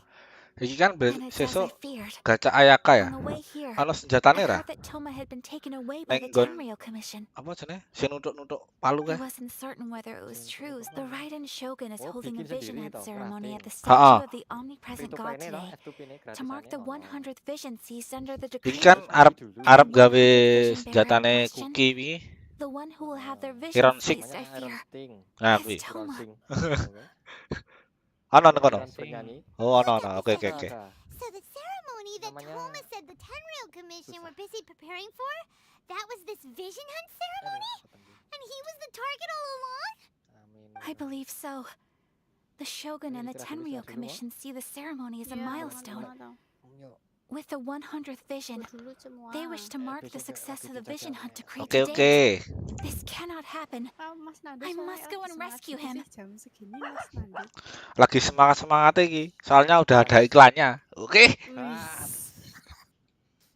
Iki kan And it's as I sesuk feared. gacha Ayaka ya. On the way here, Ana I senjatane ra? heard that Toma had been taken away by the Neng gon Tenryou Commission. apa jenenge? Sing nutuk-nutuk palu I kae. wasn't certain whether it was true. The Raiden Shogun is Oh, holding a bikin vision sendiri hunt toh, ceremony at the crafting. Ha-ah. statue of the omnipresent Free to god play-nya toh, today F2P nih to mark the gratisannya ono. 100th vision seized under the Iki decree. kan arep The gawe 100th vision bearer in senjatane question, Kuki wingi. the one who will have their vision Iron Sing. seized, I fear, Nah, is kuwi. Toma. Ana nang kono. Bernyanyi. Oh, ana. Oke. So the ceremony that Toma said the Tenryou Commission were busy preparing for, that was this vision hunt ceremony? And he was the target all along? I believe so. The Shogun and the Tenryou Commission see the ceremony as a milestone. With the 100th vision, they wish to mark the success of the vision hunt decree Oke. today. This cannot happen. Mas Nando I soalnya must go lagi and semangat rescue gitu him. sih jam segini Mas Nando. Lagi semangat-semangatnya iki. Soalnya udah ada iklannya. Oke.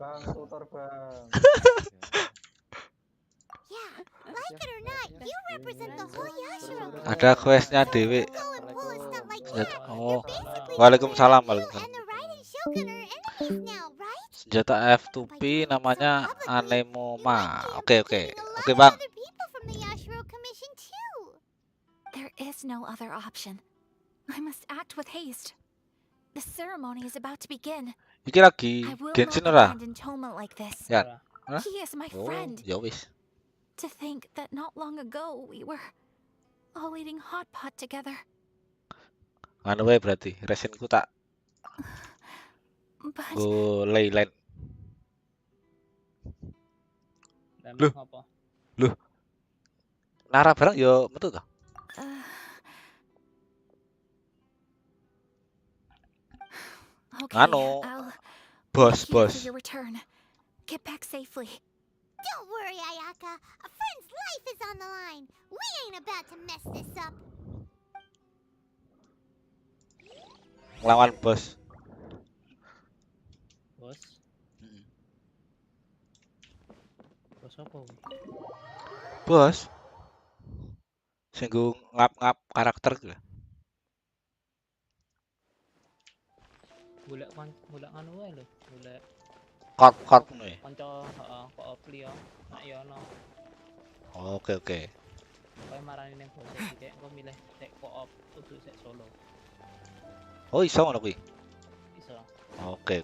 Bang, tutor bang. Yeah, like it or not, you represent the whole Yashiro community. Ada questnya dewe. Go and pull a stunt like Senjata. that. Oh. Basically, Waalaikumsalam. you and the Raiden Shogun are enemies now, right? Senjata F2P namanya Anemoma. Oke, Bang. Other people from the Yashiro Commission too. There is no other option. I must act with haste. The ceremony is about to begin. Iki lagi I will Genshin not ora? abandon Toma like this. Ya. Hah? He is my Oh, friend. ya wis. To think that not long ago we were all eating hot pot together. Anu wae berarti resinku tak But go Leyland. Loh. Apa? Loh. Nara barang yo metu to? okay, Anu. I'll Bos. wait here for your return. Get back safely. Don't worry, Ayaka. A friend's life is on the line. We ain't about to mess this up. Ngelawan bos. Bos. Bos apa? Bos. Sing ngap-ngap karakter gitu. Golek anu wae lho, golek Korp ngono ya. kanca, heeh, koop liya. Nak ya ono. Oke. Kowe marani ning bos iki kayak engko milih sek koop kudu sek solo. Oh, iso ngono kuwi. Iso. Oke.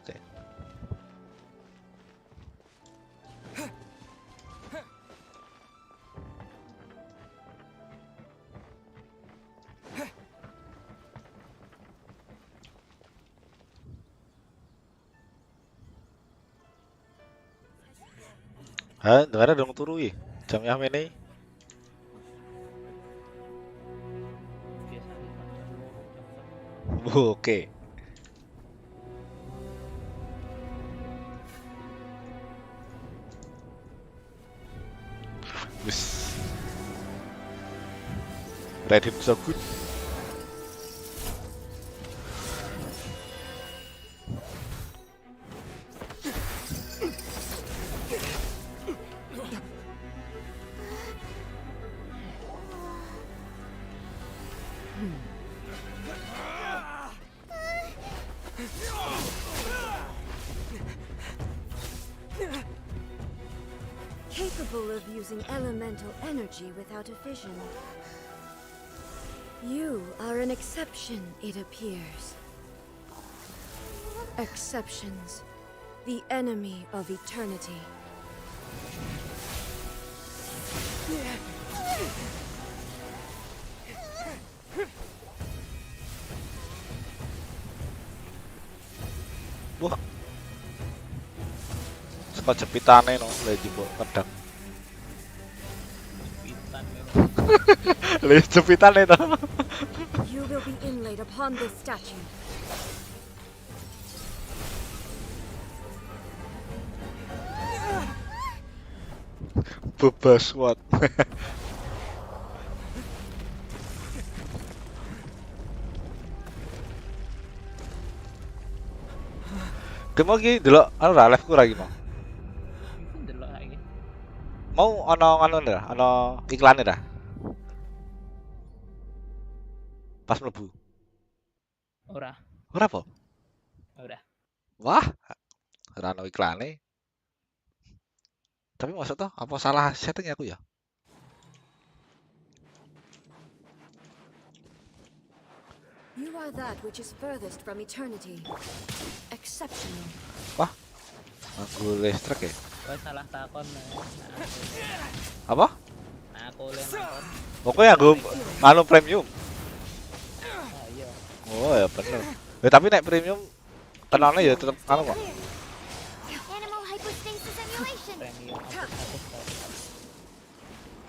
Hah, dengar dong turu iki. Jamnya mene. Biasane kan jam 2 jam 3. Oke. Wis. Read him so good. Capable of using elemental energy without a fission. You are an exception, it appears. Exceptions. The enemy of eternity. Wah. Suka jepitane no, lagi mbok pedang. Jepitan. Jepitane to. You will be inlaid upon this statue. Bebas what? Kemo iki delok anu ra live ku ra iki mau. Iki ndelok saiki. Mau ana anu ndak? Ana iklane dah. Pas mlebu. Ora. Ora apa? Ora. Wah, ora ana iklane. Tapi maksud toh apa salah setting aku ya? You are that which is furthest from eternity. Exceptional. Wah, aku listrik ya? Kowe salah takon. Apa? Nah, aku le nakon. Pokoknya aku anu premium. Ah iya. Oh ya bener. Ya tapi naik premium kenalnya ya tetap anu kok. Animal hypostasis emulation. Premium hapus kok.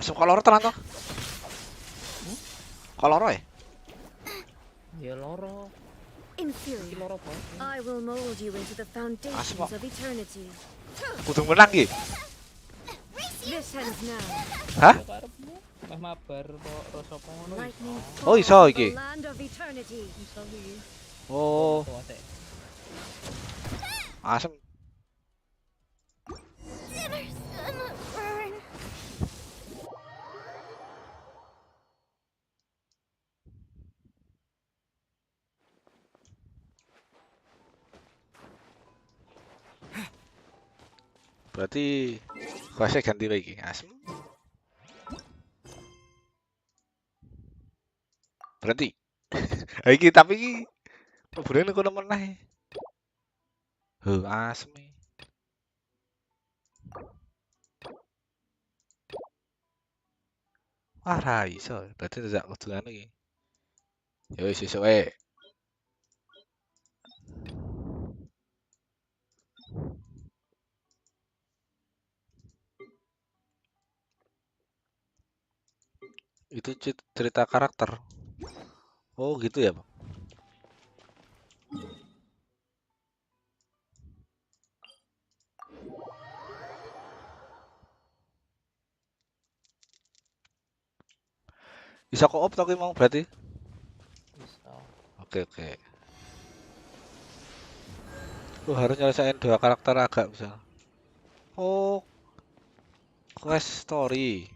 Asam kolor tenan toh? Kolor ya? Ya loro. Inferior. Loro apa? I will mold you into the foundations of eternity. Kudu menang iki. This ends now. Hah? Meh mabar kok rasa apa ngono. Lightning Oh iso falls iki. the land of eternity. Iso iki. Oh. Asem. Berarti kelasnya ganti lagi. Asem. Berhenti. Iki tapi iki bener kono meneh. Asem. Wah, ra iso. Berarti tidak kudu anu iki. Ya wis sesuk wae. Itu cerita karakter. Oh, gitu ya, Bang. Bisa co-op tapi mau berarti? Bisa. Oke, oke. Harus nyelesain 2 karakter agak bisa. Oh, quest story.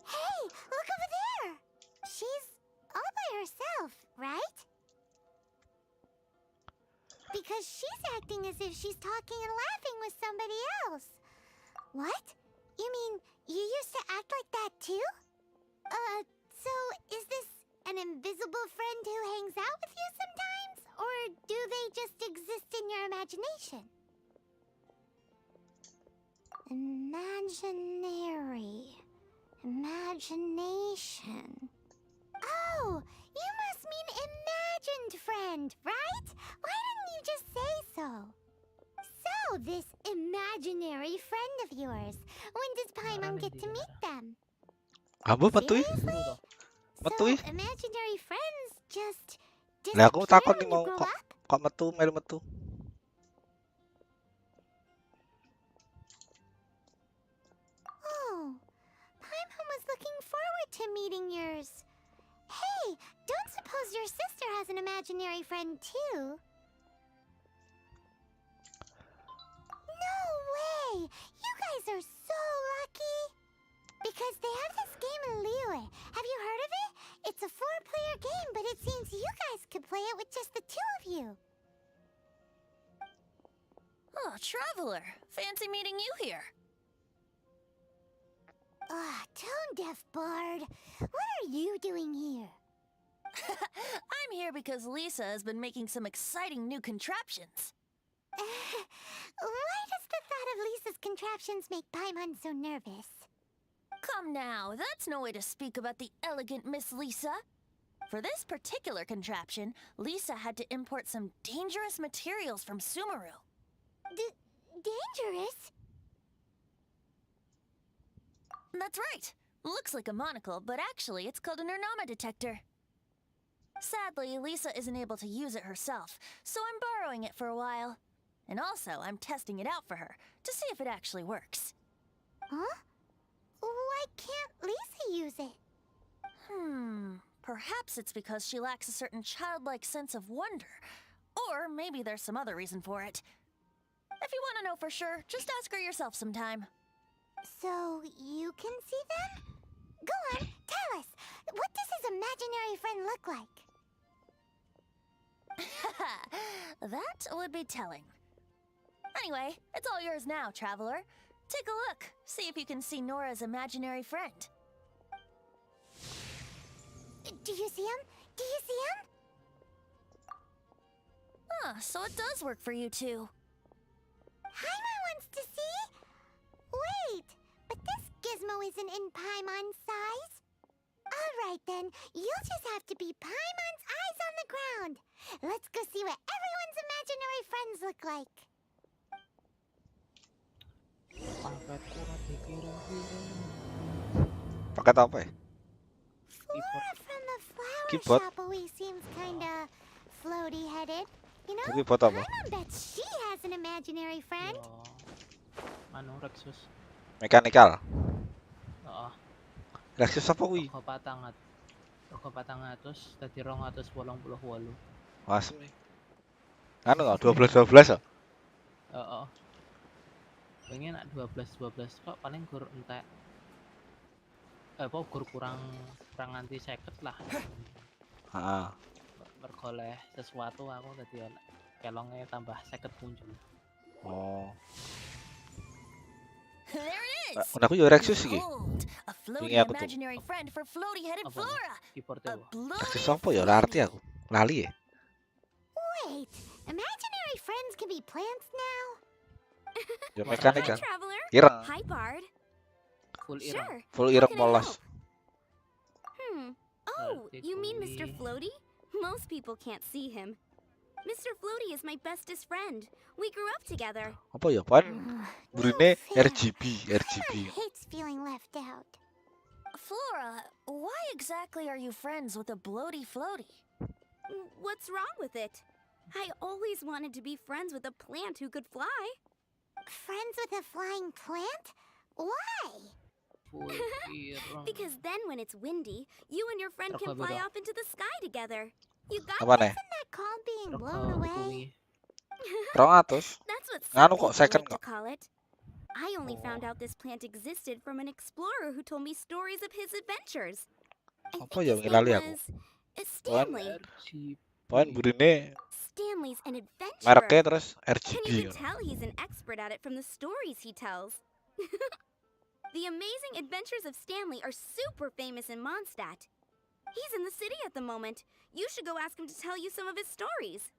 Hey, look over there! She's all by herself, right? Because she's acting as if she's talking and laughing with somebody else. What? You mean you used to act like that too? So is this an invisible friend who hangs out with you sometimes? Or do they just exist in your imagination? Imaginary. Imagination. Oh, you must mean imagined friend, right? Why didn't you just say so? So, this imaginary friend of yours, when does Paimon get to meet them? Kamu metu Seriously? metu So, imaginary friends just Lah aku disappear takon nih when you mau grow kok up? melu metu. Oh, Paimon was looking forward to meeting yours. Hey, don't suppose your sister has an imaginary friend too? No way! You guys are so lucky! Because they have this game in Liyue. Have you heard of it? It's a 4-player game, but it seems you guys could play it with just the 2 of you. Oh, Traveler. Fancy meeting you here. Tone-deaf bard. What are you doing here? I'm here because Lisa has been making some exciting new contraptions. Why does the thought of Lisa's contraptions make Paimon so nervous? Come now, that's no way to speak about the elegant Miss Lisa. For this particular contraption, Lisa had to import some dangerous materials from Sumeru. Dangerous? That's right. Looks like a monocle, but actually it's called a Nernama detector. Sadly, Lisa isn't able to use it herself, so I'm borrowing it for a while. And also, I'm testing it out for her, to see if it actually works. Huh? Why can't Lisa use it? Perhaps it's because she lacks a certain childlike sense of wonder. Or maybe there's some other reason for it. If you want to know for sure, just ask her yourself sometime. So, you can see them? Go on, tell us. What does his imaginary friend look like? That would be telling. Anyway, it's all yours now, Traveler. Take a look. See if you can see Nora's imaginary friend. Do you see him? Do you see him? So it does work for you two. Paimon wants to see? Wait, but this gizmo isn't in Paimon's size. Alright then, you'll just have to be Paimon's eyes on the ground. Let's go see what everyone's imaginary friends look like. Paket apa ya? Flora from the flower Keyboard. shop always seems kinda floaty-headed. You know, Tapi buat apa? Paimon bets she has an imaginary friend. Anu Rexus. Mekanikal. Heeh. Rexus apa kuwi? Rego 400 dadi 288. Asem. Anu 12 ya? Heeh. Pengen nak 12 kok paling gur entek. Gur kurang nganti 50 lah. Heeh. Mergoleh sesuatu aku dadi kelonge tambah 50 muncul. Oh. There it is! Aku yo Rexus iki. Behold, a floaty Wingi aku tuh. imaginary friend for floaty-headed Apa? Flora. Keyboardnya apa? Rexus apa ya? Ora arti aku. Lali ya? Wait, imaginary friends can be plants now? Ya mekanikal. Hi, Traveler. Ireng. Hi, Bard. Full ireng. Sure. Full How ireng can I polos. help? Oh, you mean Mr. Floaty? Most people can't see him. Mr. Floaty is my bestest friend. We grew up together. Apa ya? Pan burine RGB. Paimon hates feeling left out. Flora, why exactly are you friends with a bloaty floaty? What's wrong with it? I always wanted to be friends with a plant who could fly. Friends with a flying plant? Why? Full ireng. Because then when it's windy, you and your friend can Rego fly beda. off into the sky together. You got Apa nih? Isn't that called being Rego blown away? kuwi. 200. That's what Nganu some kok people second like to kok. call it. I only found out this plant existed from an explorer who told me stories of his adventures. I Apa think ya his ngilali name aku. was Stanley. Poin burine Stanley's an adventurer. mereknya terus And RGB. you ngono. can tell he's an expert at it from the stories he tells. The amazing adventures of Stanley are super famous in Mondstadt. He's in the city at the moment. You should go ask him to tell you some of his stories.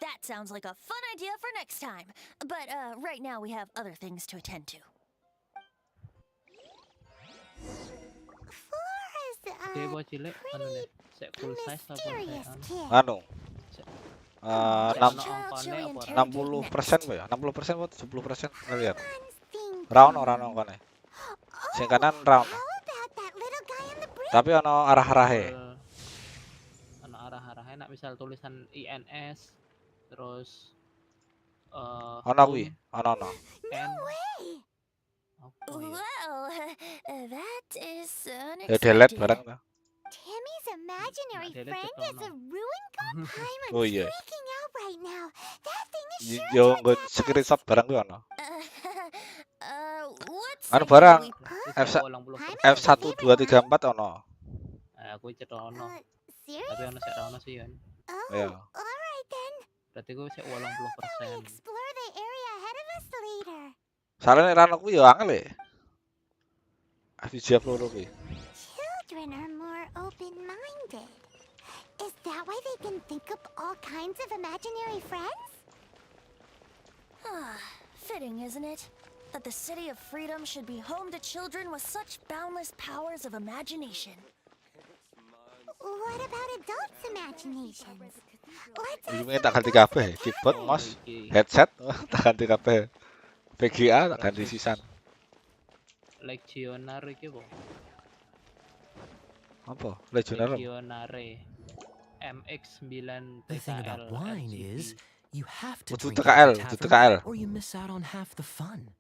That sounds like a fun idea for next time. But right now we have other things to attend to. Oke, buat cilik anu deh, sek full size apa sek Anu, Which child shall we interrogate 60% next? ya, 60% atau 70% kalian. Rano kone. Sing kanan Rano. Tapi ono arah-arahe. full anu arah-arahnya nak misal tulisan INS terus Ono kuwi, home ono. N apa ya? Well, that is Ya delete unexpected. barang ta. Timmy's imaginary delete friend itu is a ono. ruined god Paimon Oh iya. freaking out right now. That thing is sure Yo to nggo attack us. screenshot barang kuwi ono. What Anu say barang we Berarti sek 80%. F1 2 3 4 ono. Aku cet ono. Tapi Serious? ono sek ra ono sih Yon. Ya. Alright then. Berarti gue sek How about we 80%. explore the area ahead of us later? Soalnya nek Rano kuwi yo angel e. FJ loro kuwi. Children are more open-minded. Is that why they can think up all kinds of imaginary friends? Fitting, isn't it? That the City of Freedom should be home to children with such boundless powers of imagination. What about adults' imaginations? Let's ask Ini some tak ganti adults kabeh, in the keyboard, pattern. mouse, headset, tak ganti kabeh. VGA tak ganti sisan. Legionary iki po. Apa? Legionnaire. Legionary MX9 The thing about TKL wine RGB. is, you have to Kudu drink TKL, at the kudu tavern, TKL. or you miss out on half the fun.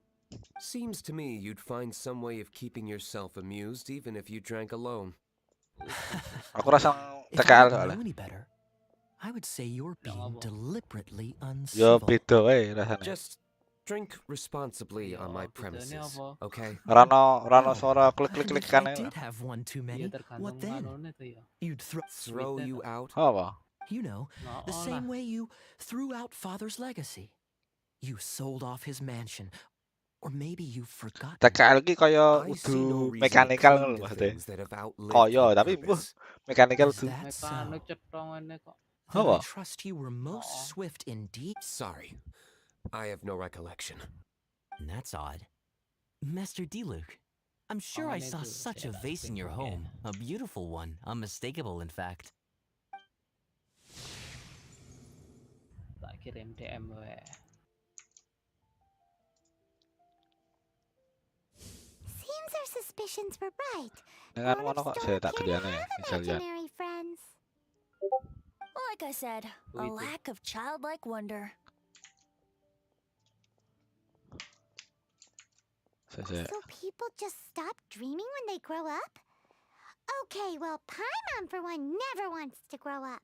Seems to me you'd find some way of keeping yourself amused even if you drank alone. Aku rasa If I TKL didn't soalnya. know any better, I would say you're being deliberately Yo uncivil. beda wae rasane. Just drink responsibly on my premises, okay? Rano suara klik-klik-klik If kan I ya. did have one too many, what then? You'd Throw you out? Apa? You know, the Oo same lah. way you threw out father's legacy. You sold off his mansion. Or maybe you forgot. TKL ki kaya I see no udu reason to mechanical cling ngono to maksudnya. things that have outlived Kaya their tapi mbuh purpose. mechanical Is udu. that so? Mekanik cetongane kok. Then I Apa? trust you were most swift indeed. Sorry, I have no recollection. That's odd. Master Diluc, I'm sure I saw such a vase in your home. A beautiful one, unmistakable in fact. Tak kirim DM we. Seems our suspicions were right. Dengan mana kok saya tak gediane misal ya. Imaginary friends. Like I said, a Begitu. lack of childlike wonder. Saya So people just stop dreaming when they grow up? Okay, well, Paimon for one never wants to grow up.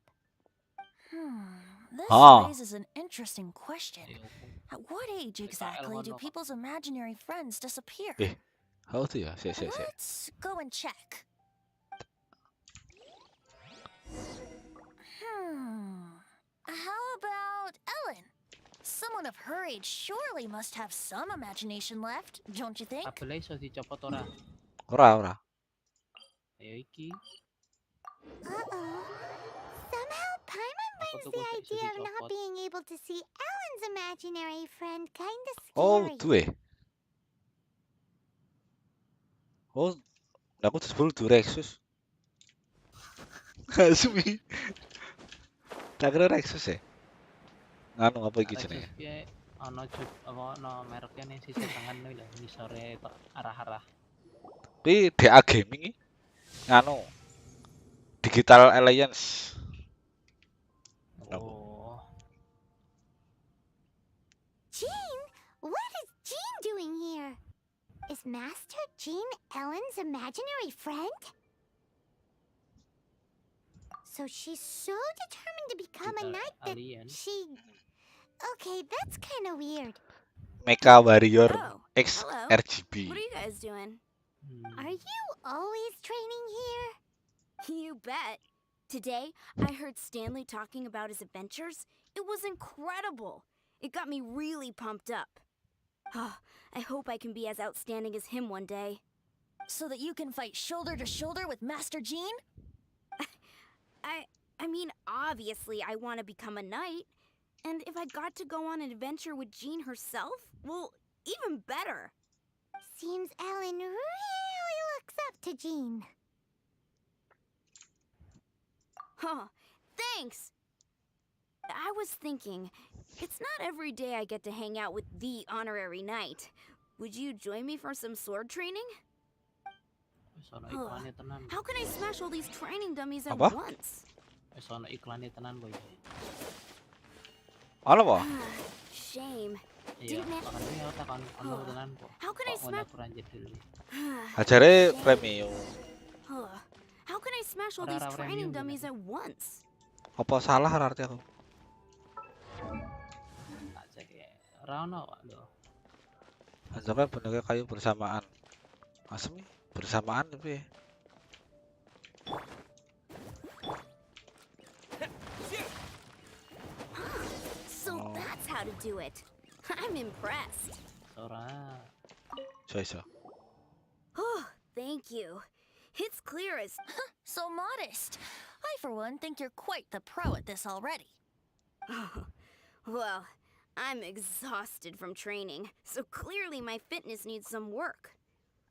This Ah. raises an interesting question. At what age exactly do people's imaginary friends disappear? How tuh ya? Saya. Let's go and check. How about Ellen? Someone of her age surely must have some imagination left, don't you think? Apelnya iso dicopot ora? Ora. Ayo iki. Uh-oh. Somehow Paimon finds tuh the kok bisa idea of not dicopot? being able to see Ellen's imaginary friend kinda Oh, scary. tuh Oh, aku tuh sebelum tuh Rexus. Asmi. Tak kira Rexus ya? Nganu apa iki jenenge? Lexus piye ana ana mereknya ning sisi tangan lho ngisore tok arah-arah. Tapi DA Gaming iki nganu Digital Alliance. Oh. Jean? What is Jean doing here? Is Master Jean Ellen's imaginary friend? So she's so determined to become a knight that Alien. she... Okay, that's kind of weird. Mecha Warrior Oh, X hello. RGB. What are you guys doing? Are you always training here? You bet. Today, I heard Stanley talking about his adventures. It was incredible. It got me really pumped up. I hope I can be as outstanding as him one day. So that you can fight shoulder to shoulder with Master Jean? I mean, obviously, I want to become a knight. And if I got to go on an adventure with Jean herself, well, even better. Seems Ellen really looks up to Jean. Huh, thanks! I was thinking, it's not every day I get to hang out with the honorary knight. Would you join me for some sword training? Sono iklannya tenan. How can I smash all these training dummies at Apa? once? Sono iklannya tenan boy. Halo po? Shame. Iya, Didn't it? makanya ya takon ono tenan kok. How can I Kok smash? kurang dulu. Ajare premium. How can I smash all these Ora-ora training premium dummies at once? Apa salah arti aku? Tak jadi. Ora ono kok lho. Anjaka bentuknya kayu bersamaan. Asem nih, bersamaan tapi. So that's how to do it. I'm impressed. Ora. So. Oh, thank you. It's clear as. So modest. I, for one, think you're quite the pro at this already. Well, I'm exhausted from training, so clearly my fitness needs some work.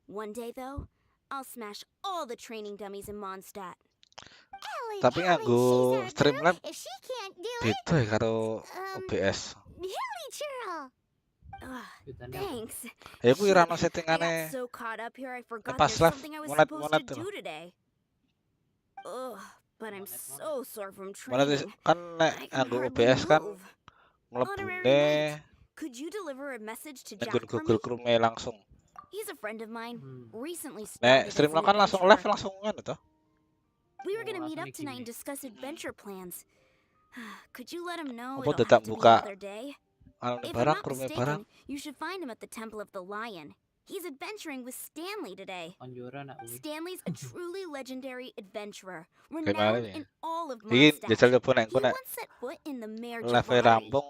One day, though, I'll smash all the training dummies in Mondstadt. Tapi nganggo Streamlab beda ya karo OBS. Hilly churl. Thanks. Ya aku ira ono I settingane got so caught up here I forgot pas there's live something I was monet supposed to do today. Ugh, but I'm so sore from monet training. kan nek I can nganggo hardly OBS kan move. mlebune Could you deliver a message to nek Jack for me? Google Chrome langsung. He's a friend of mine. Recently Nek started as Streamlab an kan langsung adventurer. live langsung ngono to. We were gonna meet up langsung tonight and discuss adventure plans. Could you let him know Apa it'll dadak have to be buka another day? anu If I'm barang, not Chrome barang. mistaken, you should find him at the Temple of the Lion. He's adventuring with Stanley today. Anjuran nak kuwi. Stanley's a truly legendary adventurer, Gimana renowned nih? in all of Iki Mondstadt. jajal coba nek He nek once set foot in the Mare live Jabari. rampung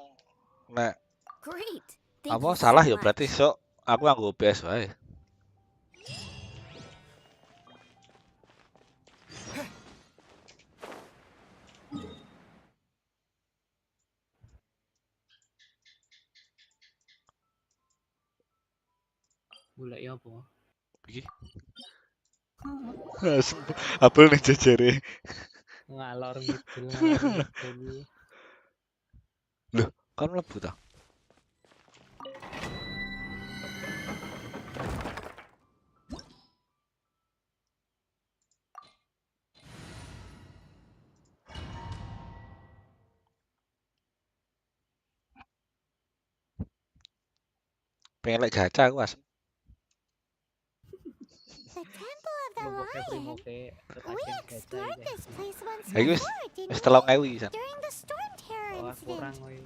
nek Great. Thank apa you salah so ya much. berarti sok aku nganggo OBS wae. Golek ya apa? Iki. Apel nih jejere. Ngalor ngidul. Loh, kan mlebu ta? Pengen lek gacha aku asem. The Temple of the Lion. We explored this place once Lagi wis before, didn't wis we? 3.000 pisan. During the storm terror Kurang incident. kuwi.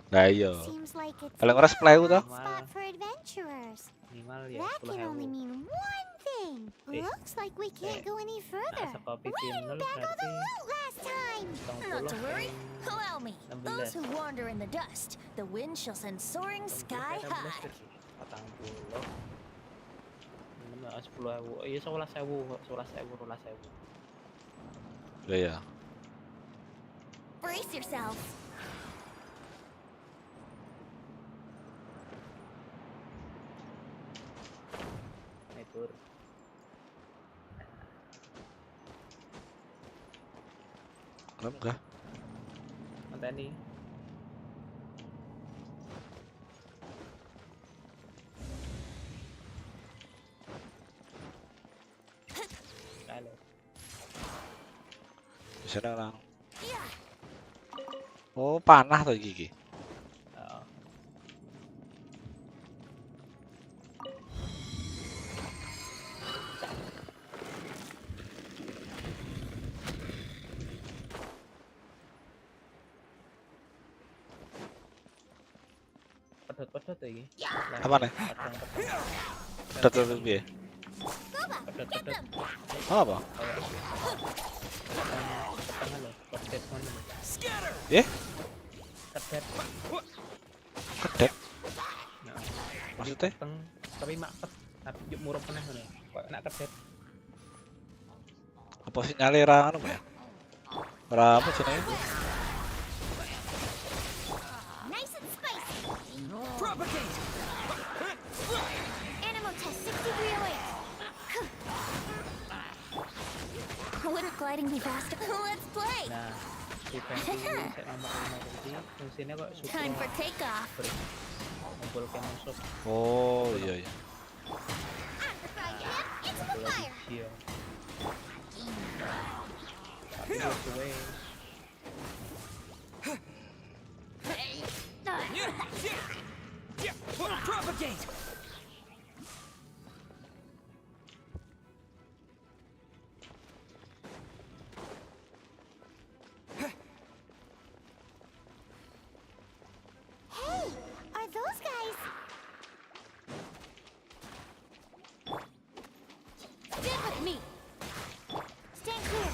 Lah iya. Seems like it's Paling ora 10.000 to. a spot for adventurers. Minimal ya That can only 10.000. mean one thing. Looks like we can't go any further. Saka We didn't nol bag all the berarti loot last time. Not to worry. Allow me. 16. Those who wander in the dust, the wind shall send soaring sky high. 40. 10.000. Iya 11.000, 12.000. Iya. Brace yourself. Netur. Kamu enggak? Manteni. Halo. Bisa nang. Oh, panah to iki. Heeh. Pedot-pedot iki. Apa nih? Pedot piye? Pedot-pedot. Oh, apa? Tengah lho, pedot ngono lho. Eh? Kedep. Kedep. Nah, Maksudnya? tapi makpet, tapi yuk murup meneh ngono. Kok nak kedep. Apa sinyale ra anu ya? Ora apa jenenge? Nice and spicy. Propagate! Animal test 6 degree alert. Would a sliding be faster? Let's play. Nah, si Fenty set nomor 5 tadi fungsinya kok Time for takeoff. Ngumpulkan musuh. Oh iya iya. Iya. Tapi suwe. Propagate! Hey, are those guys? Stick with me. Stand clear.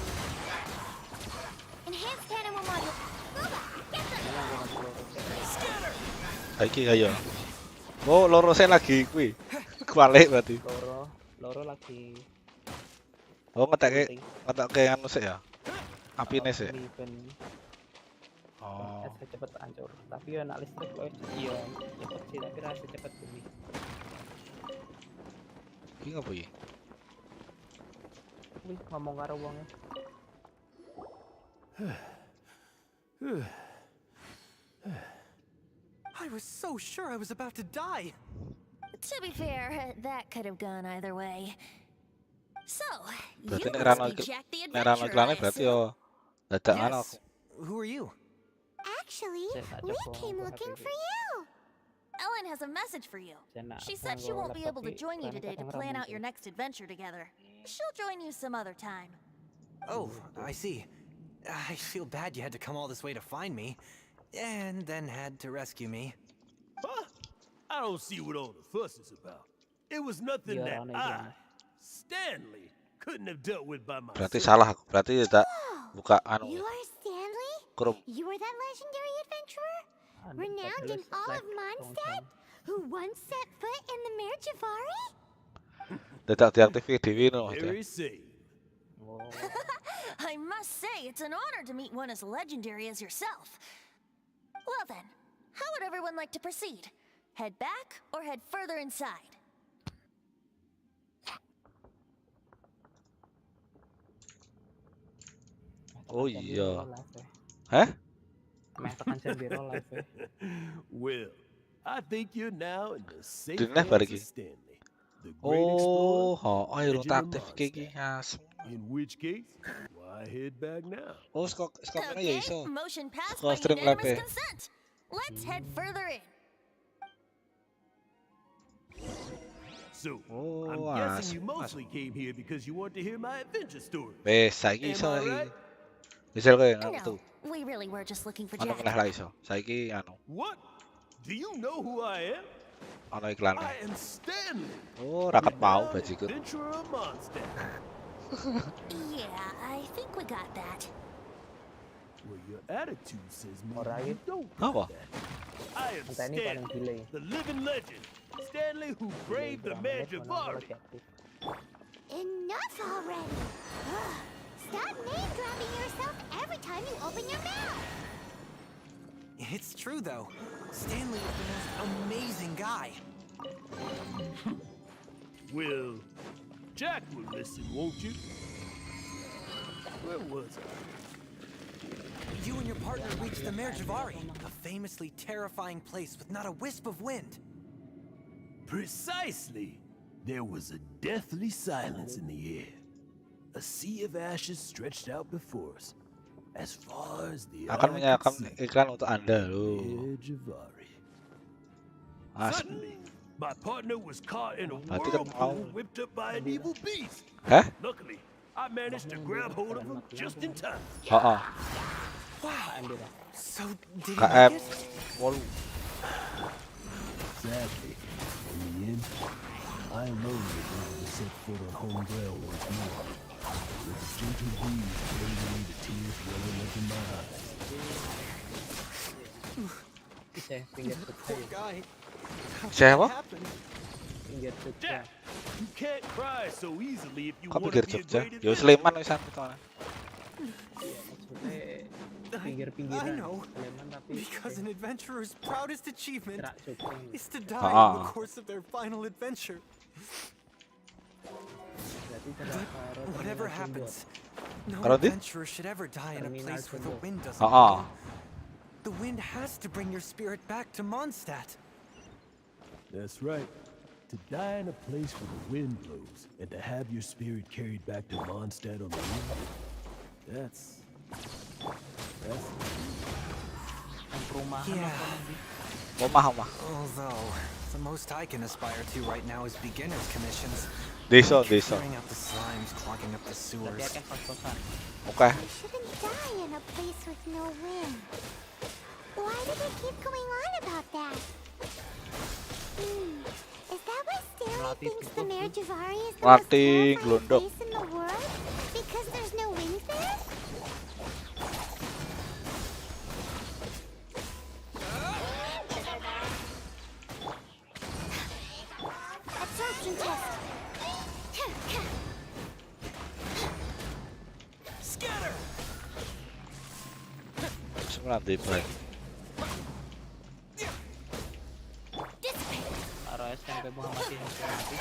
Enhanced animal module. Boba, get them. Saiki ayo. Oh, loro sen lagi kuwi. Kualik berarti. Loro lagi. Oh, ngetekke anu sik ya. Apine sik. Oh. Cepet hancur. Tapi ya nak listrik kok iya cepet sih tapi rasa cepet bumi. Iki ngopo iki? Wih, ngomong karo wonge. I was so sure I was about to die. To be fair, that could have gone either way. So, Berarti you nek must be Jack the rano iklane Adventurer. berarti yo dadak anu. Yes. Who are you? Actually, we came looking for you. Ellen has a message for you. She said she won't be able to join you today to plan out your next adventure together. She'll join you some other time. Oh, I see. I feel bad you had to come all this way to find me, and then had to rescue me. Huh? I don't see what all the fuss is about. It was nothing that Stanley, couldn't have dealt with by myself. Berarti salah aku. Berarti tidak buka anu. You are Stanley? Kurum. You were that legendary adventurer? Renowned in all of Mondstadt? Who once set foot in the Mare Javari? Tidak diaktifkan dewi no. Very safe. I must say, it's an honor to meet one as legendary as yourself. Well then, how would everyone like to proceed? Head back or head further inside? Oh iya. Hah? Well, I think you're now in the safe Dinah hands balik of iki. Stanley, the great explorer, Oh, ayo legend tak of aktif iki as. In which case, why head back now? Oh, skopnya ya iso. Motion passed Kok by stream unanimous live. consent. Let's head further in. So, I'm guessing you mostly came here because you want to hear my adventure story. Wes, saiki iso Am I iki. right? Misal kowe tuh. No, we really were just looking for Ano Jack. meneh lah iso. Saiki anu. What? Do you know who I am? Ono iklan. I am Stanley. Oh, raket mau bajiku. Adventurer of Mondstadt. Yeah, I think we got that. Well, your attitude says maybe you don't Apa? got that. I am Stanley, the living legend. Stanley who braved the Mare Javari. Enough already! Stop name-dropping yourself every time you open your mouth! It's true, though. Stanley is the most amazing guy. Well, Jack will listen, won't you? Where was I? You and your partner reached the Mare Javari, a famously terrifying place with not a wisp of wind. Precisely. There was a deathly silence in the air. A sea of ashes stretched out before us, as far as the eye Akan could menyiapkan see. iklan untuk Anda loh. Mare Javari. Asik. Suddenly, my partner was caught in a Berarti kan whirlpool mau. whipped up by an evil beast. Hah? Luckily, I managed to grab hold of him just in time. Heeh. Wow. So, did he KM make it? 8. Sadly, in the end, I alone was able to set foot on home ground once more. With a gentle breeze blowing away the tears welling up in my eyes. Poor guy. Saya apa? Jack, you can't cry so easily if you Kok want pinggir to be a Jogja? great Yo adventurer. Sleman wisan itu mana? I know. Because an adventurer's proudest achievement is to die in the course of their final adventure. But whatever happens, No Kalau di? adventurer should ever die in a place where the wind doesn't Ah. blow. The wind has to bring your spirit back to Mondstadt. That's right. To die in a place where the wind blows and to have your spirit carried back to Mondstadt on the wind, that's Yeah. Rumah. Although, the most I can aspire to right now is beginner's commissions. Desa. Clearing out the slimes, clogging up the sewers. Oke. You shouldn't die in a place with no wind. Why do they keep going on about that? Is that why Stanley thinks the Mare Javari is the most Mati terrifying glondok. place in the world? Because there's no wind there? Absorption test. Scatter! Semua nanti baik. Taruh SMP Muhammadiyah mati.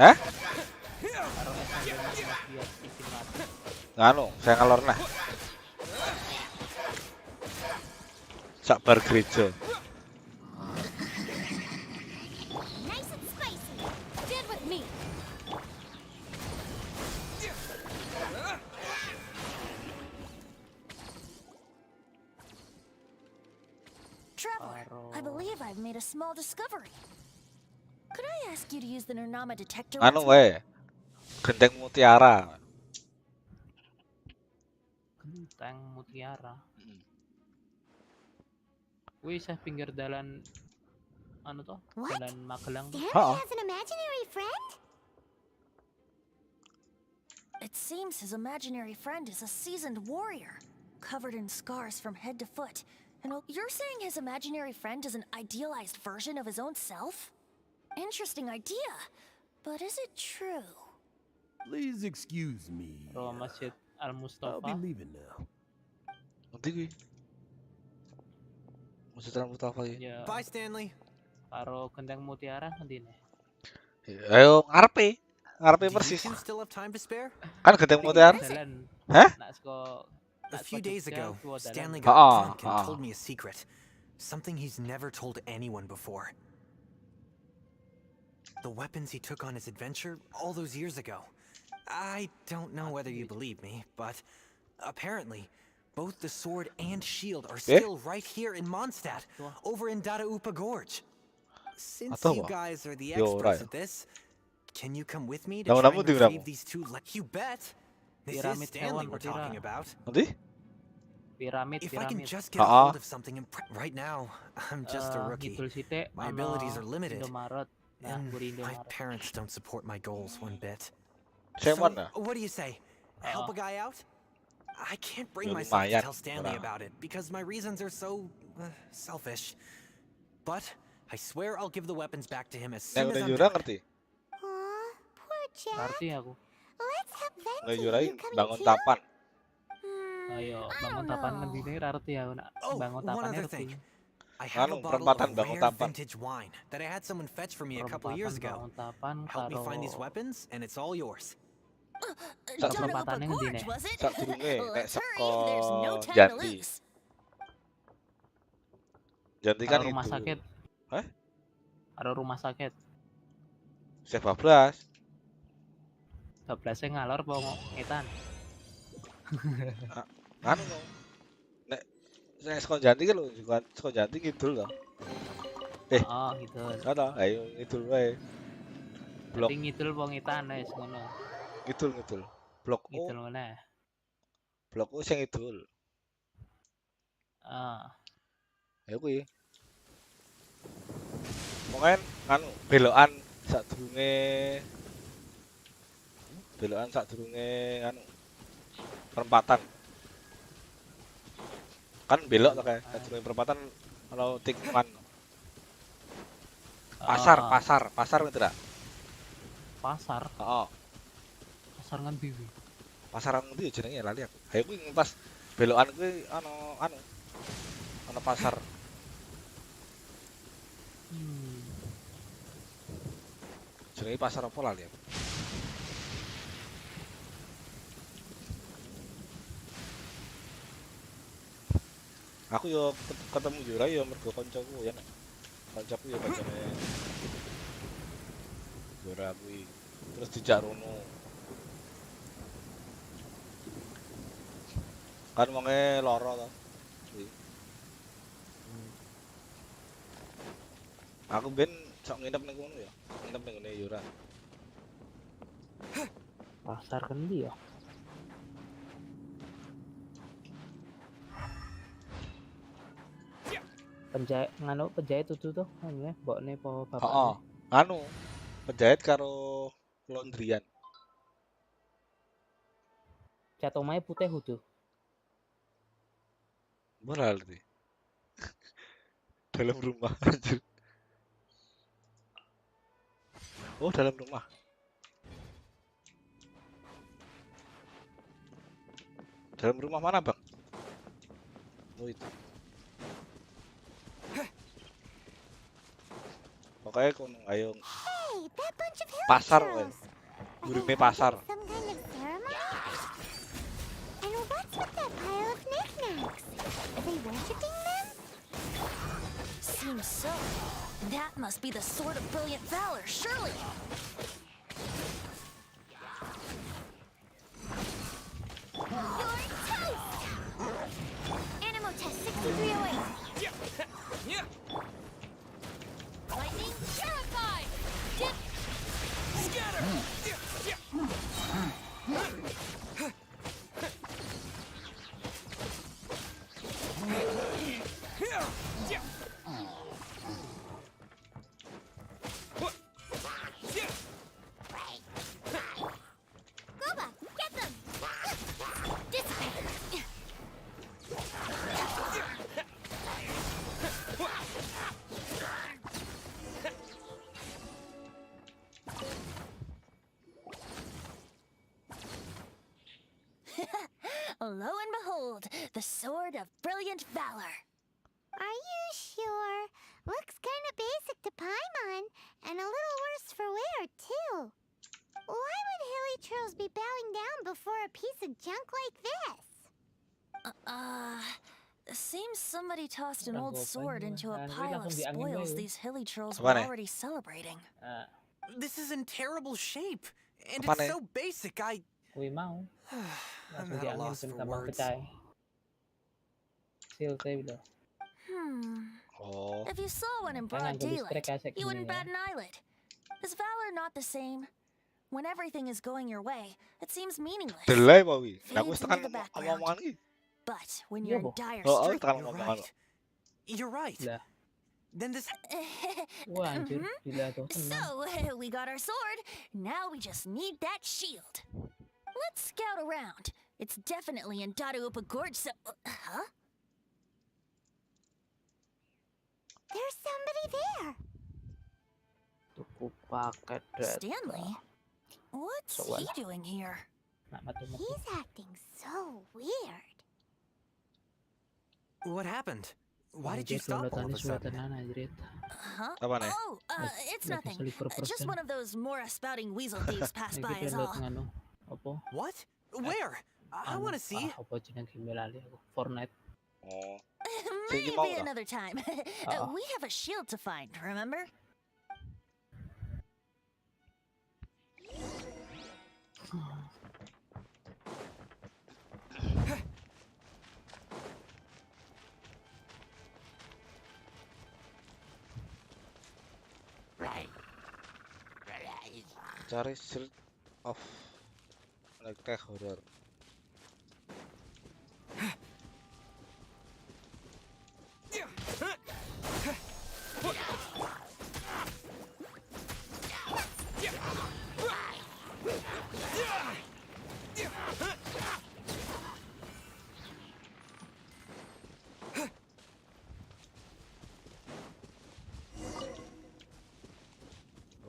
Eh? Taruh SMP Muhammadiyah bikin mati. Nganu, saya ngalor nah. Sakbar gereja. Nice and spicy. Dead with me. Traveler, I believe I've made a small discovery. Could I ask you to use the Nernama detector? Anu wae. Genteng mutiara. Genteng mutiara. Wih, saya pinggir jalan anu toh, jalan Magelang. Stanley has an imaginary friend? It seems his imaginary friend is a seasoned warrior, covered in scars from head to foot. And you're saying his imaginary friend is an idealized version of his own self? Interesting idea, but is it true? Please excuse me. Roh Masjid I'll Al-Mustafa. be leaving now. Nanti Masjid Al-Mustafa ya. Bye, Stanley. Karo Genteng Mutiara nanti nih. Ayo ngarepe. Ngarepe Do you persis. two still have time to spare? Kan Genteng Mutiara. Hah? A few days ago, Stanley Ah, got drunk and ah. told me a secret. Something he's never told anyone before. The weapons he took on his adventure all those years ago. I don't know whether you believe me, but apparently, both the sword and shield are still right here in Mondstadt, over in Daraupa Gorge. Since you guys are the experts at this, can you come with me to try and retrieve these two? You bet. This is Stanley we're talking about. Nanti? Piramid. If I can just get a hold of something right now, I'm just a rookie. My abilities are limited, and my parents don't support my goals one bit. So, what do you say? Help a guy out? I can't bring myself to tell Stanley about it because my reasons are so selfish. But I swear I'll give the weapons back to him as soon as I'm done. Ngerti? Aw, poor Jack. Ngerti aku. Let's have Nggak Venti. Yurai You coming bangun too? tapan. Ayo, bangun tapan ngerti nih arti ya, nak bangun One tapan other ngerti. thing. I have a Anu, bottle perempatan of bangun rare tapan. vintage wine that I had someone fetch for me a couple years ago. Bangun tapan Help me find these karo weapons, and it's all yours. Sak perempatannya ngendi nih? Sak durunge nek Let's hurry, saka there's no time to Janti. lose. Janti kan Karo rumah itu. sakit. Hah? Karo rumah sakit. Saya bablas. 12 ngalor apa ngetan? Anu no. Nek saya saka Janti kan lho, juga saka Janti ngidul to. Oh, gitu. Ana, ayo ngidul wae. Blok Berarti ngidul apa ngetan wis ngono. ngidul. Blok O. Ngidul mana? Blok O sing ngidul. Ah, Ayo kuwi. Pokoknya anu belokan sadurunge anu perempatan. Kan belok to kae, sadurunge perempatan ana tikungan. Pasar gitu dak? pasar. Heeh. Pasar ngendi kuwi? Pasaran ngendi jenenge lali aku. Ayo kuwi pas belokan kuwi ana pasar. Jenenge pasar apa lali aku. Aku yo ketemu Yura yo mergo koncoku ya nek. Koncoku yo kancane Yura kuwi. Terus dijak rono. Kan wonge lara to. Kuwi. Aku ben sok nginep ning kono ya. Nginep ning ngene Yura. Pasar kendi ya. Penjahit penjahit itu tuh ngene mbokne apa bapakne. Heeh. Anu, penjahit karo laundryan. Cat omahe putih kudu. Berarti dalam rumah anjir. Oh, dalam rumah. Dalam rumah mana, Bang? Oh, itu. Pokoknya kono ayo pasar kowe. Gurine pasar. Some kind of ceremony? And what's with that pile of knickknacks? Are they worshipping them? Seems so. That must be the Sword of Brilliant Valor, surely. You're toast! Animal test 6308. Lightning terrified! Dip! Scatter! Gooba, get them! Dissipate! Lo and behold, the Sword of Brilliant Valor. Are you sure? Looks kinda basic to Paimon, and a little worse for wear, too. Why would hilly trolls be bowing down before a piece of junk like this? Seems somebody tossed an old Ganggu sword apanya? into a Ini pile of langsung diangin spoils wae. these hilly trolls Apa were nih? already celebrating. This is in terrible shape, and Apa it's nih? so basic. Kuwi mau. I'm Langsung at a diangin loss ben for gampang words. pecah. Sil teh bilo. Oh. If you saw one in Jangan broad tulis daylight, trek asik you wouldn't gini ya. bat an eyelid. Is valor not the same? When everything is going your way, it seems meaningless. Delay apa wi? Aku Fades tekan into the background. omongan iki. But when Iya, you're in boh. dire Oh, straits, tekan You're omongan. right. You're right. Lah, Then this. wah anjir, gila tuh tenang. So, we got our sword. Now we just need that shield. Let's scout around. It's definitely in Daruupa Gorge, so... huh? There's somebody there! Tuku paket data. Stanley? What's So he what? doing here? Nak matu-matu. He's acting so weird. What happened? Why did you Anjir, stop all of downloadannya a sudah sudden? tenan anjir. Huh? Apa nih? Oh, it's Lagi nothing. selikur Just persen. one of those Mora spouting weasel thieves passed by Iki is download all. nganu. Apa? What? Where? I Anu, want to see. apa jeneng game lali aku. Fortnite. Oh. Maybe mau dah. another time. We have a shield to find, remember? Cari Shield of Tech Horror.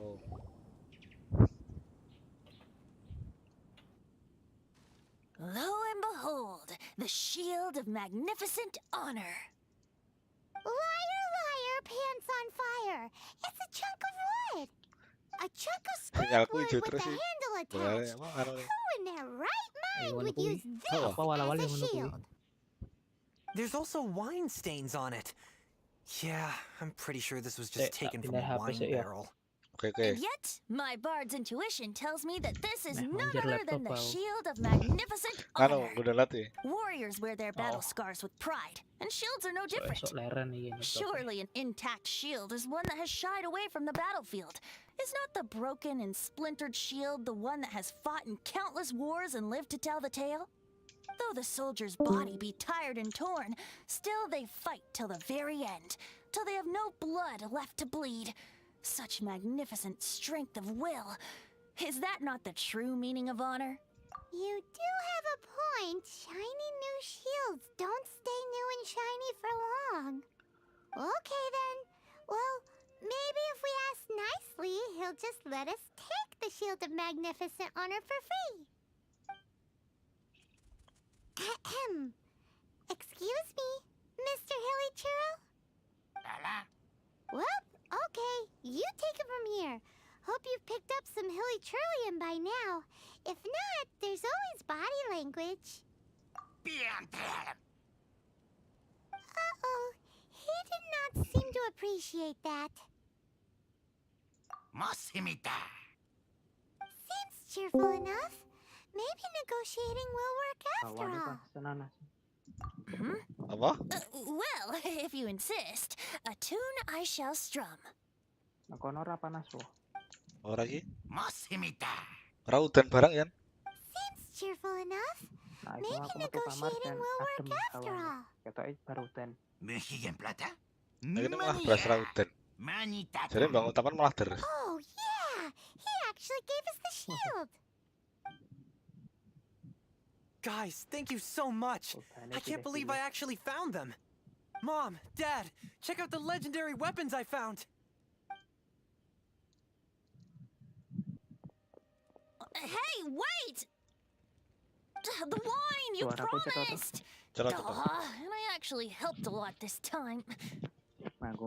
Oh. Lo and behold, the shield of magnificent honor. Liar, liar, pants on fire! It's a chunk of wood! A chunk of scrap Sinyalku wood hijau with terus a sih. handle Boleh attached! emang anu nih. Who in their right mind Ngono would kuwi. use this Apa wala-wali as a ngono kuwi. shield? There's also wine stains on it. Yeah, I'm pretty sure this was just taken from a wine barrel. Okay. And yet, my bard's intuition tells me that this is none other than the shield of magnificent honor. Warriors wear their battle scars with pride, and shields are no different. Surely an intact shield is one that has shied away from the battlefield. Is not the broken and splintered shield the one that has fought in countless wars and lived to tell the tale? Though the soldier's body be tired and torn, still they fight till the very end, till they have no blood left to bleed. Such magnificent strength of will. Is that not the true meaning of honor? You do have a point. Shiny new shields don't stay new and shiny for long. Okay then. Well, maybe if we ask nicely, he'll just let us take the Shield of Magnificent Honor for free. Ahem. Excuse me, Mr. Hilly Churro? Well, okay, you take it from here. Hope you've picked up some Hilly Churlian by now. If not, there's always body language. Uh-oh, he did not seem to appreciate that. Seems cheerful enough. Maybe negotiating will work after all. Apa? Well, if you insist, a tune I shall strum. Ora iki. Ora udan barang kan? Seems cheerful enough. Maybe negotiating will work after all. Ini malah beras ra udan. Jadi bangun taman malah deres. Oh yeah, he actually gave us the shield. Guys, thank you so much. I can't believe I actually found them. Mom, Dad, check out the legendary weapons I found. Hey, wait! The wine you promised! And I actually helped a lot this time. What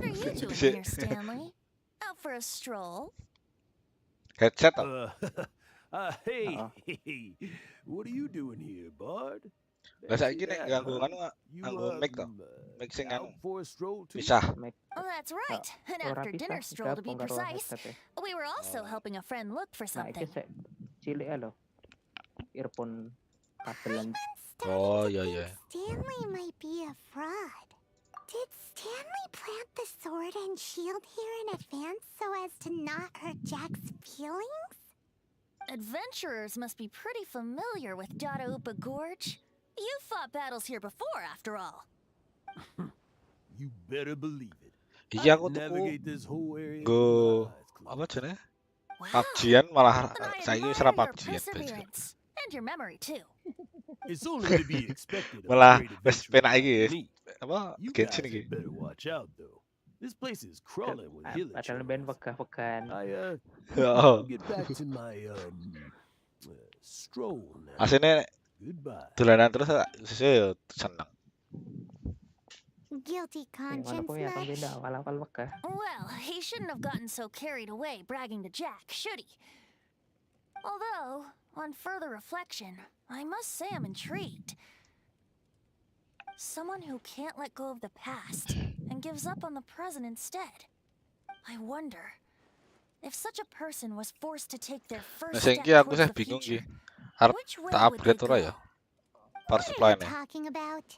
are you doing here, Stanley? Out for a stroll? Headset. Hey, what are you doing here, Bard? Lah saiki nek nganggo mic to. Mic sing anu. Pisah. Oh, that's right. An after dinner stroll to be precise. We were also helping a friend look for something. Oh, yeah. Stanley might be a fraud. Did Stanley plant the sword and shield here in advance so as to not hurt Jack's feelings? Adventurers must be pretty familiar with Dadaupa Gorge. You fought battles here before, after all. You better believe it. Iki aku tuku go apa jenenge? PUBG-an malah saiki wis ra PUBG-an. And your memory too. It's only to be expected. Malah wis penak iki. Apa? Genshin iki. Better watch out though. This place is crawling with villagers. Padahal ben wegah-wegahan. I'll get back to my stroll now. Asine dolanan terus sesuk yo seneng. Guilty conscience much? Well, he shouldn't have gotten so carried away bragging to Jack, should he? Although, on further reflection, I must say I'm intrigued. Someone who can't let go of the past and gives up on the present instead. I wonder if such a person was forced to take their first step towards the future. Which way would they go? Power supply nih. Talking about?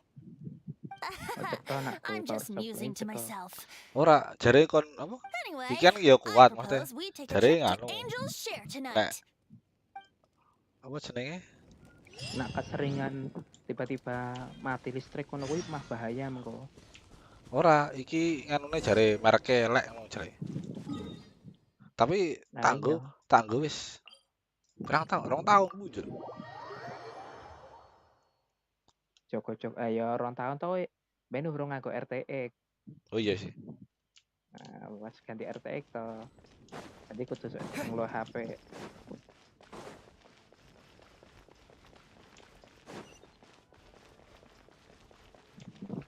I'm just musing to myself. Ora, jare kon apa? Iki kan ya kuat maksudnya. Jare nganu. Nek apa jenenge? Nak keseringan tiba-tiba mati listrik ngono kuwi mah bahaya mengko. Ora, iki nganune jare mereke elek ngono jare. Tapi tanggo wis berang tahun, 2 tahun muncul. Joko-joko ya 2 tahun to ben urung nganggo RTX. Oh iya sih. Nah, pas ganti RTX to. Jadi kudu ngeluh HP.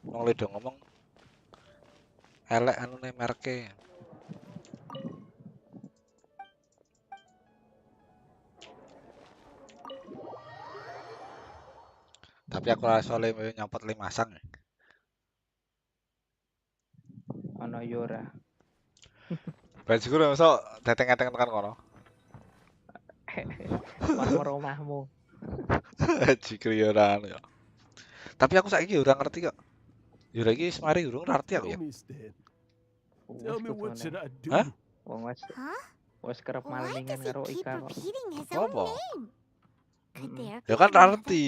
Wong ledo ngomong elek anune mereke. Tapi Tapi aku rasa soalnya nyopot 5 sang. Ono Yora. Baju gue masuk teteng-teteng tekan kono. Kon meromahmu. Jikir Yora ya. Tapi aku saiki ora ngerti kok. Yora iki semari urung ngerti aku ya. Tell me what should I do? Hah? Wong wes kerep malmingan karo Ika kok. Apa? Could there Ya kan ngerti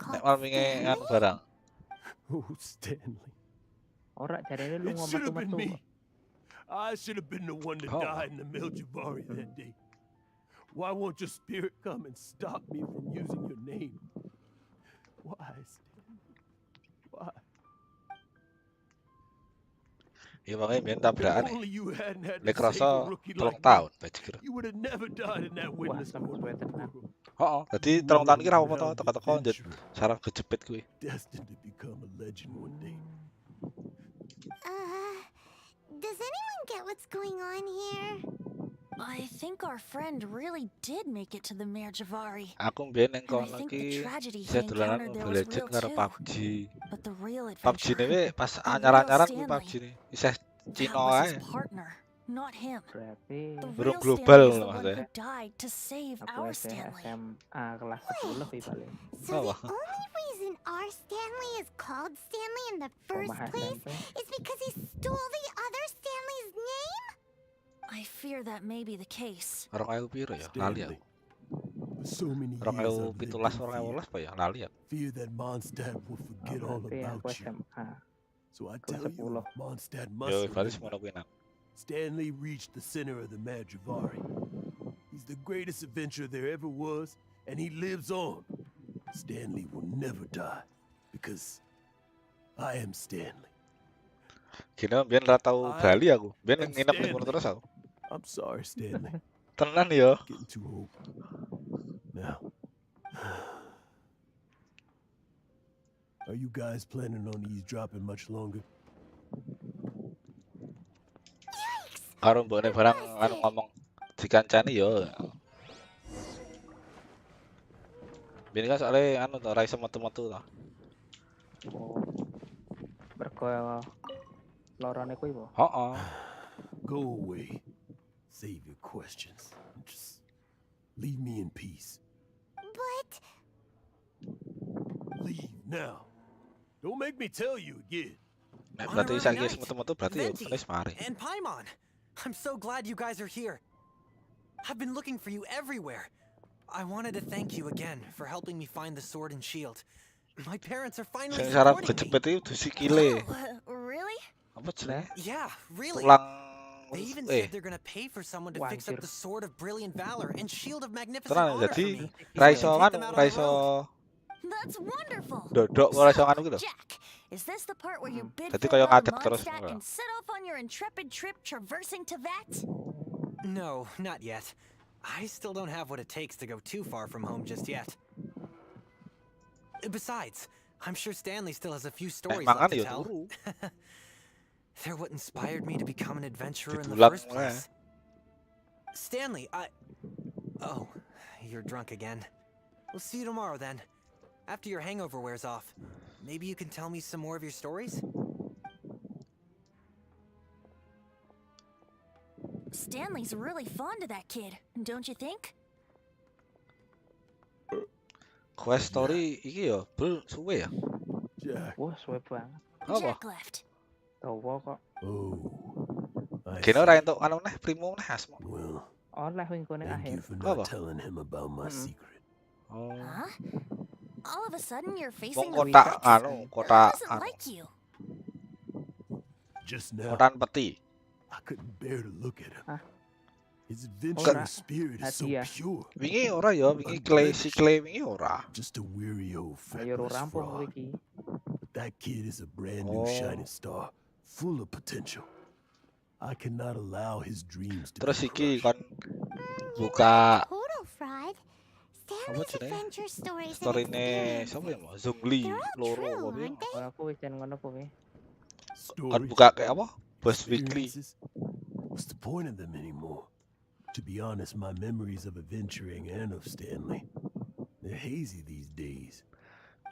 nek malminge anu barang. Oh, Stanley. Ora jarene lu It should have been metu-metu. me. I should have been the one to die in the Miljavari that day. Why won't your spirit come and stop me from using your name? Why, Stanley? Why? Ya makanya biar tabrakan If only you hadn't had to lek save a rasa rookie 3 like tahun me, bajikir. you would have never died in that witness court. Heeh, dadi 3 tahun iki ra apa-apa to teko-teko njut saraf kejepit kuwi. Destined to become a legend one day. Does anyone get what's going on here? I think our friend really did make it to the Merjavari. Aku mbiyen ning And I kono think the iki tragedy he saya dolanan encountered there Mobile was Legends real karo too. PUBG. But the real PUBG adventure, ne pas the real anyar-anyaran kuwi Stanley, PUBG ne. Isih that Cino was ae. his partner, not him. Berarti The Burung real global Stanley is the loh one maksudnya. who died to save aku our SD Stanley. SMA kelas 10 sih paling. So the only reason our Stanley is called Stanley in the first Omah place SMP. is because he stole the other Stanley's name? I fear that may be the case. 2000 piro ya? Lali aku. For so many years 2017 I've lived in fear. 2018 apa ya? Lali aku. Fear that Mondstadt will forget all Berarti aku about you. SMA. So I Kelas tell you, 10. Mondstadt Yo, must balik remember. semono kuwi nang. Stanley reached the center of the Madrivari. He's the greatest adventurer there ever was, and he lives on. Stanley will never die, because I am Stanley. Kira biyen ra tau I Bali aku. Biyen am nginep ning kono Stanley. terus aku. I'm sorry, Stanley. Tenan yo. Getting too old. Now, are you guys planning on eavesdropping much longer? Karo mbokne barang anu ngomong dikancani yo. Biyen kan soalnya anu to ra iso metu-metu to. Oh. Mergo lorone kuwi po. Heeh. Go away. Save your questions. Just leave me in peace. But Leave now. Don't make me tell you again. Nek On a berarti rare saiki night, metu-metu berarti yo Venti wis mari. and Paimon. I'm so glad you guys are here. I've been looking for you everywhere. I wanted to thank you again for helping me find the sword and shield. My parents are finally Sing saraf supporting me. kejepit iki du sikile. Really? Apa jenenge? Yeah, really. Tulang They even eh said they're gonna pay for someone to fix up Wancir. the Sword of Brilliant Valor and Shield of Magnificent tenan Honor for jadi me. ra If I iso can take kan them out ra on the iso road. That's wonderful. dodok ora iso anu gitu. Jack, is this the part where you bid Jadi farewell kayak to ngadeg terus, Mondstadt enggak? and set off on your intrepid trip traversing Tibet? No, not yet. I still don't have what it takes to go too far from home just yet. Besides, I'm sure Stanley still has a few stories mangan left to ya tell. turu. They're what inspired me to become an adventurer in the Ditulang first wae. place. Stanley, Oh, you're drunk again. We'll see you tomorrow then. After your hangover wears off. Maybe you can tell me some more of your stories? Stanley's really fond of that kid, don't you think? Quest story iki yo bel suwe ya. Jack. Wah, suwe banget. Apa? Jack left. Dawa kok. Oh. I Kene see. ora entuk anu neh primo neh asmo. Well, Oleh wing kone thank you akhir. for not Apa? telling him about my secret. Oh. Huh? All of a sudden you're facing Wong the kotak facts? anu, kotak Doesn't anu. like you. Just now, Kotaan peti. I couldn't bear to look at him. Hah? His Ora. adventurous spirit is so Hadiah. pure. Wingi ora ya, wingi clay si clay wingi ora. Just a weary old Ayo ro feckless rampung fraud. iki. But that kid is a brand new Oh. shining star, full of potential. I cannot allow his dreams to Terus be iki crushed. kon buka total fraud. apa Stanley's jenenge? adventure stories and Storyne experiences. sapa ya? Zongli They're all loro true, apa piye? aren't they? Aku wis jan ngono kuwi. Kon Stories, buka kayak apa? Bus Weekly. experiences. What's the point of them anymore? To be honest, my memories of adventuring and of Stanley, they're hazy these days.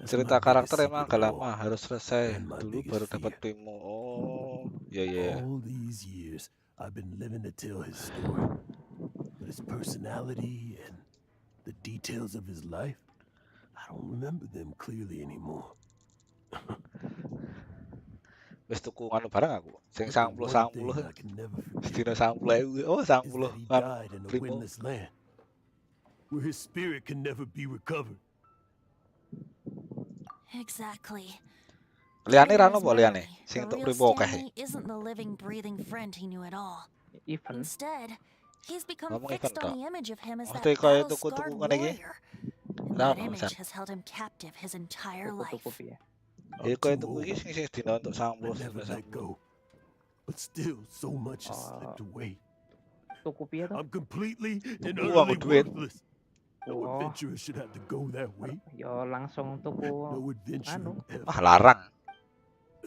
Cerita karakter emang agak lama, harus selesai dulu baru dapat primo. Oh, ya ya. All these years, I've been living to tell his story. But his personality and the details of his life, I don't remember them clearly anymore. Wis tuku anu barang aku. Sing But the 90 one thing 90. I can never forget Sedina 90.000. Oh, is that 90 he anu died in a primo. windless land, where his spirit can never be recovered. Exactly. Liane Even in rano his apa liane? memory, Sing the untuk real primo akeh. Stanley isn't the living, breathing friend he knew at all. Instead, he's become Ngomong fixed event on tok. the image of him as that Mesti kaya battle-scarred tuku-tuku ngene iki. warrior. And Ra that ono image pisan. has held him captive his entire life. Ya kaya tuku iki sing sedina untuk I 90 never let 90. go, but still so much has slipped away. I'm completely and Tuku utterly aku duit. worthless. No adventurer should have to go that way. Yo langsung tuku No adventurer ever. Ah, larang.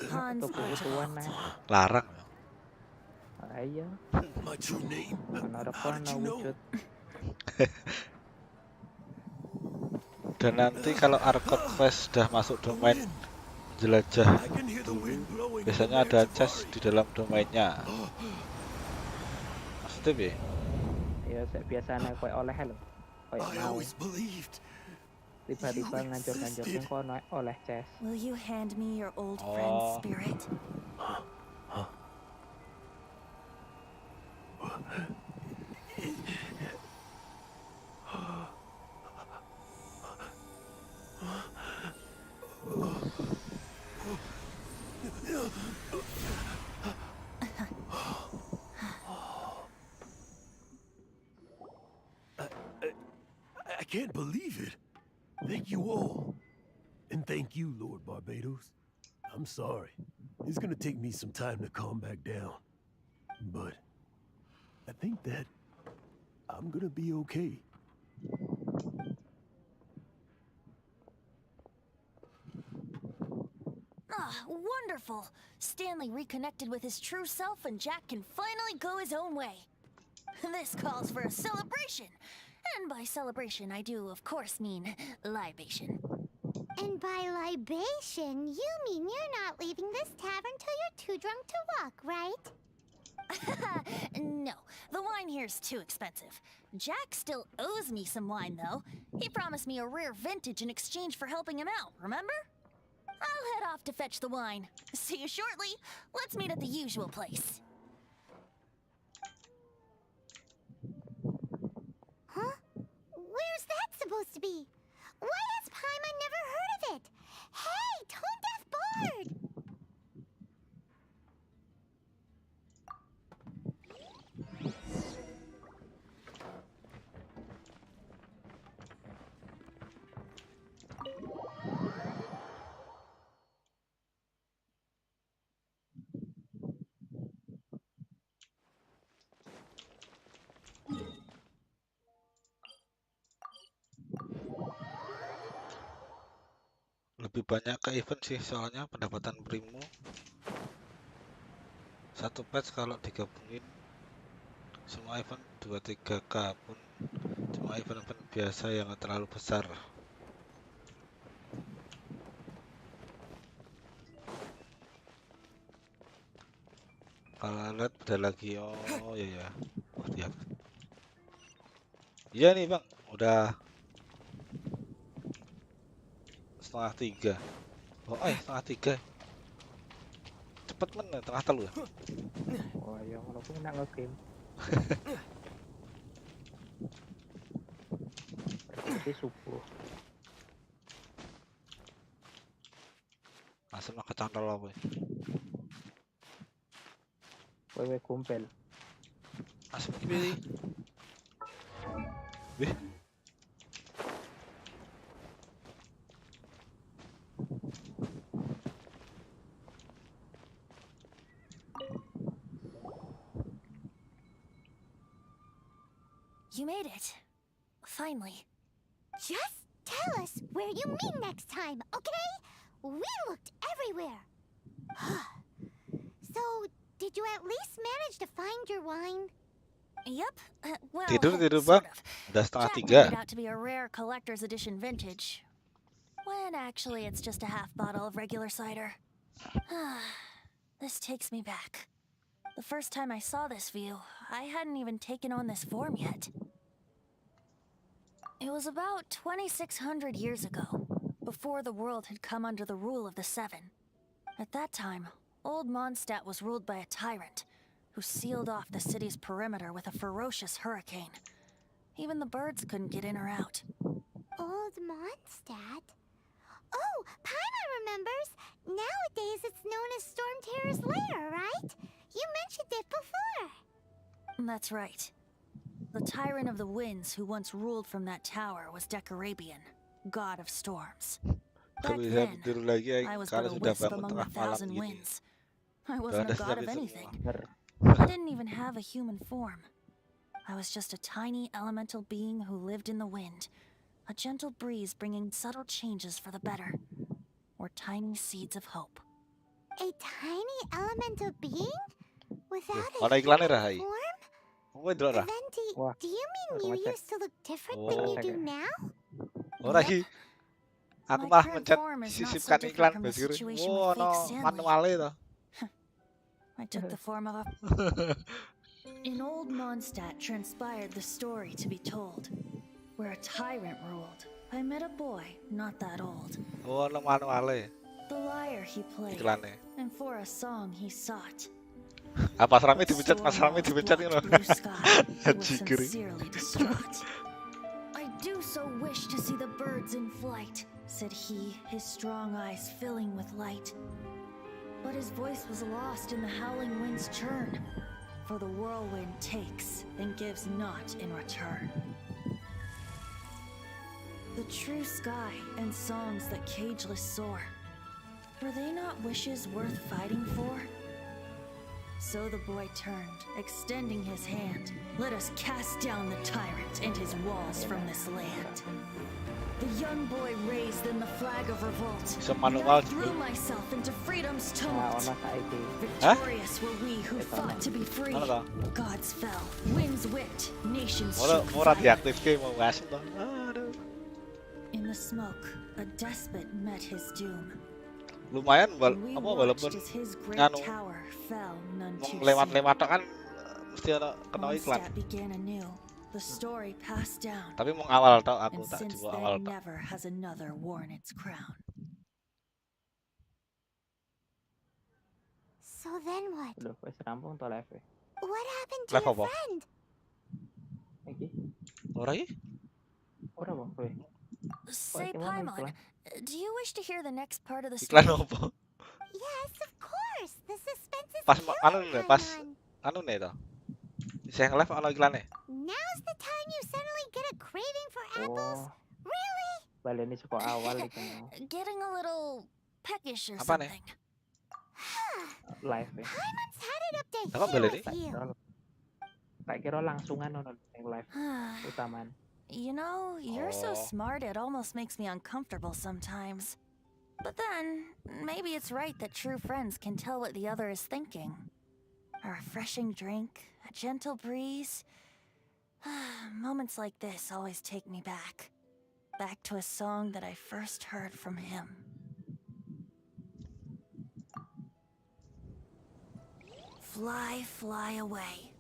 Hans tuku gituan nah. Larang. Ayo. My true name. Harapan wujud. Dan nanti kalau Arkon Quest sudah masuk domain jelajah, biasanya ada chest di dalam domainnya. Maksudnya bi? Ya biasanya koyo oleh lho. Koyo mau. Tiba-tiba ngancur-ngancur sing kono oleh chest. Will you hand me your old friend's spirit? I can't believe it. Thank you all. And thank you, Lord Barbados. I'm sorry. It's gonna take me some time to calm back down. But I think that I'm gonna be okay. Ah, wonderful! Stanley reconnected with his true self and Jack can finally go his own way. This calls for a celebration. And by celebration, I do, of course, mean libation. And by libation, you mean you're not leaving this tavern till you're too drunk to walk, right? No, the wine here's too expensive. Jack still owes me some wine, though. He promised me a rare vintage in exchange for helping him out, remember? I'll head off to fetch the wine. See you shortly. Let's meet at the usual place. Huh? Where's that supposed to be? Why has Paimon never heard of it? Hey, Tone Deaf Bard! Lebih banyak ke event sih, soalnya pendapatan primo satu patch kalau digabungin semua event 2-3k pun cuma event-event biasa yang nggak terlalu besar. Kalau lihat udah lagi, oh ya ya, oh lihat. Iya nih bang, udah 2:30. Oh, 2:30. Cepet men, 2:30 ya. Oh, ya ngono kuwi nak nge-game. Berarti subuh. Langsung kecantol apa ya? Wewe kumpel. Asap pilih. Wih. You made it. Finally. Just tell us where you meet next time, okay? We looked everywhere. So, did you at least manage to find your wine? Yep. Well, Tidur sort bang. of. Udah Jack 2:30. made it out to be a rare collector's edition vintage. when actually it's just a half bottle of regular cider. This takes me back. The first time I saw this view, I hadn't even taken on this form yet. It was about 2,600 years ago, before the world had come under the rule of the Seven. At that time, Old Mondstadt was ruled by a tyrant, who sealed off the city's perimeter with a ferocious hurricane. Even the birds couldn't get in or out. Old Mondstadt? Oh, Paimon remembers! Nowadays it's known as Storm Terror's lair, right? You mentioned it before. That's right. The Tyrant of the Winds who once ruled from that tower was Decarabian, god of storms. Back then, I was but a wisp among 1,000 winds. I wasn't a god of anything. I didn't even have a human form. I was just a tiny elemental being who lived in the wind, a gentle breeze bringing subtle changes for the better, or tiny seeds of hope. A tiny elemental being? Without a Mana iklannya human dah, hai. form? Oh, itu dah. Then do you mean you used to look different than you do now? Ora iki. Aku malah mencet sisipkan iklan Basir. Wow, no manualnya toh. I took the form of a... In Old Mondstadt transpired the story to be told. Where a tyrant ruled, I met a boy not that old. Oh, no manualnya. The lyre he played, Iklannya. and for a song he sought. Pas rame dipencet, pas rame dipencet ini loh. Sincerely distraught. I do so wish to see the birds in flight, said he, his strong eyes filling with light. But his voice was lost in the howling wind's churn, for the whirlwind takes and gives not in return. The true sky and songs that cageless soar, were they not wishes worth fighting for? So the boy turned, extending his hand. Let us cast down the tyrant and his walls from this land. The young boy raised then the flag of revolt. And I threw myself into freedom's tumult. Victorious were we who fought to be free. Gods fell, winds whipped, nations shook. In the smoke, a despot met his doom. Lumayan walaupun nganu lewat-lewat kan mesti ada kena iklan. Tapi mau awal tau aku tak coba awal tau. So then what? Udah, wes rampung to live. What happened to your friend? Iki. Ora iki? Ora apa? Say, Paimon, do you wish to hear the next part of the story? Yes, of course. The suspense is pas anu nih toh. Saya nge-live ono iklannya. Now's the time you suddenly get a craving for apples? Really? Baleni suka awal itu. Getting a little peckish or something. Live. Paimon's had it up to here with you. Tak kira langsungan nonton yang live utaman. You know, you're so smart it almost makes me uncomfortable sometimes. But then, maybe it's right that true friends can tell what the other is thinking. A refreshing drink, a gentle breeze. Moments like this always take me back. Back to a song that I first heard from him. Fly, fly away.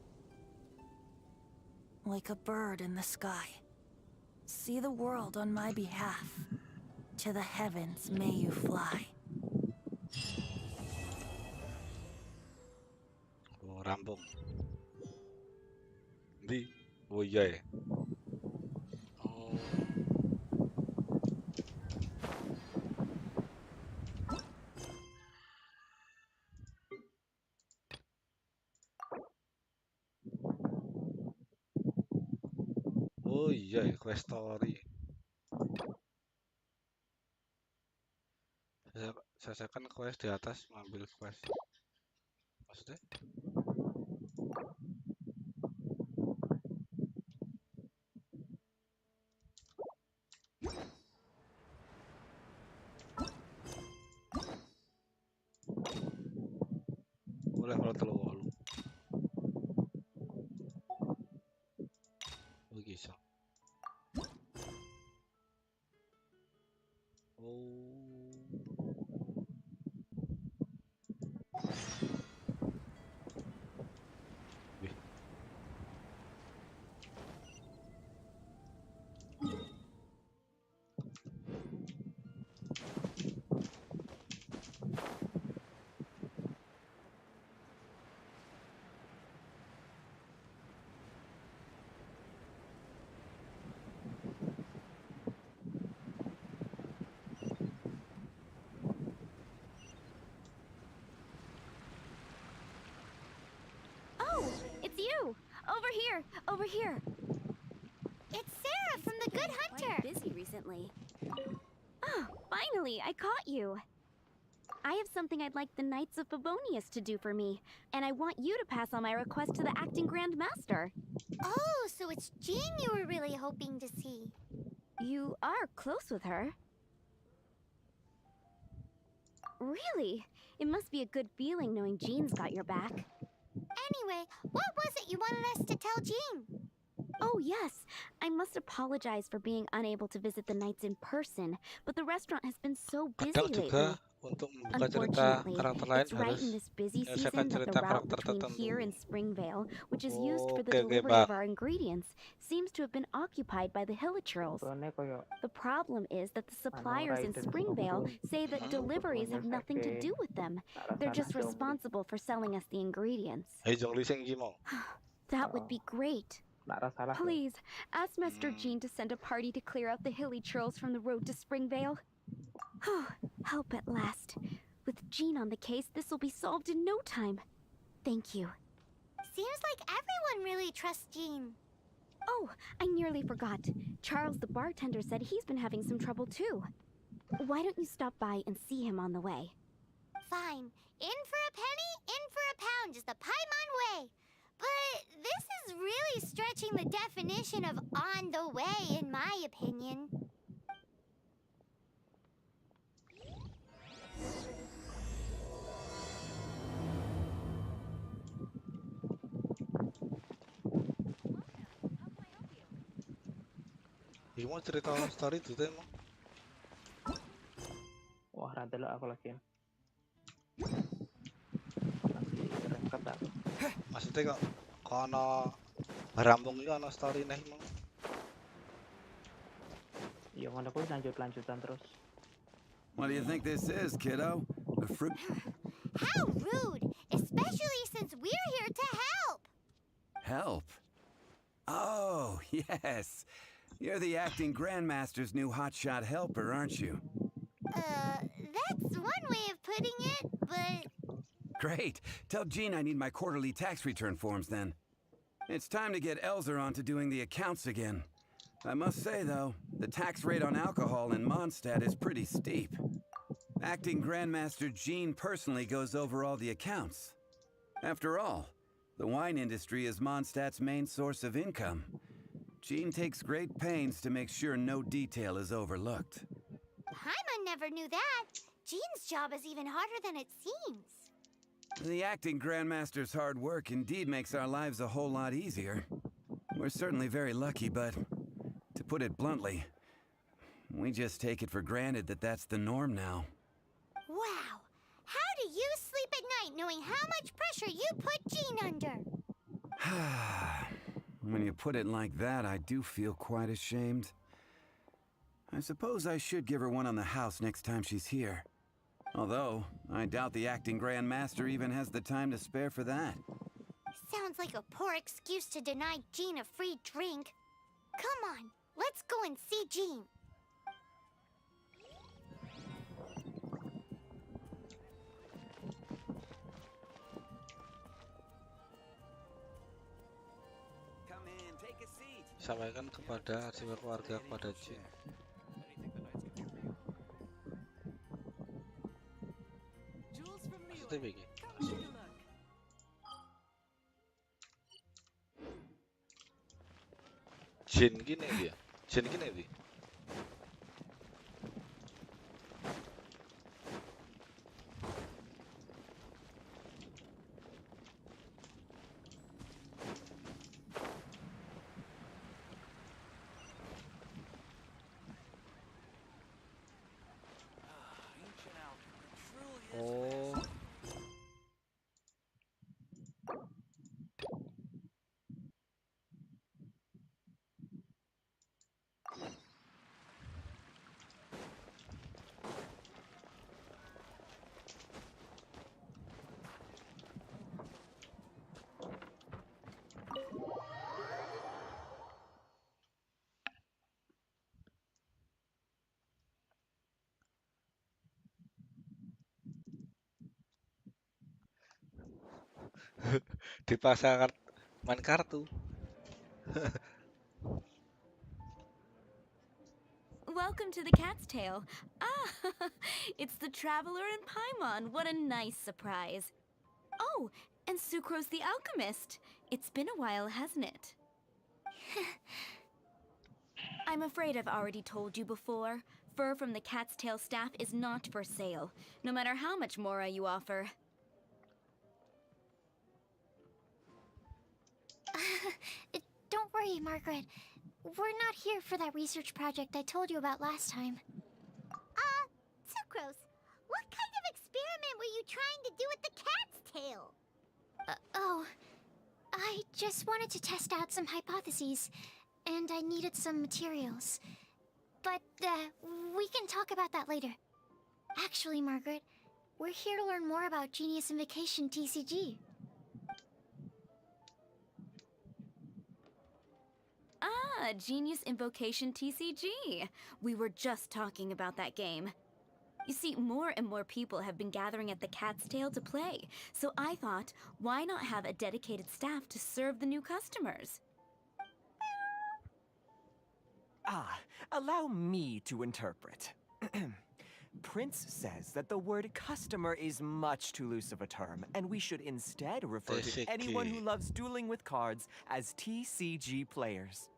Like a bird in the sky. See the world on my behalf. To the heavens may you fly. Oh, rampung. Di, oh iya ya. Oh iya ya, quest story. Saya kan quest di atas ngambil quest. Maksudnya? Boleh kalau terlalu walu. Oh bisa. Oh. you! Over here! Over here! It's Sarah from the Good Hunter. Busy recently. Oh, finally, I caught you. I have something I'd like the Knights of Favonius to do for me, and I want you to pass on my request to the acting Grand Master. Oh, so it's Jean you were really hoping to see. You are close with her. Really? It must be a good feeling knowing Jean's got your back. Anyway, what was it you wanted us to tell Jean? Oh, yes. I must apologize for being unable to visit the Knights in person, but the restaurant has been so busy Kadang lately. juga untuk membuka cerita Unfortunately, karakter lain it's right harus in this busy menyelesaikan season that the cerita route karakter between tertentu. here and Springvale, which is used for the Oke, delivery Bang. of our ingredients, seems to have been occupied by the Hilichurls. The problem is that the suppliers in Springvale say that deliveries have nothing to do with them. They're just responsible for selling us the ingredients. That would be great. Please, ask Master Jean to send a party to clear out the hilly trolls from the road to Springvale. Help at last. With Jean on the case, this will be solved in no time. Thank you. Seems like everyone really trusts Jean. Oh, I nearly forgot. Charles the bartender said he's been having some trouble too. Why don't you stop by and see him on the way? Fine. In for a penny, in for a pound is the Paimon way. But this is really stretching the definition of on the way, in my opinion. Iya mau cerita story itu tuh emang. Wah, nanti lo aku lagi. Masih rengket aku. Maksudnya kok ono barambung itu ono story nih emang. Iya, ngono kuwi lanjutan terus. What do you think this is, kiddo? A fruit? How rude! Especially since we're here to help! Help? Oh, yes. You're the acting Grandmaster's new hotshot helper, aren't you? That's one way of putting it, but... Great. Tell Jean I need my quarterly tax return forms then. It's time to get Elzer on to doing the accounts again. I must say, though, the tax rate on alcohol in Mondstadt is pretty steep. Acting Grandmaster Jean personally goes over all the accounts. After all, the wine industry is Mondstadt's main source of income. Jean takes great pains to make sure no detail is overlooked. Paimon never knew that. Jean's job is even harder than it seems. The acting Grandmaster's hard work indeed makes our lives a whole lot easier. We're certainly very lucky, but to put it bluntly, we just take it for granted that that's the norm now. Wow. How do you sleep at night knowing how much pressure you put Jean under? When you put it like that, I do feel quite ashamed. I suppose I should give her one on the house next time she's here. Although, I doubt the acting Grandmaster even has the time to spare for that. Sounds like a poor excuse to deny Jean a free drink. Come on, let's go and see Jean. Sampaikan kepada jiwa keluarga kepada Jean. Maksudnya begini. Jean gini dia. Jean gini dia. Oh. dipasangkan Main kartu. Welcome to the Cat's Tail. Ah, it's the Traveler and Paimon. What a nice surprise. Oh, and Sucrose the Alchemist. It's been a while, hasn't it? I'm afraid I've already told you before. Fur from the Cat's Tail staff is not for sale, no matter how much Mora you offer. Don't worry, Margaret. We're not here for that research project I told you about last time. Sucrose, what kind of experiment were you trying to do with the cat's tail? I just wanted to test out some hypotheses, and I needed some materials. But, we can talk about that later. Actually, Margaret, we're here to learn more about Genius Invocation TCG. Ah, Genius Invocation TCG. We were just talking about that game. You see, more and more people have been gathering at the Cat's Tail to play, so I thought, why not have a dedicated staff to serve the new customers? Allow me to interpret. Prince says that the word customer is much too loose of a term, and we should instead refer to anyone who loves dueling with cards as TCG players.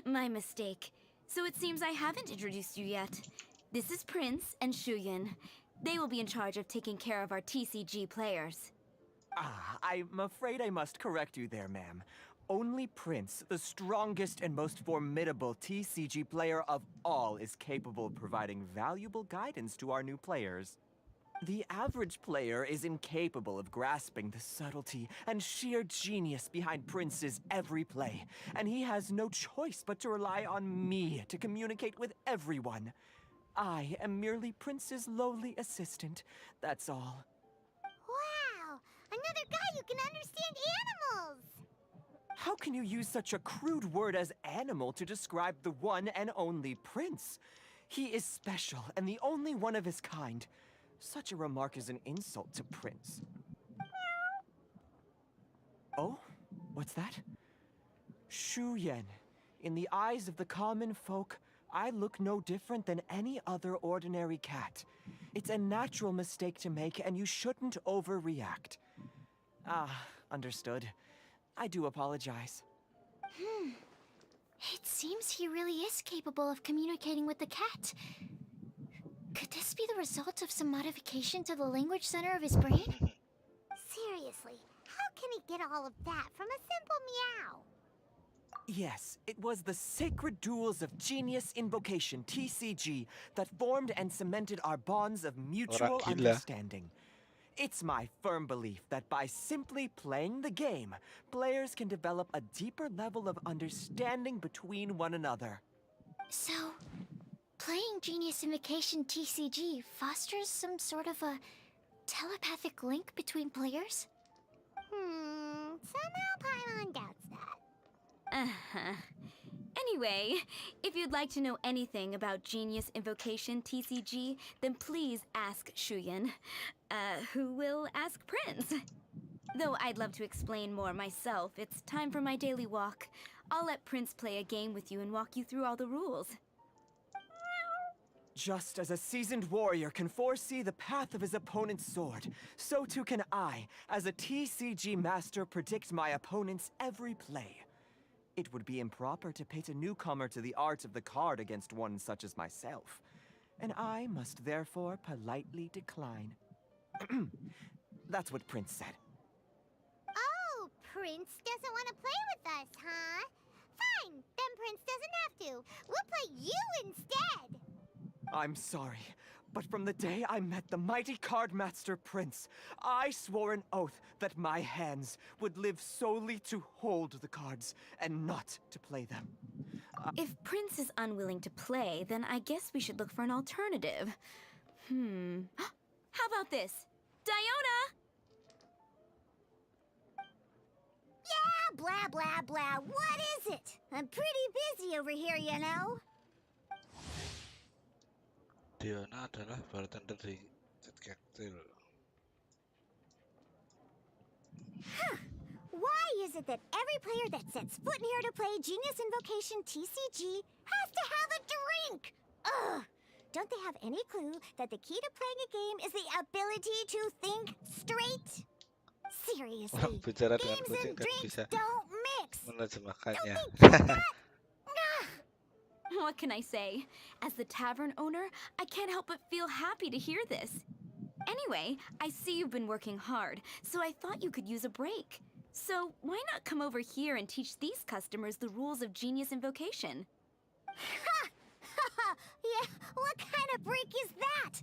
My mistake. So it seems I haven't introduced you yet. This is Prince and Shuyan. They will be in charge of taking care of our TCG players. I'm afraid I must correct you there, ma'am. Only Prince, the strongest and most formidable TCG player of all, is capable of providing valuable guidance to our new players. The average player is incapable of grasping the subtlety and sheer genius behind Prince's every play, and he has no choice but to rely on me to communicate with everyone. I am merely Prince's lowly assistant, that's all. Wow! Another guy who can understand animals! How can you use such a crude word as animal to describe the one and only Prince? He is special and the only one of his kind. Such a remark is an insult to Prince. Oh? What's that? Shuyan. In the eyes of the common folk, I look no different than any other ordinary cat. It's a natural mistake to make, and you shouldn't overreact. Understood. I do apologize. It seems he really is capable of communicating with the cat. Could this be the result of some modification to the language center of his brain? Seriously, how can he get all of that from a simple meow? Yes, it was the sacred duels of Genius Invocation, TCG, that formed and cemented our bonds of mutual understanding. It's my firm belief that by simply playing the game, players can develop a deeper level of understanding between one another. So, playing Genius Invocation TCG fosters some sort of a telepathic link between players? Somehow Paimon doubts that. Anyway, if you'd like to know anything about Genius Invocation TCG, then please ask Shuyan, who will ask Prince. Though I'd love to explain more myself, it's time for my daily walk. I'll let Prince play a game with you and walk you through all the rules. Just as a seasoned warrior can foresee the path of his opponent's sword, so too can I, as a TCG master, predict my opponent's every play. It would be improper to pit a newcomer to the art of the card against one such as myself, and I must therefore politely decline. That's what Prince said. Oh, Prince doesn't want to play with us, huh? Fine, then Prince doesn't have to. We'll play you instead. I'm sorry, but from the day I met the mighty card master Prince, I swore an oath that my hands would live solely to hold the cards and not to play them. If Prince is unwilling to play, then I guess we should look for an alternative. How about this? Diona! Yeah, blah, blah, blah. What is it? I'm pretty busy over here, you know. Diona adalah bartender di Jet Cocktail. Why it that every player that sets foot in here to play Genius Invocation TCG has to have a drink? Ugh! Don't they have any clue that the key to playing a game is the ability to think straight? Seriously, Bicara dengan games kucing and dan drinks bisa don't mix. menerjemahkannya. What can I say? As the tavern owner, I can't help but feel happy to hear this. Anyway, I see you've been working hard, so I thought you could use a break. So why not come over here and teach these customers the rules of Genius Invocation? Yeah, what kind of break is that?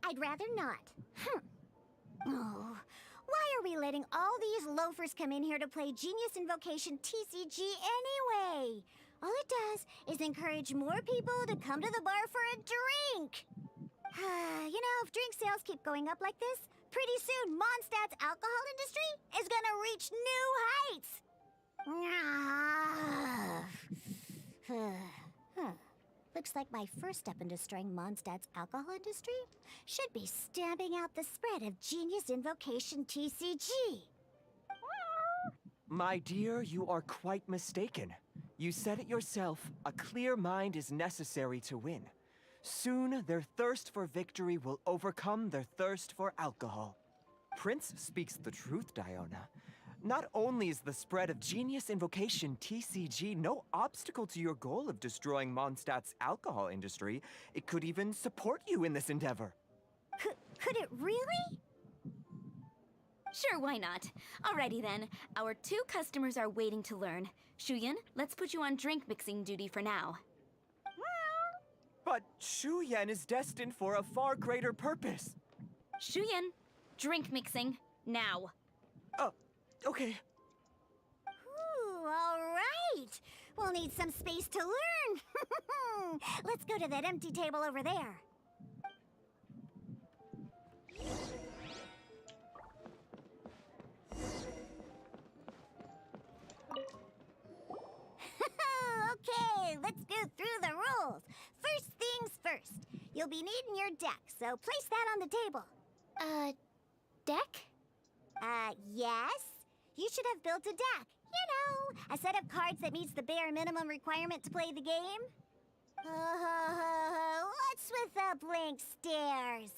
I'd rather not. Oh, why are we letting all these loafers come in here to play Genius Invocation TCG anyway? All it does is encourage more people to come to the bar for a drink. You know, if drink sales keep going up like this, pretty soon Mondstadt's alcohol industry is gonna reach new heights. Looks like my first step in destroying Mondstadt's alcohol industry should be stamping out the spread of Genius Invocation TCG. My dear, you are quite mistaken. You said it yourself, a clear mind is necessary to win. Soon, their thirst for victory will overcome their thirst for alcohol. Prince speaks the truth, Diona. Not only is the spread of Genius Invocation TCG no obstacle to your goal of destroying Mondstadt's alcohol industry, it could even support you in this endeavor. Could it really? Sure, why not? Alrighty then. Our 2 customers are waiting to learn. Shuyan, let's put you on drink mixing duty for now. But Shuyan is destined for a far greater purpose. Shuyan, drink mixing, now. Okay. Ooh, all right. We'll need some space to learn. Let's go to that empty table over there. Okay, let's go through the rules. First things first. You'll be needing your deck, so place that on the table. Deck? Yes. You should have built a deck. You know, a set of cards that meets the bare minimum requirement to play the game. What's with the blank stares?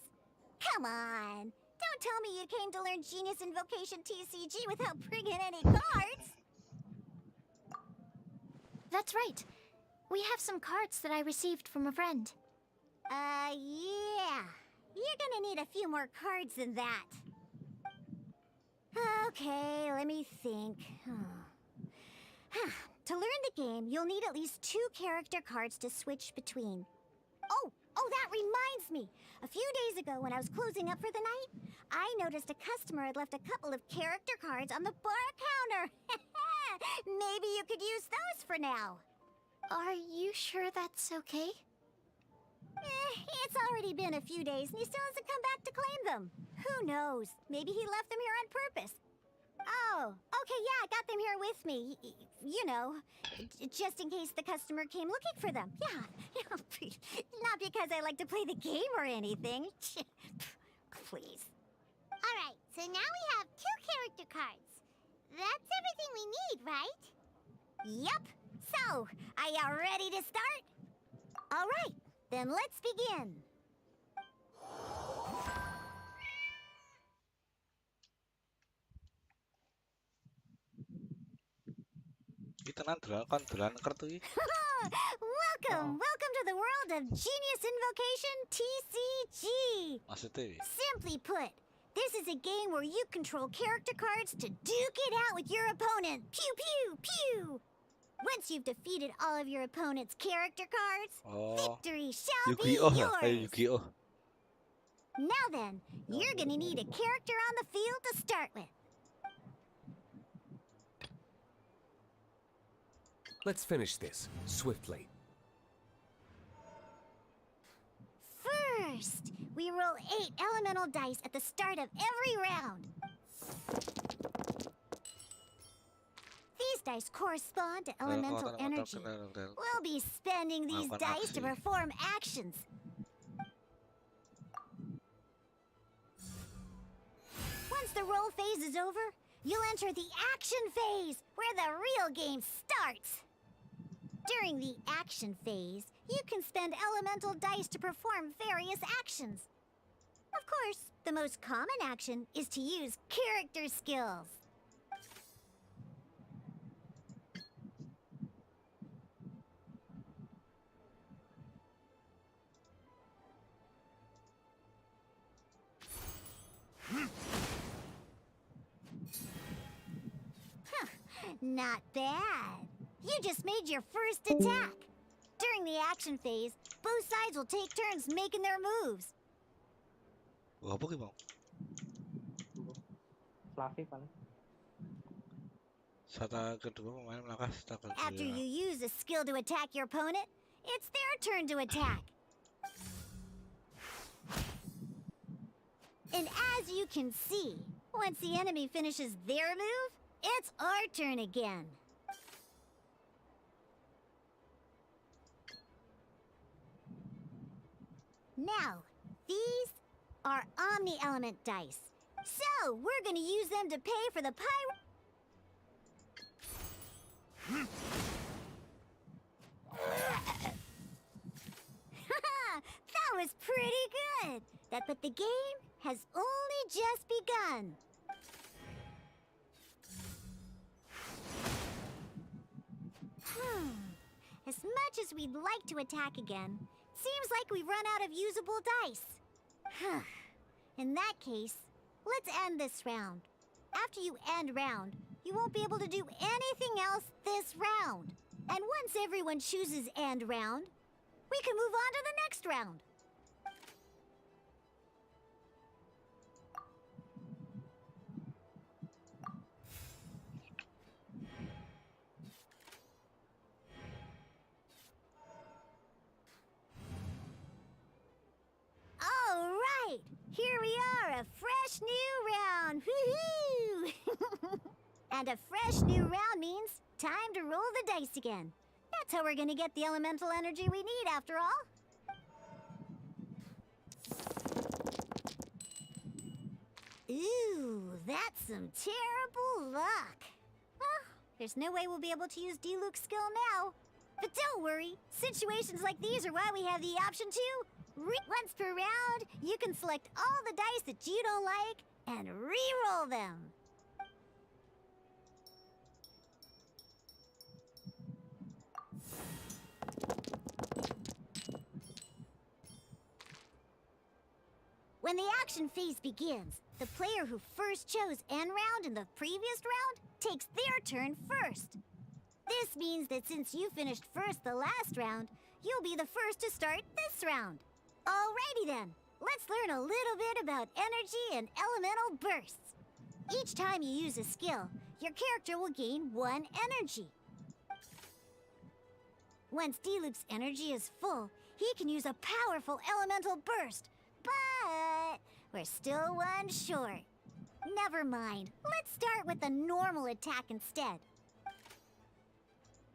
Come on. Don't tell me you came to learn Genius Invocation TCG without bringing any cards. That's right. We have some cards that I received from a friend. Yeah. You're gonna need a few more cards than that. Okay, let me think. To learn the game, you'll need at least 2 character cards to switch between. Oh, that reminds me. A few days ago, when I was closing up for the night, I noticed a customer had left a couple of character cards on the bar counter. Maybe you could use those for now. Are you sure that's okay? It's already been a few days and he still hasn't come back to claim them. Who knows? Maybe he left them here on purpose. Oh, okay, yeah, I got them here with me. You know, just in case the customer came looking for them. Yeah, not because I like to play the game or anything. Please. All right, so now we have 2 character cards. That's everything we need, right? Yep. So, are you ready to start? All right, then let's begin. Welcome to the world of Genius Invocation TCG. Simply put, this is a game where you control character cards to duke it out with your opponent. Pew, pew, pew. Once you've defeated all of your opponent's character cards, victory shall be yours. Now then, you're gonna need a character on the field to start with. Let's finish this, swiftly. First, we roll 8 elemental dice at the start of every round. These dice correspond to elemental energy. We'll be spending these dice to perform actions. Once the roll phase is over, you'll enter the action phase, where the real game starts. During the action phase, you can spend elemental dice to perform various actions. Of course, the most common action is to use character skills. Not bad. You just made your first attack. During the action phase, both sides will take turns making their moves. Apa ki, Bang? Fluffy paling. Sata kedua pemain melangkah sata kedua. After you use a skill to attack your opponent, it's their turn to attack. And as you can see, once the enemy finishes their move, it's our turn again. Now, these are Omni-Element dice. So, we're gonna use them to pay for the pyro... That was pretty good! But the game has only just begun. As much as we'd like to attack again, seems like we've run out of usable dice. In that case, let's end this round. After you end round, you won't be able to do anything else this round. And once everyone chooses end round, we can move on to the next round. All right, here we are, a fresh new round. Woohoo! And a fresh new round means time to roll the dice again. That's how we're gonna get the elemental energy we need, after all. Ooh, that's some terrible luck. Well, there's no way we'll be able to use D-Luke's skill now. But don't worry, situations like these are why we have the option to... Once per round, you can select all the dice that you don't like and re-roll them. When the action phase begins, the player who first chose end round in the previous round takes their turn first. This means that since you finished first the last round, you'll be the first to start this round. Alrighty then, let's learn a little bit about energy and elemental bursts. Each time you use a skill, your character will gain 1 energy. Once D-Luke's energy is full, he can use a powerful elemental burst. But we're still 1 short. Never mind, let's start with the normal attack instead.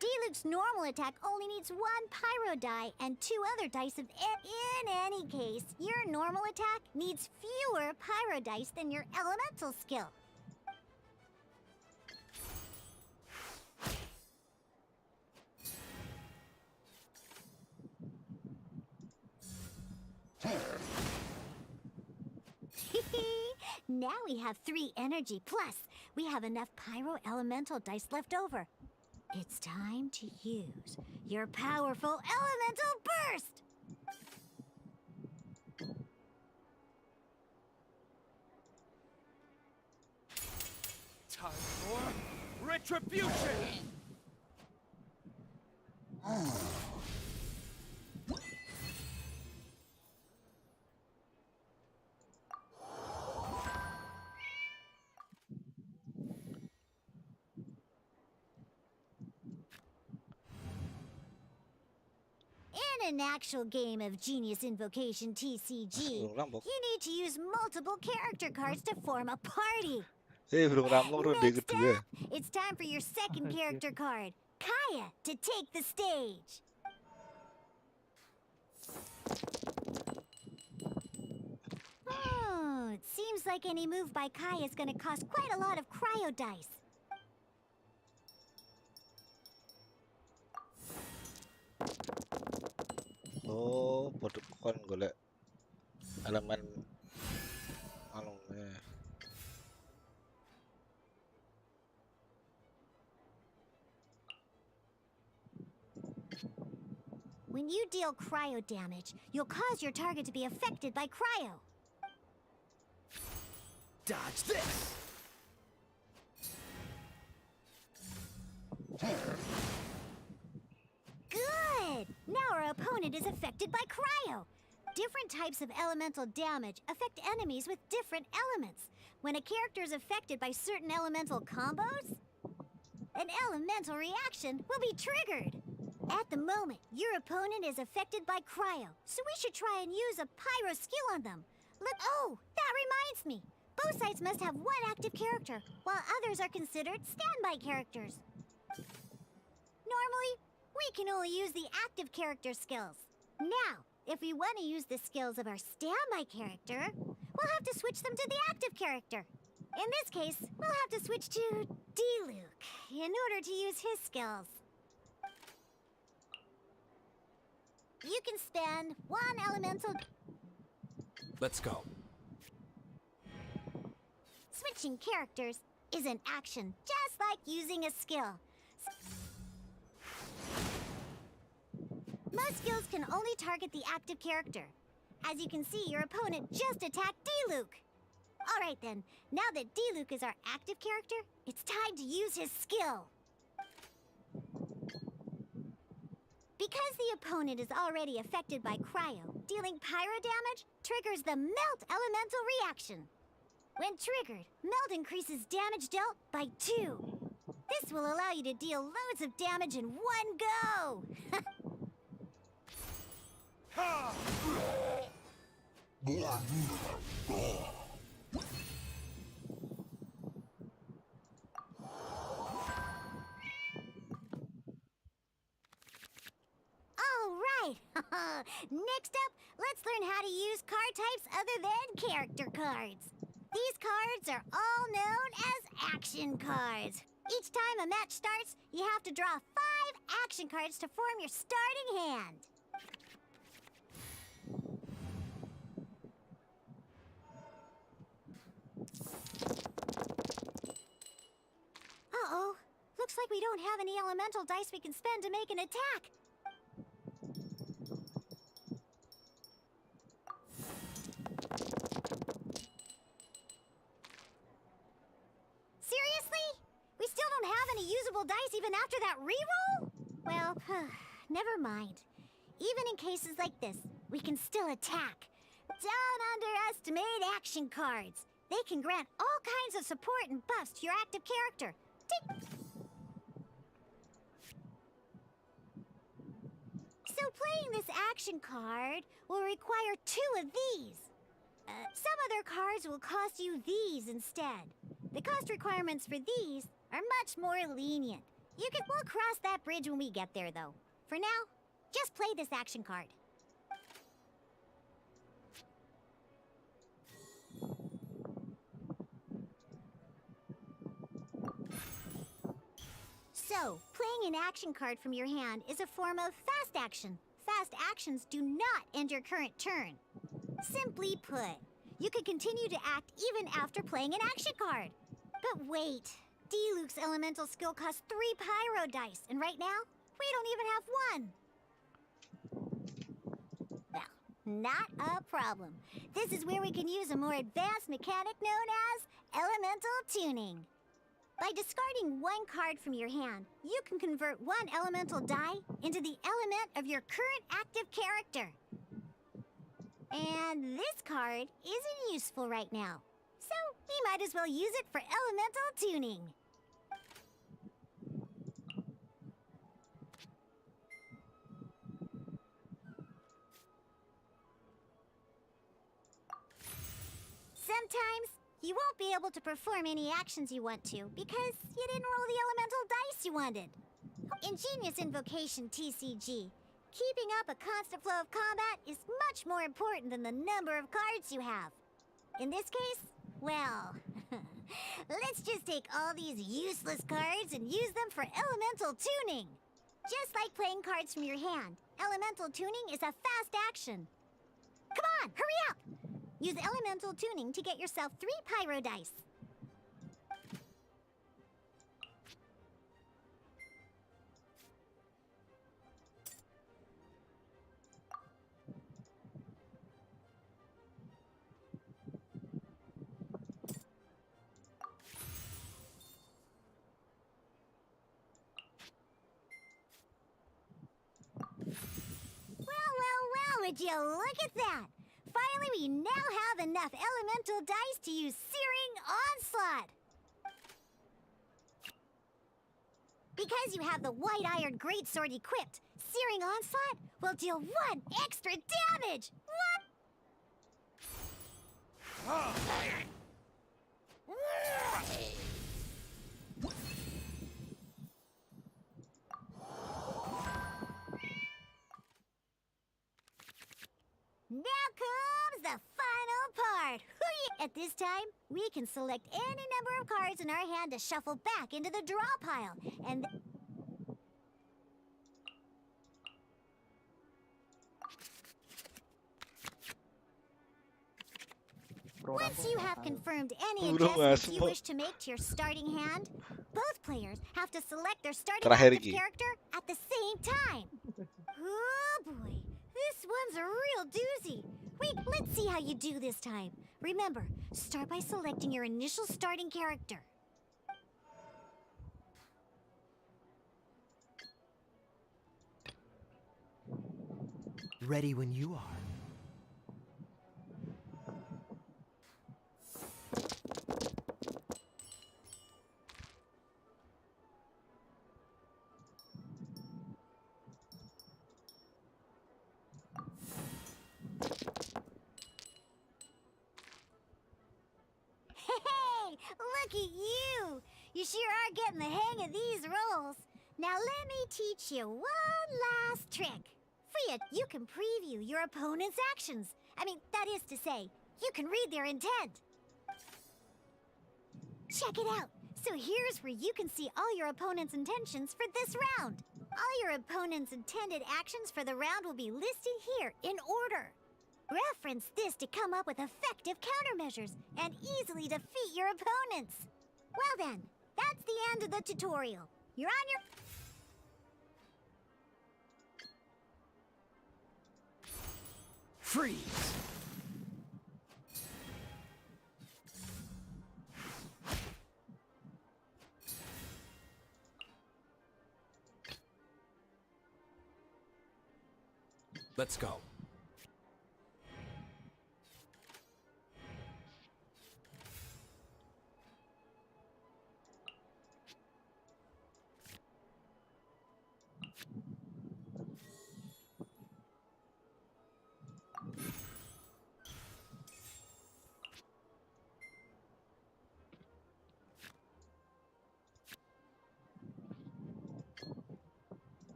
D-Luke's normal attack only needs 1 pyro die and 2 other dice of in any case, your normal attack needs fewer pyro dice than your elemental skill. Now we have 3 energy, plus we have enough pyro elemental dice left over. It's time to use your powerful elemental burst! Time for retribution! In an actual game of Genius Invocation TCG, you need to use multiple character cards to form a party. Belum rampung ronde kedua. It's time for your second character card, Kaya, to take the stage. It seems like any move by Kai is gonna cost quite a lot of cryo dice. Oh, bukan golek elemen anu When you deal cryo damage, you'll cause your target to be affected by cryo. Dodge this! Good! Now our opponent is affected by cryo. Different types of elemental damage affect enemies with different elements. When a character is affected by certain elemental combos, an elemental reaction will be triggered. At the moment, your opponent is affected by cryo, so we should try and use a pyro skill on them. Oh, that reminds me. Both sides must have one active character, while others are considered standby characters. Normally, we can only use the active character skills. Now, if we want to use the skills of our standby character, we'll have to switch them to the active character. In this case, we'll have to switch to D-Luke in order to use his skills. You can spend one elemental... Let's go. Switching characters is an action, just like using a skill. Most skills can only target the active character. As you can see, your opponent just attacked D-Luke. Alright then, now that D-Luke is our active character, it's time to use his skill. Because the opponent is already affected by cryo, dealing pyro damage triggers the Melt Elemental reaction. When triggered, Melt increases damage dealt by 2. This will allow you to deal loads of damage in one go! Alright! Next up, let's learn how to use card types other than character cards. These cards are all known as action cards. Each time a match starts, you have to draw 5 action cards to form your starting hand. Uh-oh. Looks like we don't have any elemental dice we can spend to make an attack. Seriously? We still don't have any usable dice even after that reroll? Well, never mind. Even in cases like this, we can still attack. Don't underestimate action cards. They can grant all kinds of support and buffs to your active character. So playing this action card will require 2 of these. Some other cards will cost you these instead. The cost requirements for these are much more lenient. We'll cross that bridge when we get there, though. For now, just play this action card. So, playing an action card from your hand is a form of fast action. Fast actions do not end your current turn. Simply put, you can continue to act even after playing an action card. But wait, D-Luke's elemental skill costs 3 pyro dice, and right now, we don't even have 1. Well, not a problem. This is where we can use a more advanced mechanic known as elemental tuning. By discarding 1 card from your hand, you can convert 1 elemental die into the element of your current active character. And this card isn't useful right now, so we might as well use it for elemental tuning. Sometimes, you won't be able to perform any actions you want to because you didn't roll the elemental dice you wanted. Ingenious Invocation TCG. Keeping up a constant flow of combat is much more important than the number of cards you have. In this case, well, let's just take all these useless cards and use them for elemental tuning. Just like playing cards from your hand, elemental tuning is a fast action. Come on, hurry up! Use elemental tuning to get yourself 3 pyro dice. Well, would you look at that? Finally, we now have enough elemental dice to use Searing Onslaught. Because you have the White Iron Greatsword equipped, Searing Onslaught will deal 1 extra damage! Now comes the final part! At this time, we can select any number of cards in our hand to shuffle back into the draw pile, and once you have confirmed any adjustments you wish to make to your starting hand, both players have to select their starting active character at the same time. Oh boy, this one's a real doozy. Wait, let's see how you do this time. Remember, start by selecting your initial starting character. Ready when you are. Hey, look at you! You sure are getting the hang of these rolls. Now let me teach you one last trick. For you can preview your opponent's actions. I mean, that is to say, you can read their intent. Check it out. So here's where you can see all your opponent's intentions for this round. All your opponent's intended actions for the round will be listed here in order. Reference this to come up with effective countermeasures and easily defeat your opponents. Well then, that's the end of the tutorial. You're on your... Freeze! Let's go.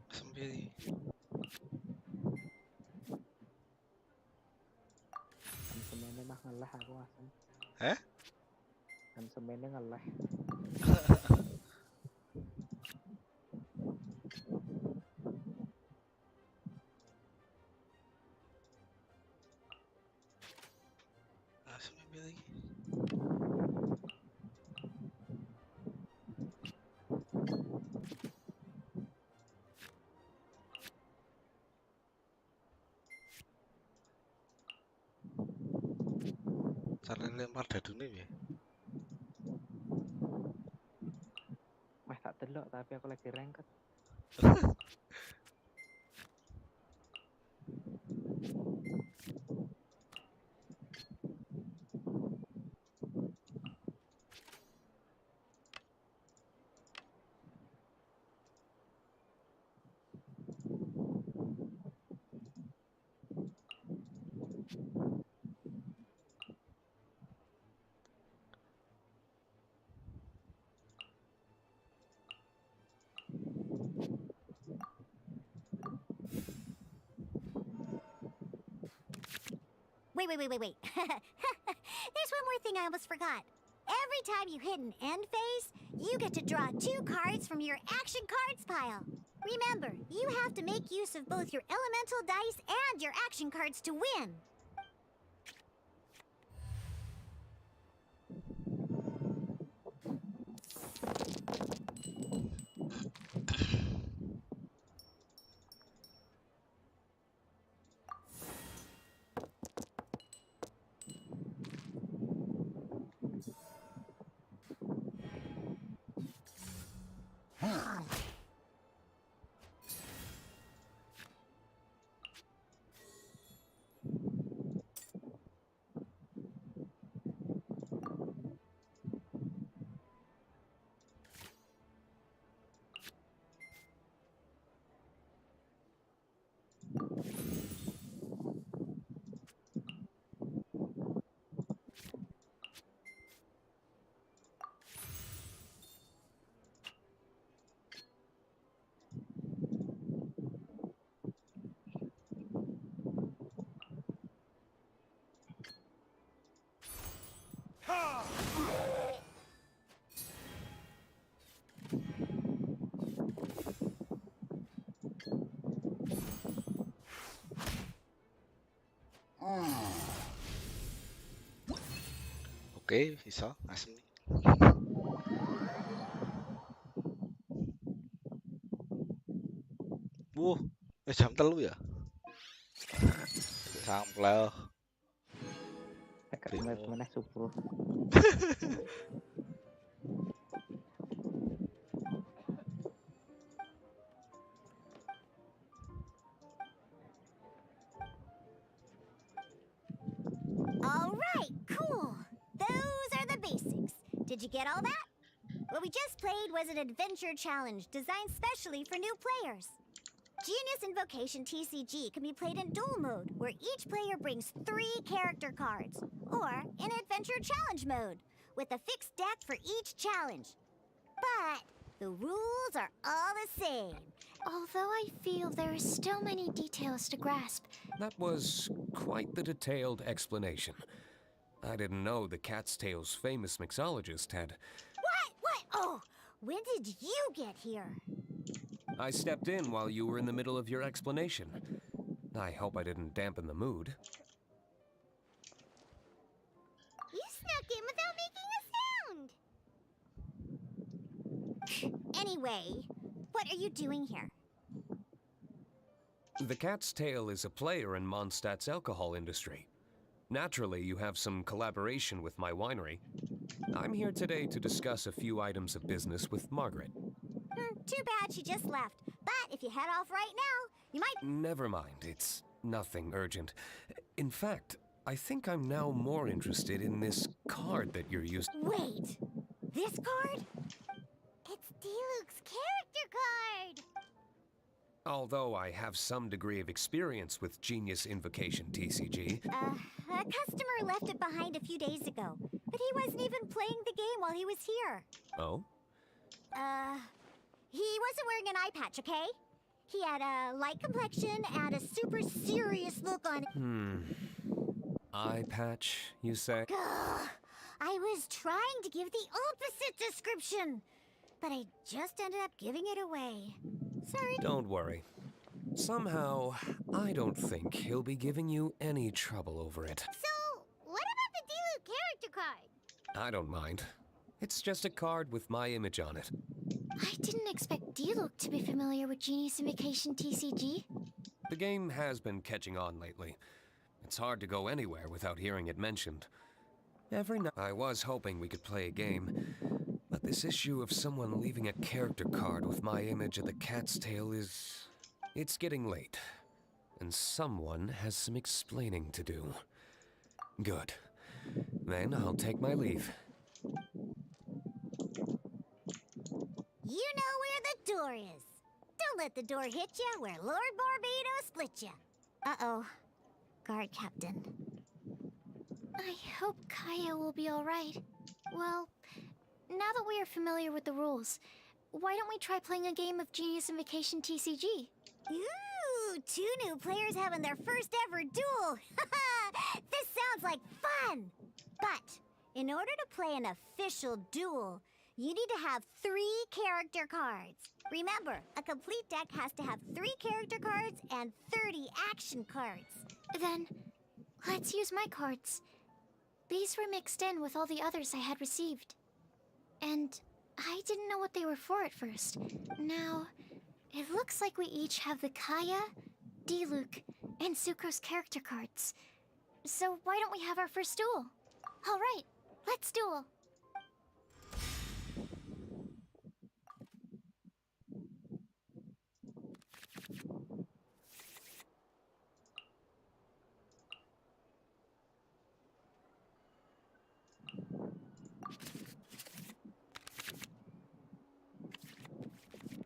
Sendiri. Kan semennya mah ngelah aku asem. Eh? Kan semennya ngelah. Langsung ambil lagi. Cara lempar dadune ya. Mah tak delok tapi aku lagi rengket. Wait. There's one more thing I almost forgot. Every time you hit an end phase, you get to draw 2 cards from your action cards pile. Remember, you have to make use of both your elemental dice and your action cards to win. Oke, bisa. Asli. Jam telu ya? Sampai Mana syukur. Alright, cool. Those are the basics. Did you get all that? What we just played was an adventure challenge designed specially for new players. Genius Invocation TCG can be played in duel mode, where each player brings 3 character cards, or in adventure challenge mode, with a fixed deck for each challenge. But the rules are all the same. Although I feel there are still many details to grasp. That was quite the detailed explanation. I didn't know the Cat's Tail's famous mixologist had... What? Oh, when did you get here? I stepped in while you were in the middle of your explanation. I hope I didn't dampen the mood. You snuck in without making a sound! Anyway, what are you doing here? The Cat's Tail is a player in Mondstadt's alcohol industry. Naturally, you have some collaboration with my winery. I'm here today to discuss a few items of business with Margaret. Too bad she just left. But if you head off right now, you might... Never mind, it's nothing urgent. In fact, I think I'm now more interested in this card that you're using. Wait! This card? It's Diluc's character card! Although I have some degree of experience with Genius Invocation TCG. A customer left it behind a few days ago, but he wasn't even playing the game while he was here. Oh? He wasn't wearing an eye patch, okay? He had a light complexion and a super serious look on... Eye patch, you say? Ugh, I was trying to give the opposite description, but I just ended up giving it away. Sorry. Don't worry. Somehow, I don't think he'll be giving you any trouble over it. So, what about the Diluc character card? I don't mind. It's just a card with my image on it. I didn't expect Diluc to be familiar with Genius Invocation TCG. The game has been catching on lately. It's hard to go anywhere without hearing it mentioned. Every night I was hoping we could play a game, but this issue of someone leaving a character card with my image at the Cat's Tail is... It's getting late, and someone has some explaining to do. Good. Then I'll take my leave. You know where the door is. Don't let the door hit you where Lord Barbados split you. Uh-oh. Guard Captain. I hope Kaya will be alright. Well, now that we are familiar with the rules, why don't we try playing a game of Genius Invocation TCG? Ooh, 2 new players having their first ever duel. This Sounds like fun! But in order to play an official duel, you need to have 3 character cards. Remember, a complete deck has to have 3 character cards and 30 action cards. Then, let's use my cards. These were mixed in with all the others I had received. And I didn't know what they were for at first. Now, it looks like we each have the Kaya, Diluc, and Sucrose character cards. So why don't we have our first duel? All right, let's duel.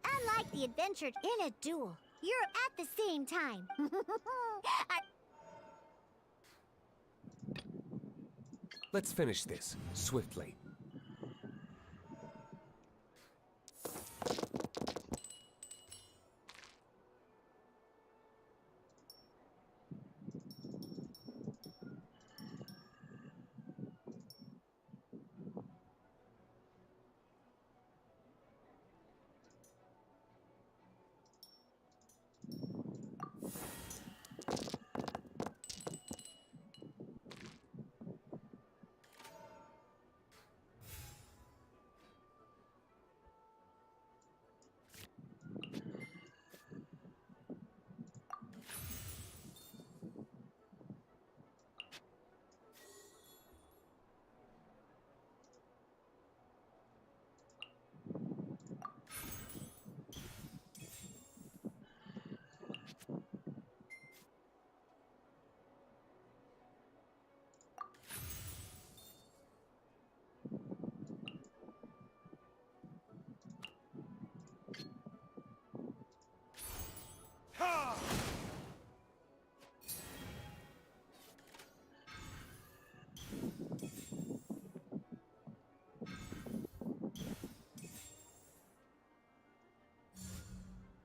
Unlike the adventure in a duel, you're at the same time. Let's finish this, swiftly.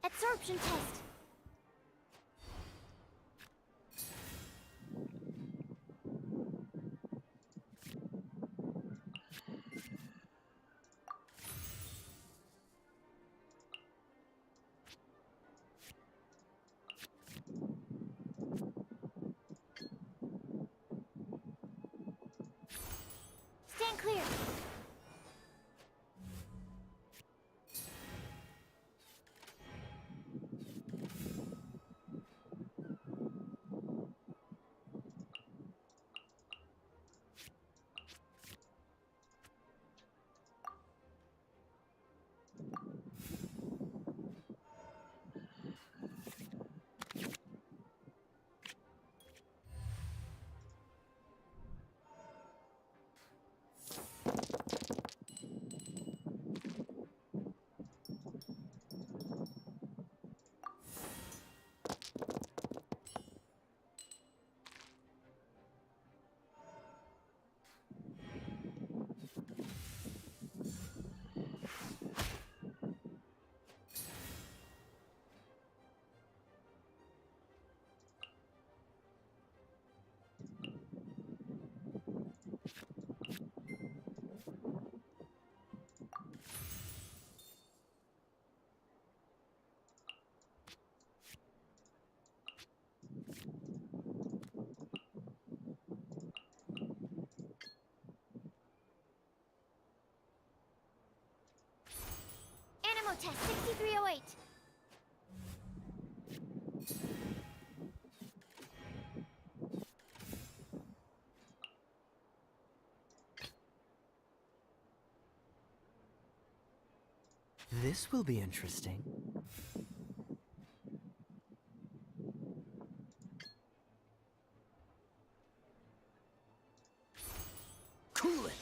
Absorption test. Stand clear. Animo test 6308. This will be interesting. Cool it!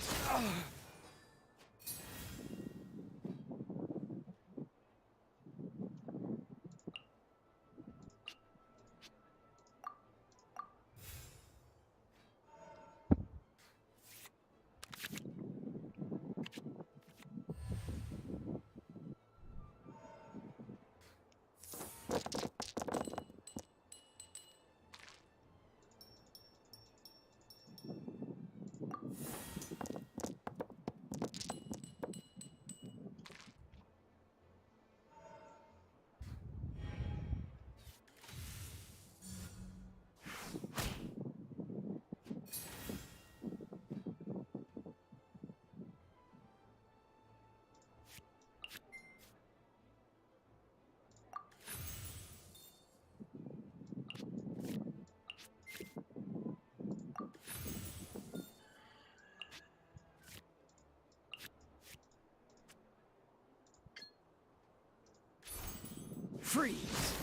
freeze!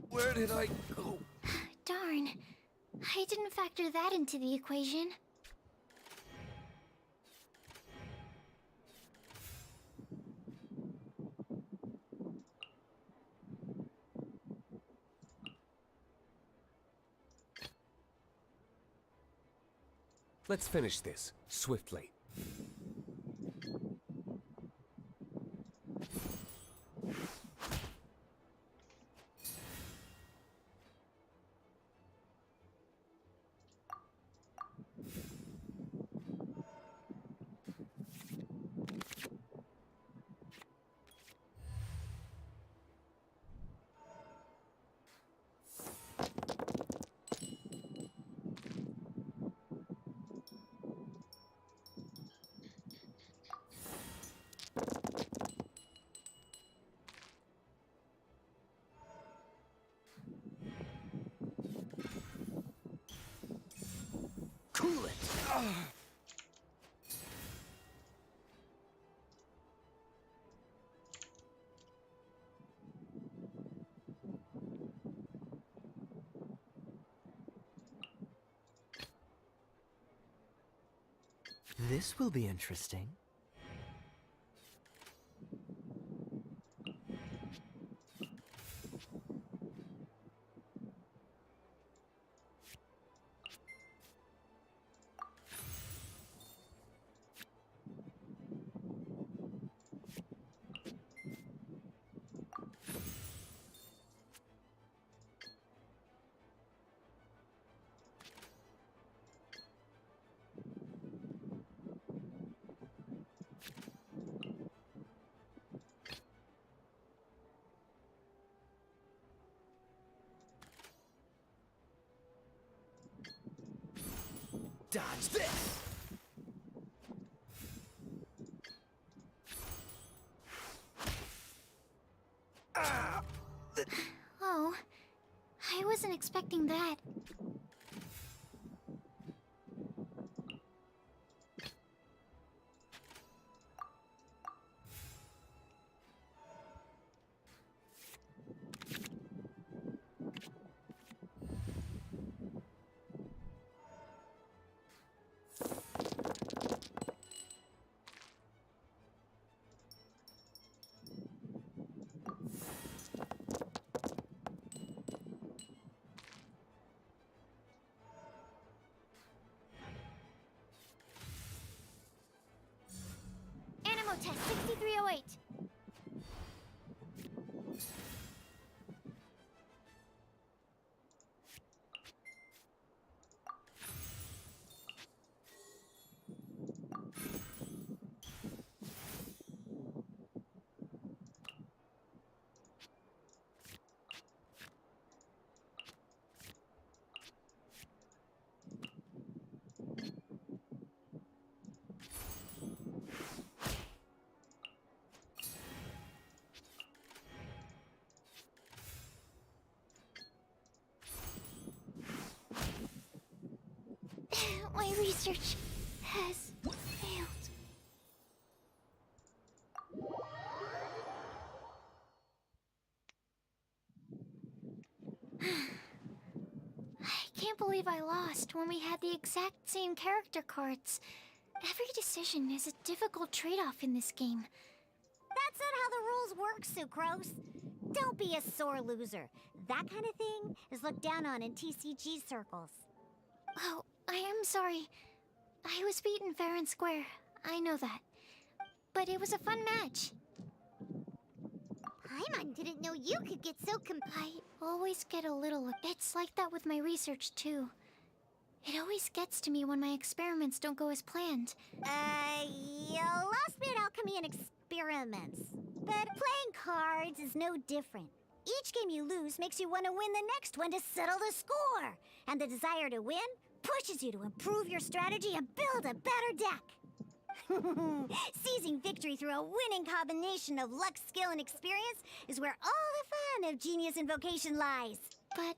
Where did I go? Darn. I didn't factor that into the equation. Let's finish this, swiftly. Cool it! This will be interesting. Dodge this! Oh, I wasn't expecting that. Animal test 6308. My research has failed. I can't believe I lost when we had the exact same character cards. Every decision is a difficult trade-off in this game. That's not how the rules work, Sucrose. Don't be a sore loser. That kind of thing is looked down on in TCG circles. Oh, I am sorry. I was beaten fair and square. I know that. But it was a fun match. Paimon didn't know you could get so I always get a little... It's like that with my research, too. It always gets to me when my experiments don't go as planned. You lost me at alchemy and experiments. But playing cards is no different. Each game you lose makes you want to win the next one to settle the score. And the desire to win pushes you to improve your strategy and build a better deck. Seizing victory through a winning combination of luck, skill, and experience is where all the fun of genius invocation lies. But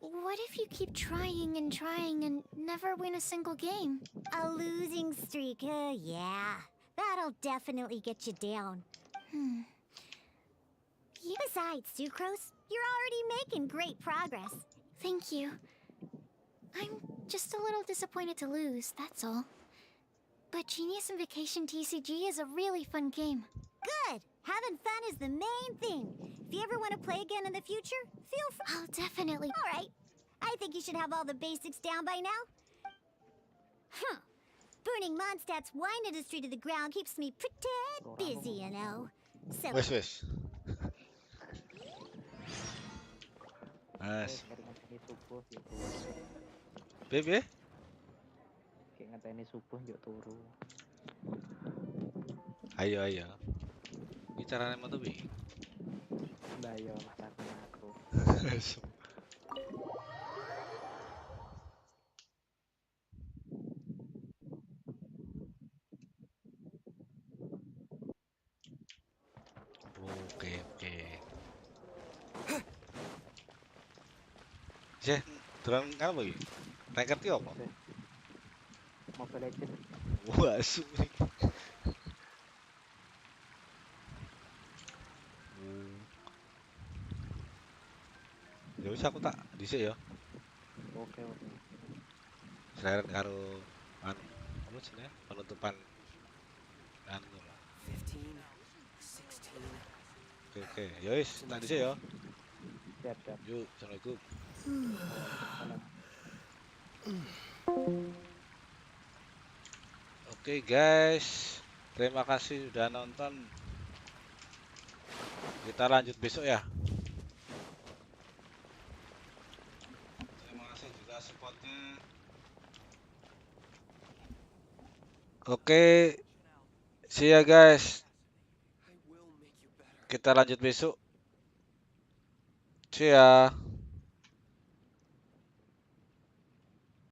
what if you keep trying and never win a single game? A losing streak, yeah. That'll definitely get you down. Besides, Sucrose, you're already making great progress. Thank you. I'm just a little disappointed to lose, that's all. But Genius and Vacation TCG is a really fun game. Good! Having fun is the main thing. If you ever want to play again in the future, feel free. I'll definitely. Alright. I think you should have all the basics down by now. Huh. Burning Mondstadt's wine industry to the ground keeps me pretty busy, you know. So... Wes. Nice. Bebe? Kayak ngeteni subuh yuk turu. Ayo. Bicaranya mau tuh, Bi. Lah yo aku. Oke. Sih, turun kan lagi? Ranker ki apa? Mobile Legends. Wah, asu nih. Ya wis aku tak dhisik ya. Oke. Selain karo anu apa jenenge? Penutupan anu lah. 15, 16. Oke. Ya wis, tak dhisik ya. Siap. Yuk, assalamualaikum. Oke guys, terima kasih sudah nonton. Kita lanjut besok ya. Terima kasih juga supportnya. Oke, see ya guys. Kita lanjut besok. See ya.